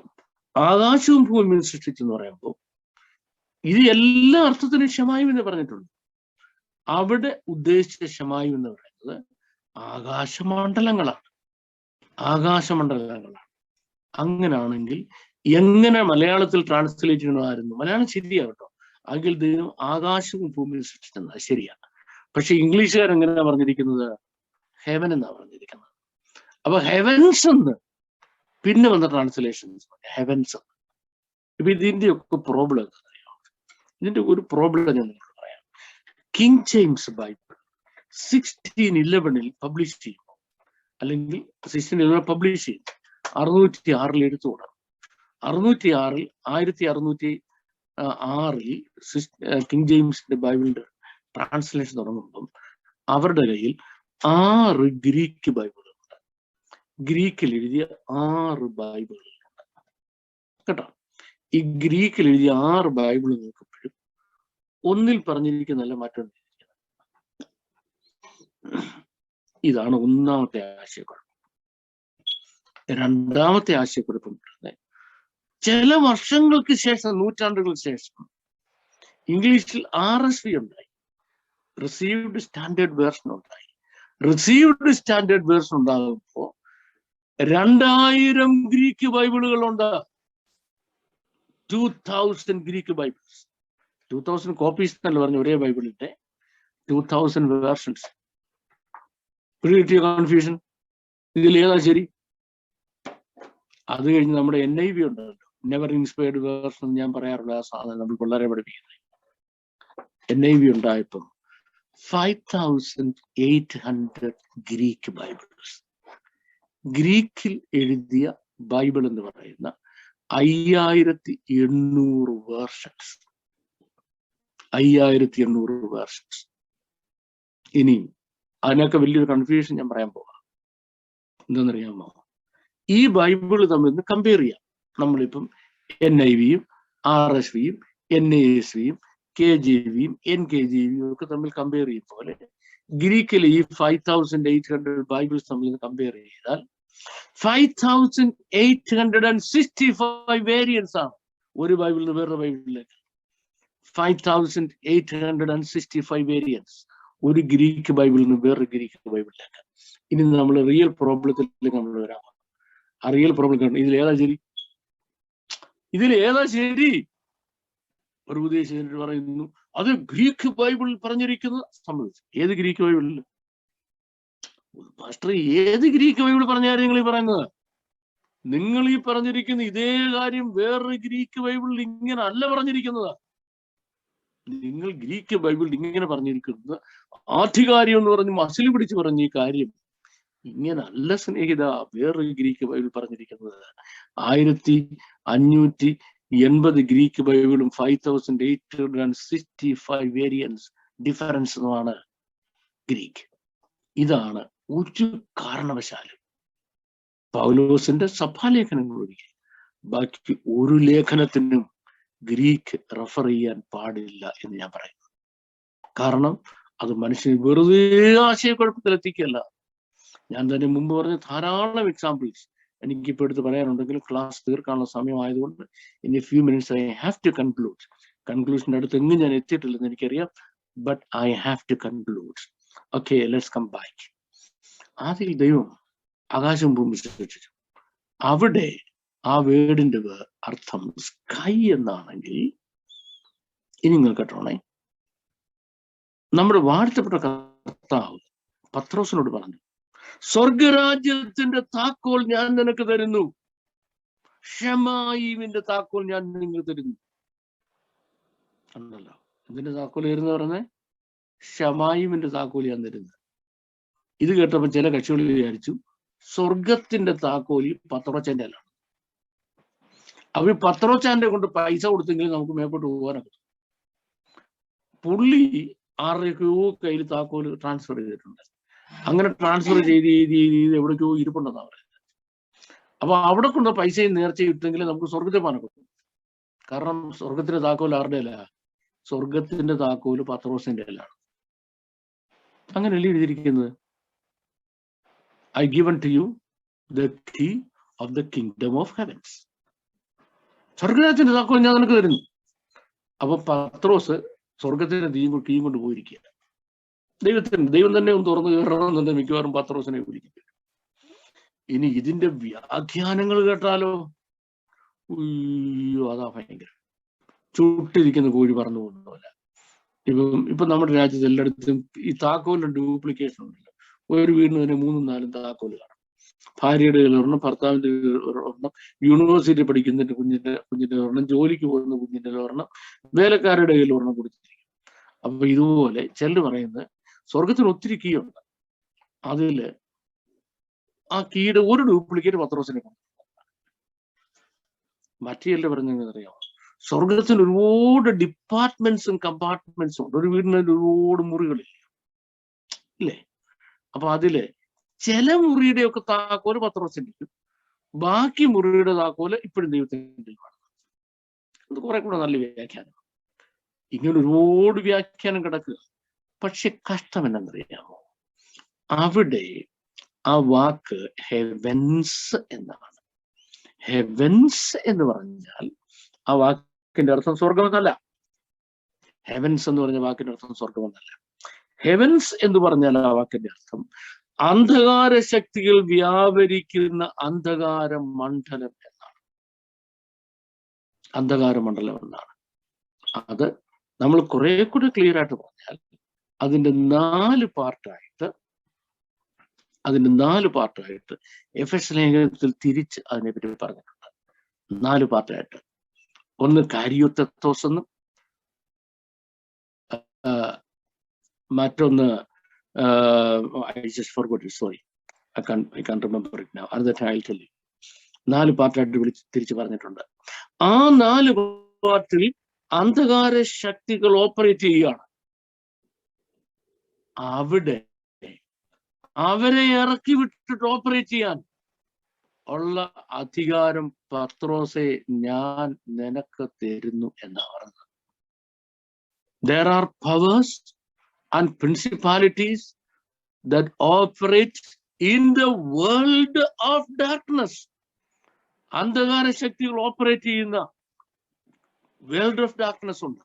ആകാശവും ഭൂമിയും സൃഷ്ടിച്ചെന്ന് പറയുമ്പോൾ ഇത് എല്ലാ അർത്ഥത്തിനും ഷമായും എന്ന് പറഞ്ഞിട്ടുണ്ട്. അവിടെ ഉദ്ദേശിച്ച ഷമായും എന്ന് പറയുന്നത് ആകാശമണ്ഡലങ്ങളാണ്. അങ്ങനാണെങ്കിൽ എങ്ങനെ മലയാളത്തിൽ ട്രാൻസ്ലേറ്റ് ചെയ്യണമായിരുന്നു? മലയാളം ശരിയാകട്ടോ, എങ്കിൽ ദൈവം ആകാശവും ഭൂമിയും സൃഷ്ടിച്ചെന്നത് ശരിയാണ്. പക്ഷെ ഇംഗ്ലീഷുകാർ എങ്ങനെയാ പറഞ്ഞിരിക്കുന്നത്? ഹെവൻ എന്നാ പറഞ്ഞിരിക്കുന്നത്. അപ്പൊ ഹെവൻസ് എന്ന് പിന്നെ വന്ന ട്രാൻസ്ലേഷൻസ് ഹെവൻസ്. ഇപ്പൊ ഇതിന്റെ ഒക്കെ പ്രോബ്ലം എന്താ അറിയാം? ഇതിന്റെ ഒരു പ്രോബ്ലം ഞാൻ നിങ്ങൾക്ക് പറയാം. കിങ് ജെയിംസ് ബൈബിൾ 1611 പബ്ലിഷ് ചെയ്യുമ്പോൾ, അല്ലെങ്കിൽ 1611 പബ്ലിഷ് ചെയ്യും, 606 എടുത്തുകൂടാ. 606 1606 6 കിങ് ജെയിംസിന്റെ ബൈബിളിന്റെ ട്രാൻസ്ലേഷൻ തുടങ്ങുമ്പം അവരുടെ കയ്യിൽ 6 ഗ്രീക്ക് ബൈബിളുണ്ട്. ഗ്രീക്കിൽ എഴുതിയ 6 ബൈബിളുകളുണ്ട് കേട്ടോ. ഈ ഗ്രീക്കിൽ എഴുതിയ 6 ബൈബിൾ നോക്കുമ്പോഴും ഒന്നിൽ പറഞ്ഞിരിക്കുന്നല്ല മറ്റൊന്നിൽ. ഇതാണ് ഒന്നാമത്തെ ആശയക്കുഴപ്പം. രണ്ടാമത്തെ ആശയക്കുഴപ്പം പറയുന്നത് ചില വർഷങ്ങൾക്ക് ശേഷം, നൂറ്റാണ്ടുകൾക്ക് ശേഷം ഇംഗ്ലീഷിൽ RSV ഉണ്ടായി, റിസീവ്ഡ് സ്റ്റാൻഡേർഡ് വേർഷൻ ഉണ്ടായി. റിസീവ്ഡ് സ്റ്റാൻഡേർഡ് വേർഷൻ ഉണ്ടാകുമ്പോ 2000 ഗ്രീക്ക് ബൈബിളുകളുണ്ട്. 2000 Greek Bibles. 2000 കോപ്പീസ് എന്നല്ല പറഞ്ഞു ഒരേ ബൈബിളിന്റെ 2000 വേർഷൻസ്. കിട്ടിയ കൺഫ്യൂഷൻ, ഇതിൽ ഏതാ ശരി? അത് കഴിഞ്ഞ് നമ്മുടെ NIV ഉണ്ടല്ലോ, നെവർ ഇൻസ്പയർഡ് വേർഷൻ ഞാൻ പറയാറുള്ള ആ സാധനം നമ്മൾ പിള്ളേരെ പഠിപ്പിക്കുന്നത്. NIV ഉണ്ടായപ്പം 5800 ഗ്രീക്ക് ബൈബിൾസ്. ഗ്രീക്കിൽ എഴുതിയ ബൈബിൾ എന്ന് പറയുന്ന 5800 വേർഷൻസ്. 5800 വേർഷൻസ്. ഇനി അതിനൊക്കെ വലിയൊരു കൺഫ്യൂഷൻ ഞാൻ പറയാൻ പോവാം. എന്താണെന്നറിയാമോ? ഈ ബൈബിൾ തമ്മിൽ കമ്പയർ ചെയ്യാം. നമ്മളിപ്പം NIVയും RSVയും NASVയും KJVയും NKJVയും ഒക്കെ തമ്മിൽ കമ്പയർ ചെയ്യും പോലെ ഗ്രീക്കിലെ ഈ 5800 ബൈബിൾസ് തമ്മിൽ കമ്പയർ ചെയ്താൽ 5865 വേരിയൻസ് ആണ് ഒരു ബൈബിളിൽ നിന്ന് വേറൊരു ബൈബിളിലേക്ക്. 5865 വേരിയൻസ് ഒരു ഗ്രീക്ക് ബൈബിളിൽ നിന്ന് വേറൊരു ഗ്രീക്ക് ബൈബിളിലേക്ക്. ഇനി നമ്മൾ റിയൽ പ്രോബ്ലത്തിലേക്ക് നമ്മൾ വരാം. ആ റിയൽ പ്രോബ്ലം ഇതിലേതാ ശരി? ഇതിലേതാ ശരി? ഒരു ഉപദേശകൻ പറയുന്നു അത് ഗ്രീക്ക് ബൈബിളിൽ പറഞ്ഞിരിക്കുന്നത് സമ്മതിച്ചു. ഏത് ഗ്രീക്ക് ബൈബിളിൽ? പാസ്റ്റർ, ഏത് ഗ്രീക്ക് ബൈബിൾ പറഞ്ഞാലും നിങ്ങൾ ഈ പറയുന്നത്? നിങ്ങൾ ഈ പറഞ്ഞിരിക്കുന്ന ഇതേ കാര്യം വേറൊരു ഗ്രീക്ക് ബൈബിളിൽ ഇങ്ങനെ അല്ല പറഞ്ഞിരിക്കുന്നത്. നിങ്ങൾ ഗ്രീക്ക് ബൈബിളിൽ ഇങ്ങനെ പറഞ്ഞിരിക്കുന്നത് ആധികാരികം എന്ന് പറഞ്ഞ് മസിൽ പിടിച്ച് പറഞ്ഞ ഈ കാര്യം ഇങ്ങനല്ല സ്നേഹിത. വേറൊരു ഗ്രീക്ക് ബൈബിൾ പറഞ്ഞിരിക്കുന്നത് 1580 ഗ്രീക്ക് ബൈബിളും 5865 വേരിയൻസ് ഡിഫറൻസ് ആണ് ഗ്രീക്ക്. ഇതാണ് ഒരു കാരണവശാലും പൗലോസിന്റെ സഭാലേഖനങ്ങൾ ഒഴികെ ബാക്കി ഒരു ലേഖനത്തിനും ഗ്രീക്ക് റെഫർ ചെയ്യാൻ പാടില്ല എന്ന് ഞാൻ പറയുന്നു. കാരണം അത് മനുഷ്യന് വെറുതെ ആശയക്കുഴപ്പത്തിലെത്തിക്കല്ല. ഞാൻ തന്നെ മുമ്പ് പറഞ്ഞ ധാരാളം എക്സാമ്പിൾസ് എനിക്കിപ്പോൾ എടുത്ത് പറയാനുണ്ടെങ്കിലും ക്ലാസ് തീർക്കാനുള്ള സമയമായതുകൊണ്ട് in a few minutes I have to conclude. കൺക്ലൂഷൻ്റെ അടുത്ത് എങ്ങും ഞാൻ എത്തിയിട്ടില്ലെന്ന് എനിക്കറിയാം, but I have to conclude. Okay, let's come back. ആദ്യം ദൈവം ആകാശം ഭൂമി സൃഷ്ടിച്ചു. അവിടെ ആ വേർഡിന്റെ അർത്ഥം സ്കൈ എന്നാണെങ്കിൽ, ഇനി നിങ്ങൾ കേട്ടോണേ, നമ്മുടെ വാഴ്ത്തപ്പെട്ട കർത്താവ് പത്രോസിനോട് പറഞ്ഞു, സ്വർഗരാജ്യത്തിന്റെ താക്കോൽ ഞാൻ നിനക്ക് തരുന്നു, ഷമായിമിന്റെ താക്കോൽ ഞാൻ നിങ്ങൾക്ക് തരുന്നു. ഉണ്ടല്ലോ, എന്തിന്റെ താക്കോൽ തരുന്ന പറഞ്ഞേ? ഷമായിമിന്റെ താക്കോൽ ഞാൻ തരുന്നു. ഇത് കേട്ടപ്പോ ചില കക്ഷികൾ വിചാരിച്ചു സ്വർഗത്തിന്റെ താക്കോൽ പത്രോച്ചാന്റെ അല്ലാണ്. അവർ പത്രോച്ചാന്റെ കൊണ്ട് പൈസ കൊടുത്തെങ്കിലും നമുക്ക് മേപ്പോട്ട് പോകാനൊക്കെ. പുള്ളി ആരുടെയൊക്കെയോ കയ്യിൽ താക്കോൽ ട്രാൻസ്ഫർ ചെയ്തിട്ടുണ്ട്. അങ്ങനെ ട്രാൻസ്ഫർ ചെയ്ത് എവിടേക്കോ ഇരിപ്പുണ്ടെന്നാണ് പറയുന്നത്. അപ്പൊ അവിടെ കൊണ്ട് പൈസയും നേർച്ചയും ഇട്ടെങ്കിൽ നമുക്ക് സ്വർഗത്തെ പാനം കൊടുക്കും. കാരണം സ്വർഗത്തിന്റെ താക്കോൽ ആരുടെ അല്ല? സ്വർഗത്തിന്റെ താക്കോല് പത്രോസിന്റെ അല്ലാണ്. അങ്ങനെയല്ലേ എഴുതിയിരിക്കുന്നത്? I given to you the key of the kingdom of heavens. സ്വർഗരാജ്യത്തിന്റെ താക്കോൽ ഞാൻ നിനക്ക് തരുന്നു. അപ്പൊ പത്രോസ് സ്വർഗത്തിന്റെ കീയും കൊണ്ട് പോയിരിക്കുക. ദൈവം തന്നെ ഒന്ന് തുറന്നു കയറണമെന്നുണ്ട് മിക്കവാറും പത്രോസിനെ വിളിക്കും. ഇനി ഇതിന്റെ വ്യാഖ്യാനങ്ങൾ കേട്ടാലോ, അയ്യോ, അതാ ഭയങ്കര. ചുട്ടിരിക്കുന്ന കോഴി പറന്നു പോകുന്നതല്ല. ഇപ്പൊ നമ്മുടെ രാജ്യത്ത് എല്ലായിടത്തും ഈ താക്കോലിന്റെ ഡ്യൂപ്ലിക്കേഷൻ ഉണ്ടല്ലോ. ഒരു വീടിന് തന്നെ 3-4 താക്കോല് കാണും. ഭാര്യയുടെ ഒരെണ്ണം, ഭർത്താവിന്റെ ഒരെണ്ണം, യൂണിവേഴ്സിറ്റി പഠിക്കുന്നതിന്റെ കുഞ്ഞിന്റെ ഒരെണ്ണം, ജോലിക്ക് പോകുന്ന കുഞ്ഞിന്റെ ഒരെണ്ണം, വേലക്കാരുടെ കയ്യിൽ ഒരെണ്ണം കൊടുത്തിരിക്കും. അപ്പൊ ഇതുപോലെ ചിലർ പറയുന്നത് സ്വർഗത്തിന് ഒത്തിരി കീ ഉണ്ട്, അതില് ആ കീയുടെ ഒരു ഡ്യൂപ്ലിക്കേറ്റ് പത്രോസിനെ കൊണ്ട്. മറ്റേ പറഞ്ഞറിയാമോ? സ്വർഗത്തിന് ഒരുപാട് ഡിപ്പാർട്ട്മെന്റ്സും കമ്പാർട്ട്മെന്റ്സും ഉണ്ട്. ഒരു വീടിന് ഒരുപാട് മുറികളില്ല ഇല്ലേ? അപ്പൊ അതില് ചില മുറിയുടെയൊക്കെ താക്കോല് പത്രോസിന്റെ, ബാക്കി മുറിയുടെ താക്കോല് ഇപ്പോഴും ദൈവത്തിന്റെ കാണും. അത് കുറെ കൂടെ നല്ല വ്യാഖ്യാനം. ഇങ്ങനെ ഒരുപാട് വ്യാഖ്യാനം കിടക്കുക. പക്ഷെ കഷ്ടം എന്നറിയാമോ? അവിടെ ആ വാക്ക് ഹെവൻസ് എന്നാണ്. ഹെവൻസ് എന്ന് പറഞ്ഞാൽ ആ വാക്കിന്റെ അർത്ഥം സ്വർഗമെന്നല്ല. ഹെവൻസ് എന്ന് പറഞ്ഞ വാക്കിന്റെ അർത്ഥം സ്വർഗമെന്നല്ല. ഹെവൻസ് എന്ന് പറഞ്ഞാൽ ആ വാക്കിന്റെ അർത്ഥം അന്ധകാര ശക്തികൾ വ്യാപരിക്കുന്ന അന്ധകാര മണ്ഡലം എന്നാണ്. അന്ധകാര മണ്ഡലം എന്നാണ്. അത് നമ്മൾ കുറെ കൂടെ ക്ലിയർ ആയിട്ട് പറഞ്ഞാൽ അതിന്റെ നാല് പാർട്ടായിട്ട് എഫെസ്യ ലേഖനത്തിൽ തിരിച്ച് അതിനെപ്പറ്റി പറഞ്ഞിട്ടുണ്ട്. 4 പാർട്ടായിട്ട്. ഒന്ന് കാരിയോതെത്തോസ് എന്നും, മറ്റൊന്ന് I just forgot it, sorry. I can't remember it now. Another time I'll tell you. 4 പാർട്ടായിട്ട് തിരിച്ച് പറഞ്ഞിട്ടുണ്ട്. ആ 4 പാർട്ടിൽ അന്ധകാര ശക്തികൾ ഓപ്പറേറ്റ് ചെയ്യുകയാണ്. അവിടെ അവരെ ഇറക്കി വിട്ടിട്ട് ഓപ്പറേറ്റ് ചെയ്യാൻ ഉള്ള അധികാരം പത്രോസെ ഞാൻ നിനക്ക് തരുന്നു എന്നാ പറഞ്ഞത്. There are powers and principalities that operate in the world of darkness. അന്ധകാര ശക്തികൾ ഓപ്പറേറ്റ് ചെയ്യുന്ന വേൾഡ് ഓഫ് ഡാർക്ക്നെസ് ഉണ്ട്.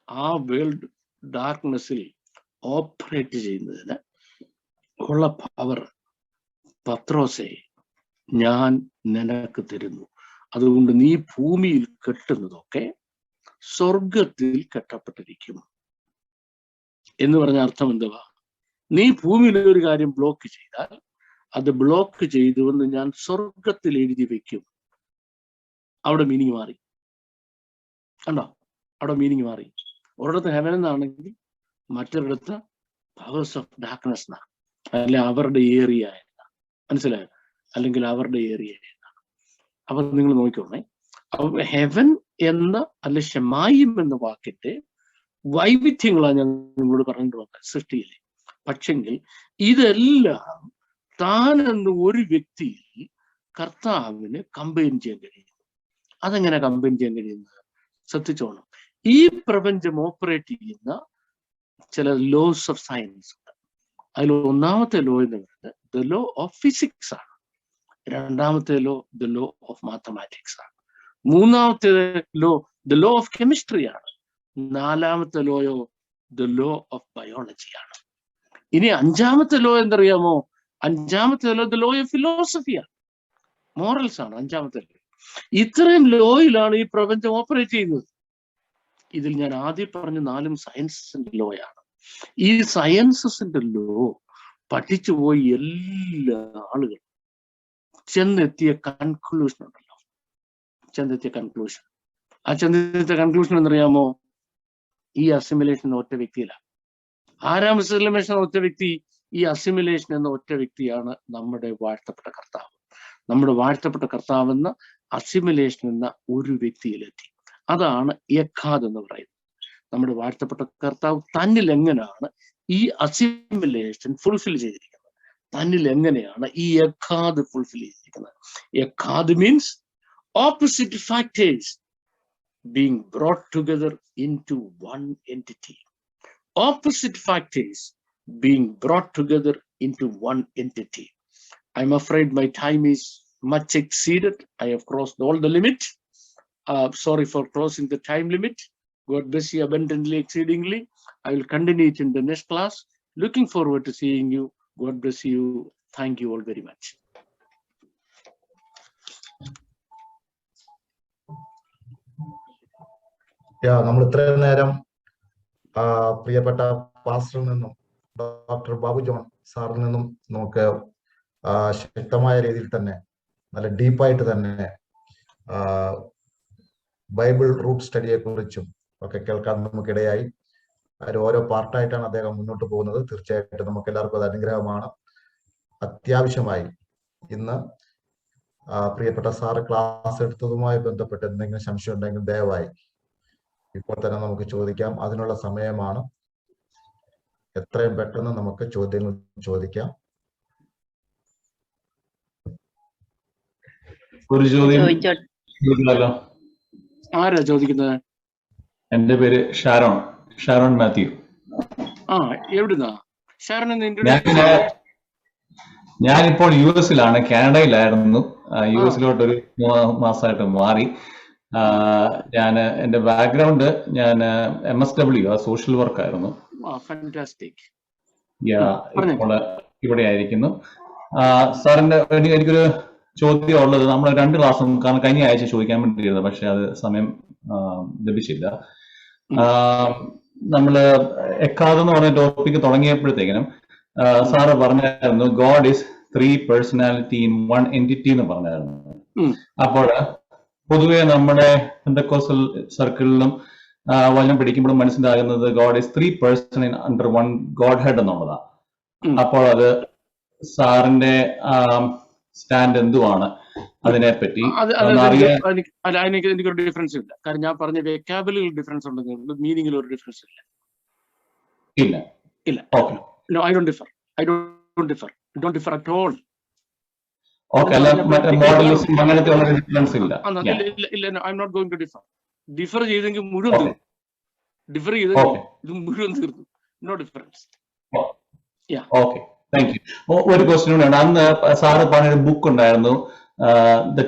ആ വേൾഡ് ഡാർക്ക്നെസ്സിൽ ഓപ്പറേറ്റ് ചെയ്യുന്നതിന് ഉള്ള പവർ പത്രോസെ ഞാൻ നിനക്ക് തരുന്നു. അതുകൊണ്ട് നീ ഭൂമിയിൽ കെട്ടുന്നതൊക്കെ സ്വർഗത്തിൽ കെട്ടപ്പെട്ടിരിക്കും എന്ന് പറഞ്ഞ അർത്ഥം എന്തുവാ? നീ ഭൂമിയിൽ ഒരു കാര്യം ബ്ലോക്ക് ചെയ്താൽ അത് ബ്ലോക്ക് ചെയ്തുവെന്ന് ഞാൻ സ്വർഗത്തിൽ എഴുതി വെക്കും. അവിടെ മീനിങ് മാറി. കണ്ടോ? അവിടെ മീനിങ് മാറി. ഒരിടത്ത് ഹെവൻ എന്നാണെങ്കിൽ മറ്റൊരിടത്ത് പവേഴ്സ് ഓഫ് ഡാർക്ക്നെസ് എന്നാണ്, അല്ലെ അവരുടെ ഏരിയ എന്നാണ്. മനസ്സിലായോ? അല്ലെങ്കിൽ അവരുടെ ഏരിയ എന്നാണ്. അപ്പൊ നിങ്ങൾ നോക്കിക്കോണേ, ഹെവൻ എന്ന അല്ലെ ഷെമായിം എന്ന വാക്കിന്റെ വൈവിധ്യങ്ങളാണ് ഞാൻ നിങ്ങളോട് പറഞ്ഞിട്ട് വന്നത് സൃഷ്ടിയിലെ. പക്ഷെങ്കിൽ ഇതെല്ലാം താൻ എന്ന ഒരു വ്യക്തിയിൽ കർത്താവിന് കമ്പൈൻ ചെയ്യാൻ കഴിയുന്നു. അതെങ്ങനെ കമ്പൈൻ ചെയ്യാൻ കഴിയുന്നത്? ശ്രദ്ധിച്ചോണം. ഈ പ്രപഞ്ചം ഓപ്പറേറ്റ് ചെയ്യുന്ന ചില ലോസ് ഓഫ് സയൻസ് ഉണ്ട്. അതിൽ ഒന്നാമത്തെ ലോ എന്ന് പറയുന്നത് ദ ലോ ഓഫ് ഫിസിക്സ് ആണ്. രണ്ടാമത്തെ law the law of mathematics ആണ്. മൂന്നാമത്തെ law the law of chemistry ആണ്. നാലാമത്തെ ലോയോ ദ ലോ ഓഫ് ബയോളജി ആണ്. ഇനി അഞ്ചാമത്തെ ലോ എന്തറിയാമോ? അഞ്ചാമത്തെ ലോ ദ ലോ ഓഫ് ഫിലോസഫിയാണ്, മോറൽസ് ആണ് അഞ്ചാമത്തെ ലോ. ഇത്രയും ലോയിലാണ് ഈ പ്രപഞ്ചം ഓപ്പറേറ്റ് ചെയ്യുന്നത്. ഇതിൽ ഞാൻ ആദ്യം പറഞ്ഞ 4 സയൻസസിന്റെ ലോയാണ്. ഈ സയൻസസിന്റെ ലോ പഠിച്ചു പോയി എല്ലാ ആളുകളും ചെന്നെത്തിയ കൺക്ലൂഷൻ ഉണ്ടല്ലോ, ചെന്നെത്തിയ കൺക്ലൂഷൻ എന്നറിയാമോ? ഈ അസിമിലേഷൻ എന്ന ഒറ്റ വ്യക്തിയിലാണ്. ആരാം അസിമിലേഷൻ ഒറ്റ വ്യക്തി? ഈ അസിമിലേഷൻ എന്ന ഒറ്റ വ്യക്തിയാണ് നമ്മുടെ വാഴ്ത്തപ്പെട്ട കർത്താവ്. നമ്മുടെ വാഴ്ത്തപ്പെട്ട കർത്താവ് എന്ന അസിമിലേഷൻ എന്ന ഒരു വ്യക്തിയിലെത്തി. അതാണ് എഖാദ് എന്ന് പറയുന്നത്. നമ്മുടെ വാഴ്ത്തപ്പെട്ട കർത്താവ് തന്നിൽ എങ്ങനെയാണ് ഈ അസിമിലേഷൻ ഫുൾഫിൽ ചെയ്തിരിക്കുന്നത്, തന്നിൽ എങ്ങനെയാണ് ഈ എഖാദ് ഫുൾഫിൽ ചെയ്തിരിക്കുന്നത്. എഖാദ് means opposite factors being brought together into one entity. Opposite factors being brought together into one entity. I'm afraid my time is much exceeded. I have crossed all the limit. Sorry for crossing the time limit. God bless you abundantly, exceedingly. I will continue it in the next class. Looking forward to seeing you. God bless you. Thank you all very much.
നമ്മൾ ഇത്രയും നേരം പ്രിയപ്പെട്ട പാസ്റ്ററിൽ നിന്നും doctor Babu John സാറിൽ നിന്നും നമുക്ക് ശക്തമായ രീതിയിൽ തന്നെ നല്ല ഡീപ്പായിട്ട് തന്നെ ബൈബിൾ റൂട്ട് സ്റ്റഡിയെ കുറിച്ചും ഒക്കെ കേൾക്കാൻ നമുക്കിടയായി. അതിൽ ഓരോ പാർട്ടായിട്ടാണ് അദ്ദേഹം മുന്നോട്ട് പോകുന്നത്. തീർച്ചയായിട്ടും നമുക്ക് എല്ലാവർക്കും അത് അനുഗ്രഹമാണ്. അത്യാവശ്യമായി ഇന്ന് പ്രിയപ്പെട്ട സാറ് ക്ലാസ് എടുത്തതുമായി ബന്ധപ്പെട്ട് എന്തെങ്കിലും സംശയം ഉണ്ടെങ്കിൽ ദയവായി ഇപ്പോൾ തന്നെ നമുക്ക് ചോദിക്കാം. അതിനുള്ള സമയമാണ്. എത്രയും പെട്ടെന്ന് നമുക്ക് ചോദ്യങ്ങൾ ചോദിക്കാം.
ഒരു ചോദ്യം
ചോദിച്ചോട്ടെ.
ചോദിക്കാമല്ലോ.
ആരാ ചോദിക്കുന്നത്?
എന്റെ പേര് ഷാരോൺ മാത്യു.
ആ, എവിടുന്നാ ഷാരോൺ?
ഞാനിപ്പോൾ US-ലാണ്, കാനഡയിലായിരുന്നു. US-ലോട്ട് ഒരു 3 മാസമായിട്ട് മാറി. ഞാൻ എന്റെ ബാക്ക്ഗ്രൗണ്ട് ഞാൻ MSW സോഷ്യൽ വർക്ക് ആയിരുന്നു. ഇപ്പോൾ ഇവിടെ ആയിരിക്കുന്നു. സാറിന്റെ എനിക്കൊരു ചോദ്യം ഉള്ളത്, നമ്മൾ 2 ക്ലാസ്സും കാരണം കഴിഞ്ഞ ആഴ്ച ചോദിക്കാൻ വേണ്ടിയിരുന്നത്, പക്ഷെ അത് സമയം ലഭിച്ചില്ല. നമ്മള് എക്കാദ് എന്ന് പറഞ്ഞ ടോപ്പിക്ക് തുടങ്ങിയപ്പോഴത്തേക്കിനും സാറ് പറഞ്ഞായിരുന്നു God is 3 personality in 1 entity എന്ന് പറഞ്ഞായിരുന്നു. അപ്പോൾ പൊതുവെ നമ്മുടെ പെന്തക്കോസ്റ്റൽ സർക്കിളിലും വചനം പഠിക്കുമ്പോഴും മനസ്സിലാകുന്നത് God is 3 person in under 1 God head എന്നുള്ളതാണ്. അപ്പോൾ അത് സാറിന്റെ സ്റ്റാൻഡ് എന്തുവാണ് അതിനെപ്പറ്റി?
എനിക്കൊരു ഡിഫറൻസ് ഇല്ല. കാരണം ഞാൻ പറഞ്ഞ വെക്കാബിലിൽ ഡിഫറൻസ് ഉണ്ടെങ്കിൽ മീനിങ്ങിൽ ഒരു ഡിഫറൻസ് ഇല്ല. ഇല്ല. No, I don't differ. I don't differ. I don't differ at all.
Okay, modalism അങ്ങനത്തെ ഉള്ള ഡിഫറൻസ് ഇല്ല.
ഇല്ല, I'm not going to differ. Differ ചെയ്തെങ്കിൽ മുഴുവൻ തീർന്നു. ഡിഫർ ചെയ്തെങ്കിൽ ഇത് മുഴുവൻ തീർന്നു. No difference.
Okay, thank you. ഒരു ക്വസ്റ്റ്യൻ കൂടെ ഉണ്ട്. അന്ന് സാറ് പറഞ്ഞൊരു ബുക്ക് ഉണ്ടായിരുന്നു, ദ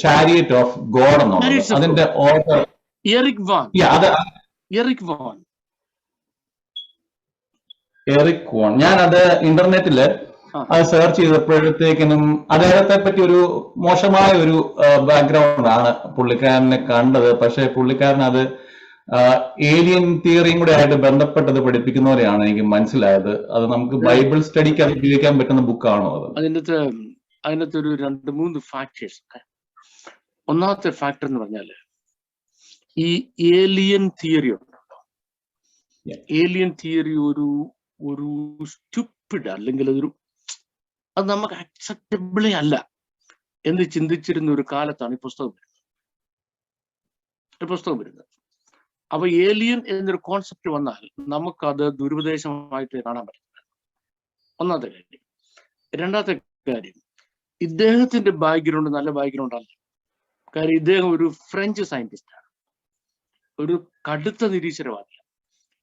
ചാരിയറ്റ് ഓഫ് ഗോഡ് എന്നുള്ളത്. അതിന്റെ ഓഥർ
എറിക് വാൻ.
ഞാനത് ഇന്റർനെറ്റില് അത് സെർച്ച് ചെയ്തപ്പോഴത്തേക്കിനും അദ്ദേഹത്തെ പറ്റി ഒരു മോശമായ ഒരു ബാക്ക്ഗ്രൗണ്ട് ആണ് പുള്ളിക്കാരനെ കണ്ടത്. പക്ഷെ പുള്ളിക്കാരൻ അത് ഏലിയൻ തിയറിയും കൂടെ ആയിട്ട് ബന്ധപ്പെട്ടത് പഠിപ്പിക്കുന്ന പോലെയാണ് എനിക്ക് മനസ്സിലായത്. അത് നമുക്ക് ബൈബിൾ സ്റ്റഡിക്ക് അത് ഉപയോഗിക്കാൻ പറ്റുന്ന ബുക്കാണോ അത്?
അതിനകത്ത് ഒരു 2-3 ഫാക്ടേഴ്സ്. ഒന്നാമത്തെ ഫാക്ടർ എന്ന് പറഞ്ഞാല് ഈ ഏലിയൻ തിയറി ഉണ്ടല്ലോ. ഏലിയൻ തിയറി ഒരു സ്റ്റുപ്പിഡ് അല്ലെങ്കിൽ അത് നമുക്ക് അക്സെപ്റ്റബിളേ അല്ല എന്ന് ചിന്തിച്ചിരുന്ന ഒരു കാലത്താണ് ഈ പുസ്തകം വരുന്നത്. അപ്പൊ ഏലിയൻ എന്നൊരു കോൺസെപ്റ്റ് വന്നാൽ നമുക്കത് ദുരുപദേശമായിട്ട് കാണാൻ പറ്റുന്നത് ഒന്നാമത്തെ കാര്യം. രണ്ടാമത്തെ കാര്യം, ഇദ്ദേഹത്തിന്റെ ബാക്ക്ഗ്രൗണ്ട് നല്ല ബാക്ക്ഗ്രൗണ്ട് അല്ല. കാര്യം ഇദ്ദേഹം ഒരു ഫ്രഞ്ച് സയന്റിസ്റ്റ് ആണ്, ഒരു കടുത്ത നിരീശ്വരവാദിയാണ്.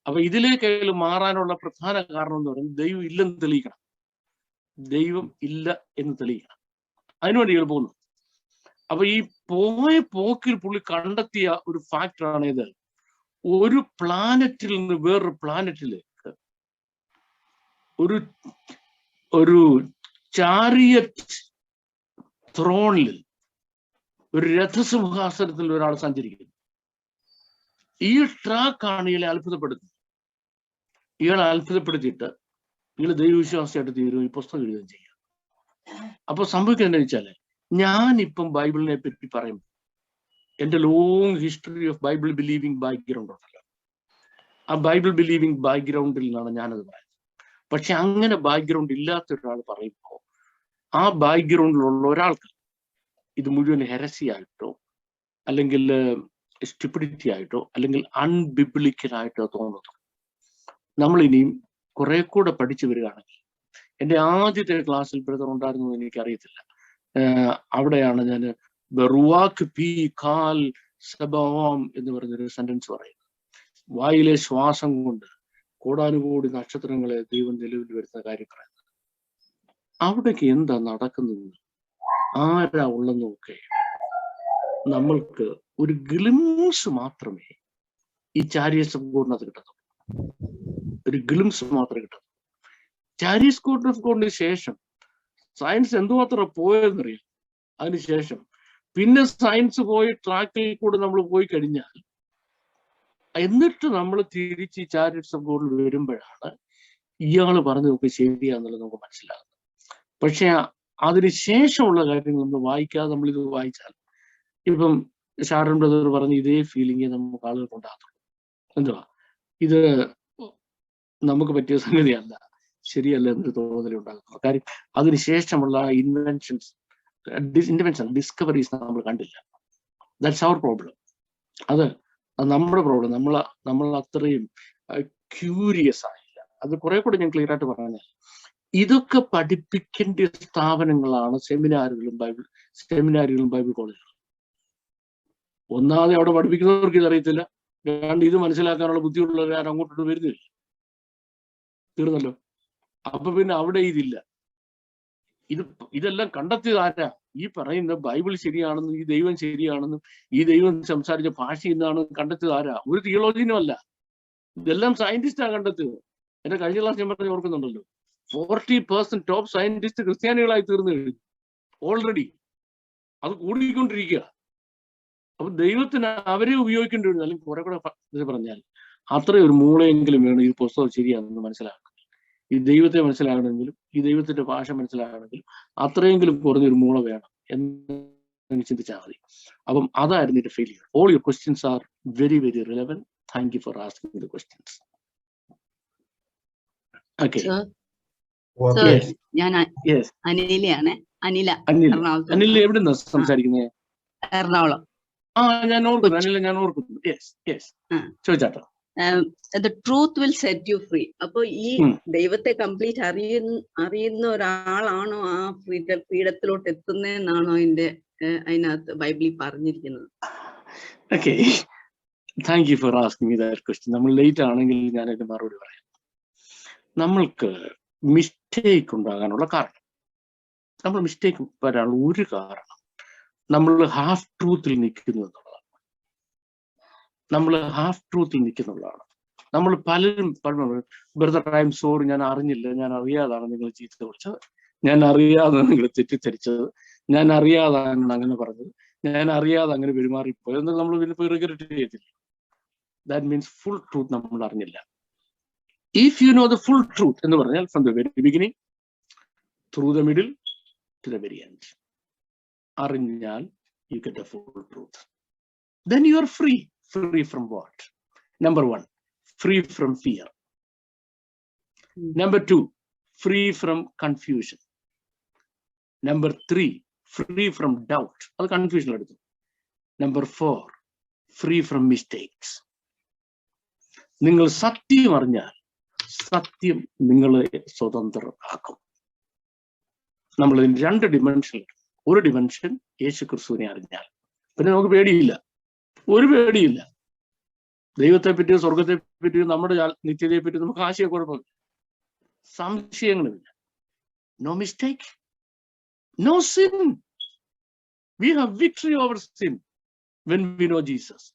അപ്പൊ ഇതിലേക്കായാലും മാറാനുള്ള പ്രധാന കാരണം എന്ന് പറയുന്നത് ദൈവം ഇല്ലെന്ന് തെളിയിക്കണം. ദൈവം ഇല്ല എന്ന് തെളിയിക്കണം. അതിനുവേണ്ടി ഇയാൾ പോകുന്നു. അപ്പൊ ഈ പോയ പോക്കിൽ പുള്ളി കണ്ടെത്തിയ ഒരു ഫാക്ടറാണ് ഇത്. ഒരു പ്ലാനറ്റിൽ നിന്ന് വേറൊരു പ്ലാനറ്റിലേക്ക് ഒരു ചാരിയറ്റ് ത്രോണിൽ, ഒരു രഥസിംഹാസനത്തിൽ ഒരാൾ സഞ്ചരിക്കുന്നു. ഈ ട്രാക്കാണ് ഇയാളെ അത്ഭുതപ്പെടുത്തിയിട്ട് ഇയാൾ ദൈവവിശ്വാസിയായിട്ട് തീരും, ഈ പുസ്തകം എഴുതുകയും ചെയ്യാം. അപ്പൊ സംഭവിക്കുന്നത് എന്താ വെച്ചാല്, ഞാനിപ്പം ബൈബിളിനെ പറ്റി പറയുമ്പോൾ എന്റെ long history of Bible believing background ഉണ്ടല്ലോ, ആ ബൈബിൾ ബിലീവിംഗ് ബാക്ക്ഗ്രൗണ്ടിൽ നിന്നാണ് ഞാനത് പറയുന്നത്. പക്ഷെ അങ്ങനെ ബാക്ക്ഗ്രൗണ്ട് ഇല്ലാത്ത ഒരാൾ പറയുമ്പോൾ ആ ബാക്ക്ഗ്രൗണ്ടിലുള്ള ഒരാൾക്ക് ഇത് മുഴുവൻ ഹെരസിയായിട്ടോ അല്ലെങ്കിൽ സ്റ്റുപ്പിഡിറ്റി ആയിട്ടോ അല്ലെങ്കിൽ അൺബിബ്ലിക്കലായിട്ടോ തോന്നുന്നു. നമ്മൾ ഇനിയും കുറെ കൂടെ പഠിച്ചു വരികയാണെങ്കിൽ, എൻ്റെ ആദ്യത്തെ ക്ലാസ്സിൽ ബ്രദർ ഉണ്ടായിരുന്നു എനിക്കറിയത്തില്ല, അവിടെയാണ് ഞാൻ ബറുവാക്ക് പി കാൽ സബാം എന്ന് പറഞ്ഞൊരു സെന്റൻസ് പറയുന്നത്. വായിലെ ശ്വാസം കൊണ്ട് കോടാനുകോടി നക്ഷത്രങ്ങളെ ദൈവം നിലവിൽ വരുന്ന കാര്യം പറയുന്നത്. അവിടേക്ക് എന്താ നടക്കുന്നത്, ആരാ ഉള്ളെന്നൊക്കെ നമ്മൾക്ക് ഒരു ഗ്ലിംസ് മാത്രമേ ഈ ചാരിയസ് ഓഫ് ഗോഡിനകത്ത് കിട്ടത്തുള്ളൂ. ഒരു ഗ്ലിംസ് മാത്രമേ കിട്ടത്തുള്ളൂ. ചാരിയസ് ഓഫ് ഗോഡിന് ശേഷം സയൻസ് എന്തുമാത്രം പോയെന്നറിയാം. അതിനുശേഷം പിന്നെ സയൻസ് പോയി ട്രാക്കിൽ കൂടെ നമ്മൾ പോയി കഴിഞ്ഞാൽ, എന്നിട്ട് നമ്മൾ തിരിച്ച് ചാരിയറ്റ്സ് ഓഫ് ഗോഡിൽ വരുമ്പോഴാണ് ഇയാൾ പറഞ്ഞതൊക്കെ ശരിയാന്നുള്ളത് നമുക്ക് മനസ്സിലാകുന്നത്. പക്ഷെ അതിനുശേഷമുള്ള കാര്യങ്ങൾ നമ്മൾ വായിക്കാതെ നമ്മളിത് വായിച്ചാൽ, ഇപ്പം ഷാരോൺ ബ്രദർ പറഞ്ഞ ഇതേ ഫീലിംഗ് നമുക്ക് ആളുകൾക്ക് ഉണ്ടാകത്തുള്ളൂ. എന്തുവാ ഇത് നമുക്ക് പറ്റിയ സംഗതിയല്ല, ശരിയല്ല എന്നൊരു തോന്നലുണ്ടാകുന്നു. കാര്യം അതിനുശേഷമുള്ള ഇൻവെൻഷൻസ്, ഇന്റർവെൻഷൻ ഡിസ്കവറീസ് നമ്മൾ കണ്ടില്ല. That's our problem. അത് നമ്മുടെ പ്രോബ്ലം. നമ്മൾ അത്രയും ക്യൂരിയസ് ആയില്ല. അത് കുറെ കൂടി ഞാൻ ക്ലിയർ ആയിട്ട് പറഞ്ഞാൽ, ഇതൊക്കെ പഠിപ്പിക്കേണ്ട സ്ഥാപനങ്ങളാണ് സെമിനാറുകളും ബൈബിൾ കോളേജുകളും. ഒന്നാമത് അവിടെ പഠിപ്പിക്കുന്നവർക്ക് ഇതറിയത്തില്ല, രണ്ട് ഇത് മനസ്സിലാക്കാനുള്ള ബുദ്ധിയുള്ളവർ ആരും അങ്ങോട്ടോട്ട് വരുന്നില്ല. തീർന്നല്ലോ. അപ്പൊ പിന്നെ അവിടെ ഇതില്ല. ഇതെല്ലാം കണ്ടെത്തിയത് ആരാ? ഈ പറയുന്ന ബൈബിൾ ശരിയാണെന്നും ഈ ദൈവം ശരിയാണെന്നും ഈ ദൈവം സംസാരിച്ച ഭാഷ ഇന്നാണെന്നും കണ്ടെത്തിയത് ആരാ? ഒരു തിയോളജിനും അല്ല. ഇതെല്ലാം സയന്റിസ്റ്റാണ് കണ്ടെത്തിയത്. എന്റെ കഴിഞ്ഞ ക്ലാസ് ഞാൻ പറഞ്ഞ് ഓർക്കുന്നുണ്ടല്ലോ, 40% ടോപ്പ് സയന്റിസ്റ്റ് ക്രിസ്ത്യാനികളായി തീർന്നു കഴിഞ്ഞു ഓൾറെഡി. അത് കൂടിക്കൊണ്ടിരിക്കുക. അപ്പൊ ദൈവത്തിന് അവരെ ഉപയോഗിക്കേണ്ടി വരുന്നു. അല്ലെങ്കിൽ കുറെ കൂടെ പറഞ്ഞാൽ അത്രയും ഒരു മൂളയെങ്കിലും വേണം ഈ പുസ്തകം ശരിയാണെന്ന് മനസ്സിലാക്കണം. ഈ ദൈവത്തെ മനസ്സിലാകണമെങ്കിലും ഈ ദൈവത്തിന്റെ ഭാഷ മനസ്സിലാകണമെങ്കിലും അത്രയെങ്കിലും കുറഞ്ഞൊരു മൂള വേണം എന്ന് ചിന്തിച്ചാൽ മതി. അപ്പം അതായിരുന്നു എന്റെ failure. All your questions are very very relevant. Thank you for asking the questions. Okay,
ഞാൻ അനിലയാണ്.
അനിൽ എവിടെ നിന്നാ സംസാരിക്കുന്നത്?
എറണാകുളം.
ഞാൻ ഓർക്കുന്നു അനില, ഞാൻ ഓർക്കുന്നു. ചോദിച്ചാട്ടോ.
The truth will set you free. അപ്പൊ ഈ ദൈവത്തെ കംപ്ലീറ്റ് അറിയുന്ന ഒരാളാണോ ആ ഫ്രീഡത്തിലോട്ട് എത്തുന്നതെന്നാണോ അതിനകത്ത് ബൈബിളിൽ പറഞ്ഞിരിക്കുന്നത്?
Okay, thank you for asking me that question. നമ്മൾ ലേറ്റ് ആണെങ്കിൽ ഞാൻ അതിന്റെ മറുപടി പറയാം. നമ്മൾക്ക് മിസ്റ്റേക്ക് ഉണ്ടാകാനുള്ള കാരണം, നമ്മൾ മിസ്റ്റേക്ക് വരാനുള്ള ഒരു കാരണം നമ്മൾ ഹാഫ് ട്രൂത്തിൽ നിൽക്കുന്നു എന്നുള്ളതാണ്. നമ്മൾ പലരും ബ്രദർ ഐ എം സോറി, ഞാൻ അറിഞ്ഞില്ല, ഞാൻ അറിയാതാണ് നിങ്ങൾ ചീത്ത വിളിച്ചത്, ഞാൻ അറിയാതെ നിങ്ങൾ തെറ്റിദ്ധരിച്ചത്, ഞാൻ അറിയാതാണ് അങ്ങനെ പറഞ്ഞത്, ഞാൻ അറിയാതെ അങ്ങനെ പെരുമാറിപ്പോയത് എന്ന് നമ്മൾ പിന്നെ റിഗ്രറ്റ് ചെയ്യത്തില്ല. ദാറ്റ് മീൻസ് ഫുൾ ട്രൂത്ത് നമ്മൾ അറിഞ്ഞില്ല. If you know the full truth എന്ന് പറഞ്ഞാൽ from the very beginning through the middle to the very end, അറിഞ്ഞാൽ you get the full truth. Then you are free. Free from what? Number 1, free from fear. Number 2, free from confusion. Number 3, free from doubt. അത് confusion എടുത്തു. Number 4, free from mistakes. നിങ്ങൾ സത്യം അറിഞ്ഞാൽ സത്യം നിങ്ങളെ സ്വതന്ത്രരാക്കും. നമ്മൾ ഇതിന് 2 ഡിമെൻഷൻ. ഒരു ഡിമെൻഷൻ യേശു ക്രിസ്തുവിനെ അറിഞ്ഞാൽ പിന്നെ നമുക്ക് പേടിയില്ല, ഒരു പേടിയില്ല. ദൈവത്തെ പറ്റിയോ സ്വർഗത്തെ പറ്റിയോ നമ്മുടെ നിത്യതയെ പറ്റിയോ നമുക്ക് ആശയക്കുഴപ്പമില്ല, സംശയങ്ങളുമില്ല. No mistake, no sin. We have victory over sin when we know Jesus,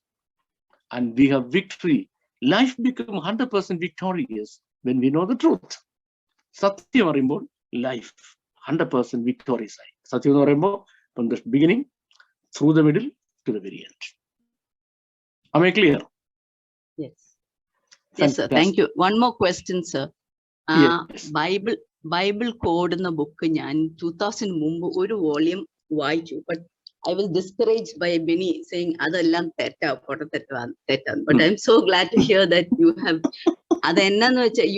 and we have victory. Life become 100% victorious when we know the truth. സത്യം അറിയുമ്പോൾ ലൈഫ് 100% വിക്ടോറിയസ് ആയി. സത്യം എന്ന് പറയുമ്പോൾ from the beginning through the middle to the very end. Am I clear?
Yes. Yes, sir. Thank you. One more question, sir.
Yes.
Bible Code എന്ന book ഞാൻ 2000 മുമ്പ് ഒരു വോളിയം വായിച്ചു. But I was discouraged by many saying അതെല്ലാം തെറ്റാണ്. But I'm so glad to hear that you have. അത് എന്നാന്ന് വെച്ചാൽ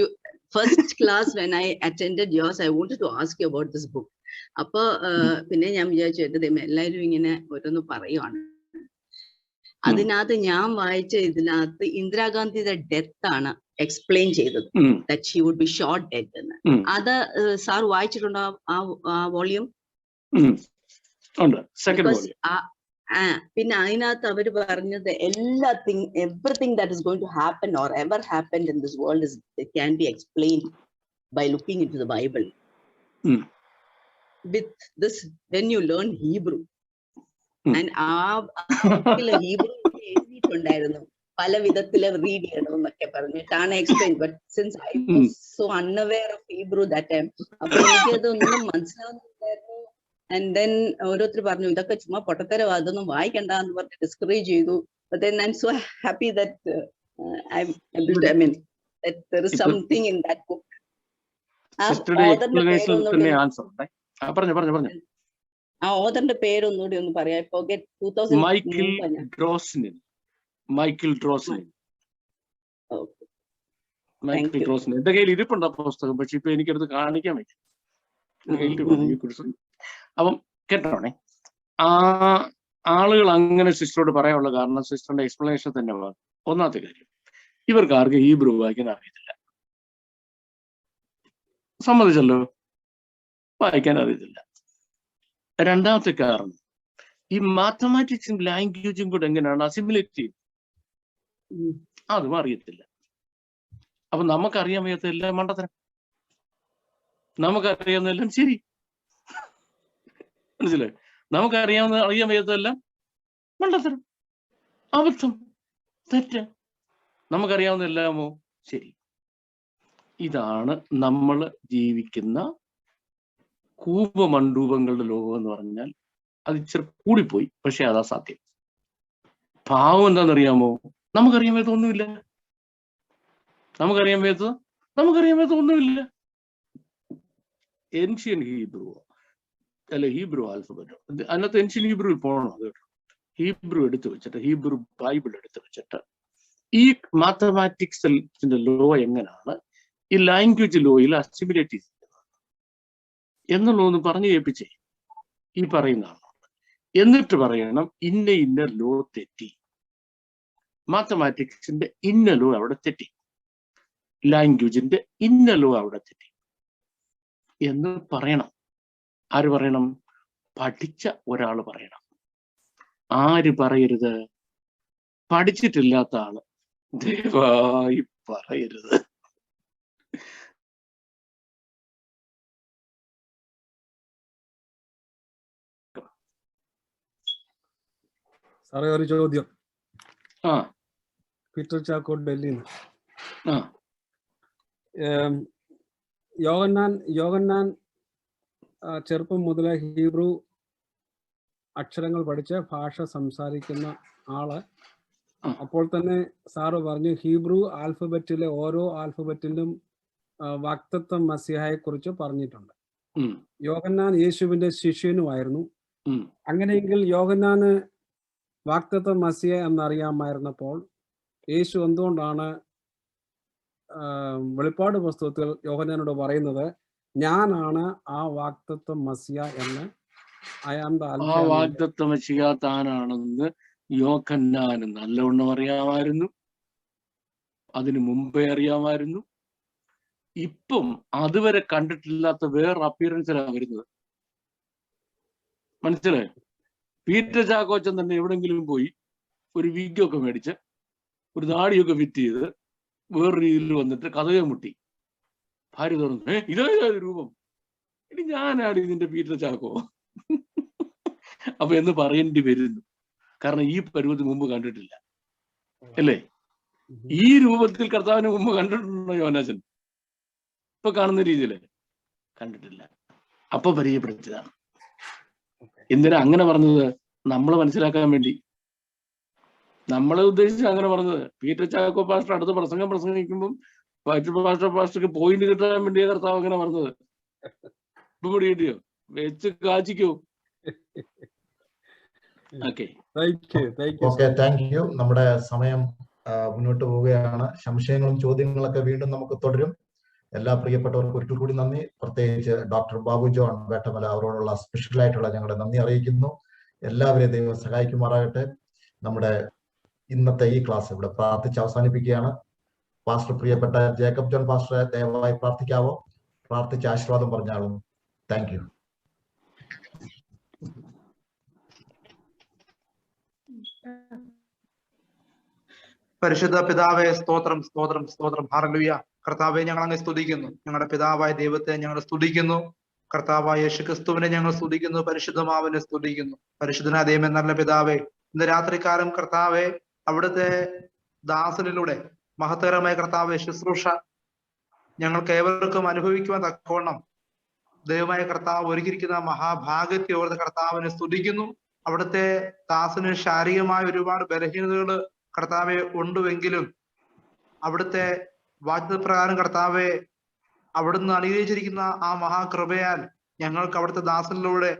first class when I attended yours, I wanted to ask you about this book. അപ്പൊ പിന്നെ ഞാൻ വിചാരിച്ചു എന്റെ ദൈവം എല്ലാവരും ഇങ്ങനെ ഓരോന്ന് പറയുവാണ്. അതിനകത്ത് ഞാൻ വായിച്ച ഇതിനകത്ത് ഇന്ദിരാഗാന്ധിയുടെ ഡെത്ത് ആണ് എക്സ്പ്ലെയിൻ ചെയ്തത്, that she would be shot dead എന്ന്. അത് സാർ വായിച്ചിട്ടുണ്ടോ ആ വോളിയം? പിന്നെ അതിനകത്ത് അവര് പറഞ്ഞത് everything that is going to happen or ever happened in this world can be explained by looking into the Bible. With this, when you learn Hebrew, and Hebrew എഴുതിയിട്ടുണ്ടായിരുന്നു, പല വിധത്തില് റീഡ് ചെയ്യണം എന്നൊക്കെ പറഞ്ഞിട്ടാണ് explain. But since I was so unaware of Hebrew that time, അപ്പൊ എനിക്കതൊന്നും മനസ്സിലാവുന്നില്ലായിരുന്നു. And then ഓരോരുത്തർ പറഞ്ഞു ഇതൊക്കെ ചുമ്മാ പൊട്ടത്തരം, അതൊന്നും വായിക്കണ്ട എന്ന് പറഞ്ഞ് ഡിസ്കറേജ് ചെയ്തു. But then I'm so happy that I'm able to, I mean, that there is something in that book. ആ ഓതറിന്റെ പേരൊന്നുകൂടി ഒന്ന് പറയാം.
മൈക്കിൾ ഡ്രോസ്ലിൻ. എന്റെ കയ്യിൽ ഇരിപ്പുണ്ട് ആ പുസ്തകം, പക്ഷെ ഇപ്പൊ എനിക്കടുത്ത് കാണിക്കാൻ പറ്റും. അപ്പം കേട്ടോണേ. ആ ആളുകൾ അങ്ങനെ സിസ്റ്ററോട് പറയാനുള്ള കാരണം സിസ്റ്ററിന്റെ എക്സ്പ്ലനേഷൻ തന്നെ വേണം. ഒന്നാമത്തെ കാര്യം, ഇവർക്ക് ആർക്കും ഹീബ്രു വായിക്കാൻ അറിയത്തില്ല. സമ്മതിച്ചല്ലോ, വായിക്കാൻ അറിയത്തില്ല. രണ്ടാമത്തെ കാരണം, ഈ മാത്തമാറ്റിക്സും ലാംഗ്വേജും കൂടെ എങ്ങനെയാണ് അസിമുലേറ്റ് ചെയ്യുന്നത് അതും അറിയത്തില്ല. അപ്പൊ നമുക്കറിയാൻ വയ്യാത്തതെല്ലാം മണ്ടത്തരം, നമുക്കറിയാവുന്നതെല്ലാം ശരി. മനസ്സിലായി? അറിയാൻ വയ്യാത്തതെല്ലാം മണ്ടത്തരം, അബദ്ധം, തെറ്റ്. നമുക്കറിയാവുന്നതെല്ലാമോ ശരി. ഇതാണ് നമ്മൾ ജീവിക്കുന്ന കൂപമണ്ഡൂപങ്ങളുടെ ലോകം എന്ന് പറഞ്ഞാൽ. അത് ഇച്ചിരി കൂടിപ്പോയി, പക്ഷെ അതാ സത്യം. പാവം എന്താണെന്നറിയാമോ? നമുക്കറിയാൻ വയ്യാത്ത ഒന്നുമില്ല. നമുക്കറിയാൻ വയ്യാത്ത ഒന്നുമില്ല. ഏൻഷ്യൻ ഹീബ്രു അല്ലെ, ഹീബ്രു ആൽഫബറ്റ്, അതിനകത്ത് ഏൻഷ്യൻ ഹീബ്രുവിൽ പോകണം. അത് ഹീബ്രു എടുത്തു വെച്ചിട്ട്, ഹീബ്രു ബൈബിൾ എടുത്തു വെച്ചിട്ട് ഈ മാത്തമാറ്റിക്സിന്റെ ലോ എങ്ങനെയാണ് ഈ ലാംഗ്വേജ് ലോയിൽ അസിമുലേറ്റ് ചെയ്യുന്നത് എന്നുള്ളതൊന്ന് പറഞ്ഞു കേൾപ്പിച്ചേ ഈ പറയുന്ന ആളോട്. എന്നിട്ട് പറയണം ഇന്ന ലോ തെറ്റി, മാത്തമാറ്റിക്സിന്റെ ഇന്ന ലോ അവിടെ തെറ്റി, ലാംഗ്വേജിന്റെ ഇന്ന ലോ അവിടെ തെറ്റി എന്ന് പറയണം. ആര് പറയണം? പഠിച്ച ഒരാൾ പറയണം. ആര് പറയരുത്? പഠിച്ചിട്ടില്ലാത്ത ആള് ദയവായി പറയരുത്.
സാറേ, ഒരു ചോദ്യം.
ആ,
പീറ്റർ ചാക്കോ, ഡൽഹിയിൽ നിന്ന്.
ആ,
യോഹന്നാൻ ചെറുപ്പം മുതലേ ഹീബ്രു അക്ഷരങ്ങൾ പഠിച്ച് ഭാഷ സംസാരിക്കുന്ന ആള്. അപ്പോൾ തന്നെ സാറ് പറഞ്ഞു ഹീബ്രു ആൽഫബറ്റിലെ ഓരോ ആൽഫബറ്റിലും വാക്തത്വം മസിഹായെ കുറിച്ച് പറഞ്ഞിട്ടുണ്ട്. യോഹന്നാൻ യേശുവിന്റെ ശിഷ്യനുമായിരുന്നു. അങ്ങനെയെങ്കിൽ യോഹന്നാന് വാക്തത്വം മസിഹ എന്നറിയാമായിരുന്നപ്പോൾ യേശു എന്തുകൊണ്ടാണ് വെളിപ്പാട് പുസ്തകത്തിൽ യോഹന്നാനോട് പറയുന്നത് ഞാനാണ് ആ വാക്തത്വം മസിഹ എന്ന്?
ആ വാഗ്ദത്ത മശിഹ താനാണെന്ന് യോഹന്നാന് നല്ലവണ്ണം അറിയാമായിരുന്നു. അതിനു മുമ്പേ അറിയാമായിരുന്നു. ഇപ്പം അതുവരെ കണ്ടിട്ടില്ലാത്ത വേറെ അപ്പിയറൻസിലാണ് വരുന്നത്. മനസ്സിലായി? പീറ്റർ ചാക്കോച്ചൻ തന്നെ എവിടെങ്കിലും പോയി ഒരു വിഗൊക്കെ മേടിച്ച് ഒരു താടിയൊക്കെ ഫിറ്റ് ചെയ്ത് വേറെ രീതിയിൽ വന്നിട്ട് കഥയെ മുട്ടി ഭാര്യ തുറന്നു, ഇതായത് രൂപം, ഇനി ഞാനാണ് ഇതിന്റെ പീറ്റർ ചാക്കോ അപ്പൊ എന്ന് പറയേണ്ടി വരുന്നു. കാരണം ഈ പരുവത്തിന് മുമ്പ് കണ്ടിട്ടില്ല, അല്ലേ? ഈ രൂപത്തിൽ കർത്താവിന് മുമ്പ് കണ്ടിട്ടുണ്ടോ യോഹന്നാൻ? ഇപ്പൊ കാണുന്ന രീതിയിൽ കണ്ടിട്ടില്ല. അപ്പൊ പരിചയപ്പെടുത്തിയതാണ്. എന്തിനാ അങ്ങനെ പറഞ്ഞത്? നമ്മളെ മനസ്സിലാക്കാൻ വേണ്ടി. നമ്മളെ ഉദ്ദേശിച്ച് അങ്ങനെ പറഞ്ഞത്. പീറ്റർ ചാക്കോ പാസ്റ്റർ അടുത്ത പ്രസംഗിക്കുമ്പം പാസ്റ്റർക്ക് പോയിന്റ് കിട്ടാൻ വേണ്ടിയ കർത്താവ് അങ്ങനെ പറഞ്ഞത്. ഇപ്പൊ കൂടി കിട്ടിയോ? വെച്ച് കാച്ചിക്കോ? Okay,
thank you. നമ്മുടെ സമയം മുന്നോട്ട് പോവുകയാണ്. സംശയങ്ങളും ചോദ്യങ്ങളൊക്കെ വീണ്ടും നമുക്ക് തുടരും. എല്ലാ പ്രിയപ്പെട്ടവർക്കും ഒരിക്കൽ കൂടി നന്ദി. പ്രത്യേകിച്ച് ഡോക്ടർ ബാബു ജോൺ വേട്ടമല അവരോടുള്ള സ്പെഷ്യലായിട്ടുള്ള ഞങ്ങളുടെ നന്ദി അറിയിക്കുന്നു. എല്ലാവരെയും ദൈവം സഹായിക്കുമാറാകട്ടെ. നമ്മുടെ ഇന്നത്തെ ഈ ക്ലാസ് ഇവിടെ പ്രാർത്ഥിച്ച് അവസാനിപ്പിക്കുകയാണ്. പാസ്റ്റർ, പ്രിയപ്പെട്ട ജേക്കബ് ജോൺ പാസ്റ്ററെ ദയവായി പ്രാർത്ഥിക്കാവോ? പ്രാർത്ഥിച്ച് ആശീർവാദം പറഞ്ഞാളും. Thank you.
പരിശുദ്ധ പിതാവേ, സ്തോത്രം സ്തോത്രം സ്തോത്രം. ഹല്ലേലൂയ. കർത്താവെ, ഞങ്ങൾ അങ്ങ് സ്തുതിക്കുന്നു. ഞങ്ങളുടെ പിതാവായ ദൈവത്തെ ഞങ്ങൾ സ്തുതിക്കുന്നു. കർത്താവായ യേശുക്രിസ്തുവിനെ ഞങ്ങൾ സ്തുതിക്കുന്നു. പരിശുദ്ധമാവിനെ സ്തുതിക്കുന്നു. പരിശുദ്ധനായ ദൈവമേ, നല്ല പിതാവേ, ഇന്ന് രാത്രികാലം കർത്താവെ അവിടുത്തെ ദാസനിലൂടെ മഹത്തരമായ കർത്താവെ ശുശ്രൂഷ ഞങ്ങൾക്ക് ഏവർക്കും അനുഭവിക്കുവാൻ തക്കവണ്ണം ദൈവമായ കർത്താവ് ഒരുക്കിയിരിക്കുന്ന മഹാഭാഗ്യത്തെ ഓർത്ത് കർത്താവിനെ സ്തുതിക്കുന്നു. അവിടുത്തെ ദാസന് ശാരീരികമായ ഒരുപാട് ബലഹീനതകൾ കർത്താവെ ഉണ്ടുവെങ്കിലും അവിടുത്തെ വാഗ്ദത്തപ്രകാരം കർത്താവെ അവിടുന്ന് അനുഗ്രഹിച്ചിരിക്കുന്ന ആ മഹാകൃപയാൽ ഞങ്ങൾക്ക് അവിടുത്തെ ദാസനിലൂടെ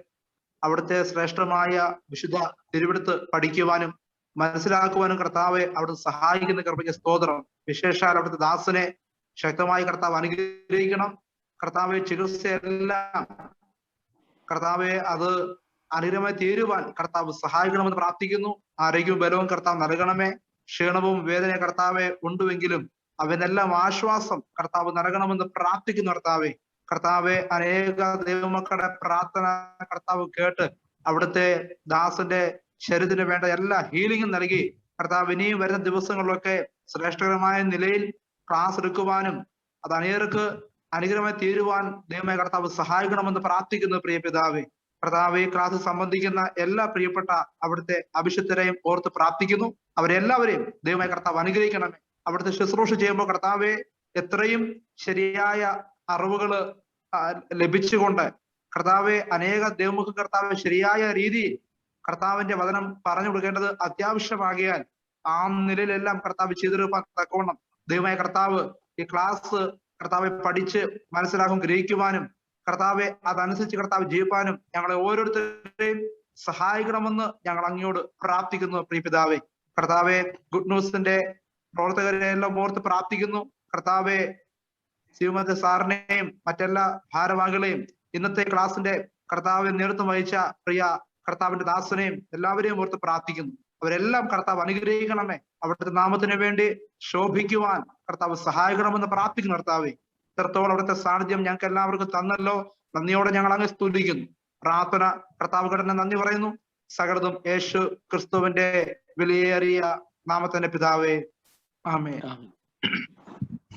അവിടുത്തെ ശ്രേഷ്ഠമായ വിശുദ്ധ തിരുവെടുത്ത് പഠിക്കുവാനും മനസ്സിലാക്കുവാനും കർത്താവെ അവിടുത്തെ സഹായിക്കുന്ന കൃപയ്ക്ക് സ്തോത്രം. വിശേഷാൽ അവിടുത്തെ ദാസനെ ശക്തമായി കർത്താവ് അനുഗ്രഹിക്കണം. കർത്താവെ ചികിത്സയെല്ലാം കർത്താവെ അത് അനുഗ്രഹമായി തീരുവാൻ കർത്താവ് സഹായിക്കണമെന്ന് പ്രാർത്ഥിക്കുന്നു. ആരോഗ്യവും ബലവും കർത്താവ് നൽകണമേ. ക്ഷീണവും വേദന കർത്താവെ ഉണ്ടുവെങ്കിലും അവനെല്ലാം ആശ്വാസം കർത്താവ് നൽകണമെന്ന് പ്രാർത്ഥിക്കുന്നു. കർത്താവെ അനേക ദൈവമക്കളുടെ പ്രാർത്ഥന കർത്താവ് കേട്ട് അവിടുത്തെ ദാസന്റെ ശരീരത്തിന് വേണ്ട എല്ലാ ഹീലിംഗും നൽകി കർത്താവ് ഇനിയും വരുന്ന ദിവസങ്ങളിലൊക്കെ ശ്രേഷ്ഠകരമായ നിലയിൽ ക്ലാസ് എടുക്കുവാനും അത് അനേകർക്ക് അനുഗ്രഹമായി തീരുവാൻ ദൈവമായ കർത്താവ് സഹായിക്കണമെന്ന് പ്രാർത്ഥിക്കുന്നു. പ്രിയ പിതാവേ, കർത്താവ് ഈ ക്ലാസ് സംബന്ധിക്കുന്ന എല്ലാ പ്രിയപ്പെട്ട അവിടുത്തെ അഭിഷിക്തരെയും ഓർത്ത് പ്രാർത്ഥിക്കുന്നു. അവരെല്ലാവരെയും ദൈവമായ കർത്താവ് അനുഗ്രഹിക്കണമേ. അവിടുത്തെ ശുശ്രൂഷ ചെയ്യുമ്പോൾ കർത്താവെ എത്രയും ശരിയായ അറിവുകൾ ലഭിച്ചുകൊണ്ട് കർത്താവെ അനേക ദൈവമുഖ കർത്താവ് ശരിയായ രീതിയിൽ കർത്താവിന്റെ വചനം പറഞ്ഞു കൊടുക്കേണ്ടത് അത്യാവശ്യമാകിയാൽ ആ നിലയിലെല്ലാം കർത്താവ് ചെയ്തെടുക്കാൻ തക്കവണ്ണം ദൈവമായ കർത്താവ് ഈ ക്ലാസ് കർത്താവെ പഠിച്ച് മനസ്സിലാക്കും ഗ്രഹിക്കുവാനും കർത്താവെ അതനുസരിച്ച് കർത്താവ് ജീവിപ്പാനും ഞങ്ങളെ ഓരോരുത്തരെയും സഹായിക്കണമെന്ന് ഞങ്ങൾ അങ്ങയോട് പ്രാർത്ഥിക്കുന്നു. പ്രിയ പിതാവേ, കർത്താവെ ഗുഡ് ന്യൂസിന്റെ പ്രവർത്തകരെ എല്ലാം ഓർത്ത് പ്രാർത്ഥിക്കുന്നു. കർത്താവെ ശ്രീമതി സാറിനെയും മറ്റെല്ലാ ഭാരവാഹികളെയും ഇന്നത്തെ ക്ലാസിന്റെ കർത്താവ് നേതൃത്വം വഹിച്ച പ്രിയ കർത്താവിന്റെ ദാസനെയും എല്ലാവരെയും ഓർത്ത് പ്രാർത്ഥിക്കുന്നു. അവരെല്ലാം കർത്താവ് അനുഗ്രഹിക്കണമേ. അവിടുത്തെ നാമത്തിന് വേണ്ടി ശോഭിക്കുവാൻ കർത്താവ് സഹായിക്കണമെന്ന് പ്രാർത്ഥിക്കുന്നു. കർത്താവെ ഇത്രത്തോളം അവിടുത്തെ സാന്നിധ്യം ഞങ്ങൾക്ക് എല്ലാവർക്കും തന്നല്ലോ. നന്ദിയോടെ ഞങ്ങൾ അങ്ങ് സ്തുതിക്കുന്നു. പ്രാർത്ഥന കർത്താവ് ഘടന നന്ദി പറയുന്നു. സകലതും യേശു ക്രിസ്തുവിന്റെ വിലയേറിയ നാമത്തിന്റെ പിതാവേ, ആമേൻ.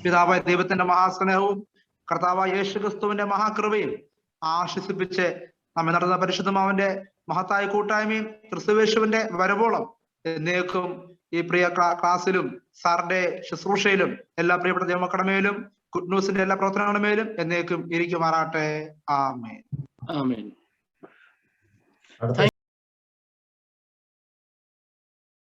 പിതാവായ ദൈവത്തിന്റെ മഹാസ്നേഹവും കർത്താവായ യേശു ക്രിസ്തുവിന്റെ മഹാകൃപയും ആശ്വസിപ്പിച്ച് നമ്മെ നടന്ന പരിശുദ്ധമാവന്റെ മഹത്തായ കൂട്ടായ്മയും ക്രിസ്തുവേശുവിന്റെ വരവോളം എന്നേക്കും ഈ പ്രിയ ക്ലാസ്സിലും സാറിന്റെ ശുശ്രൂഷയിലും എല്ലാ പ്രിയപ്പെട്ട ദൈവമക്കളുടെ ഗുഡ് ന്യൂസിന്റെ എല്ലാ പ്രവർത്തനങ്ങളുടെ മേലും എന്നേക്കും ഇരിക്കുമാറാട്ടെ. ആമേൻ.
ആമേൻ.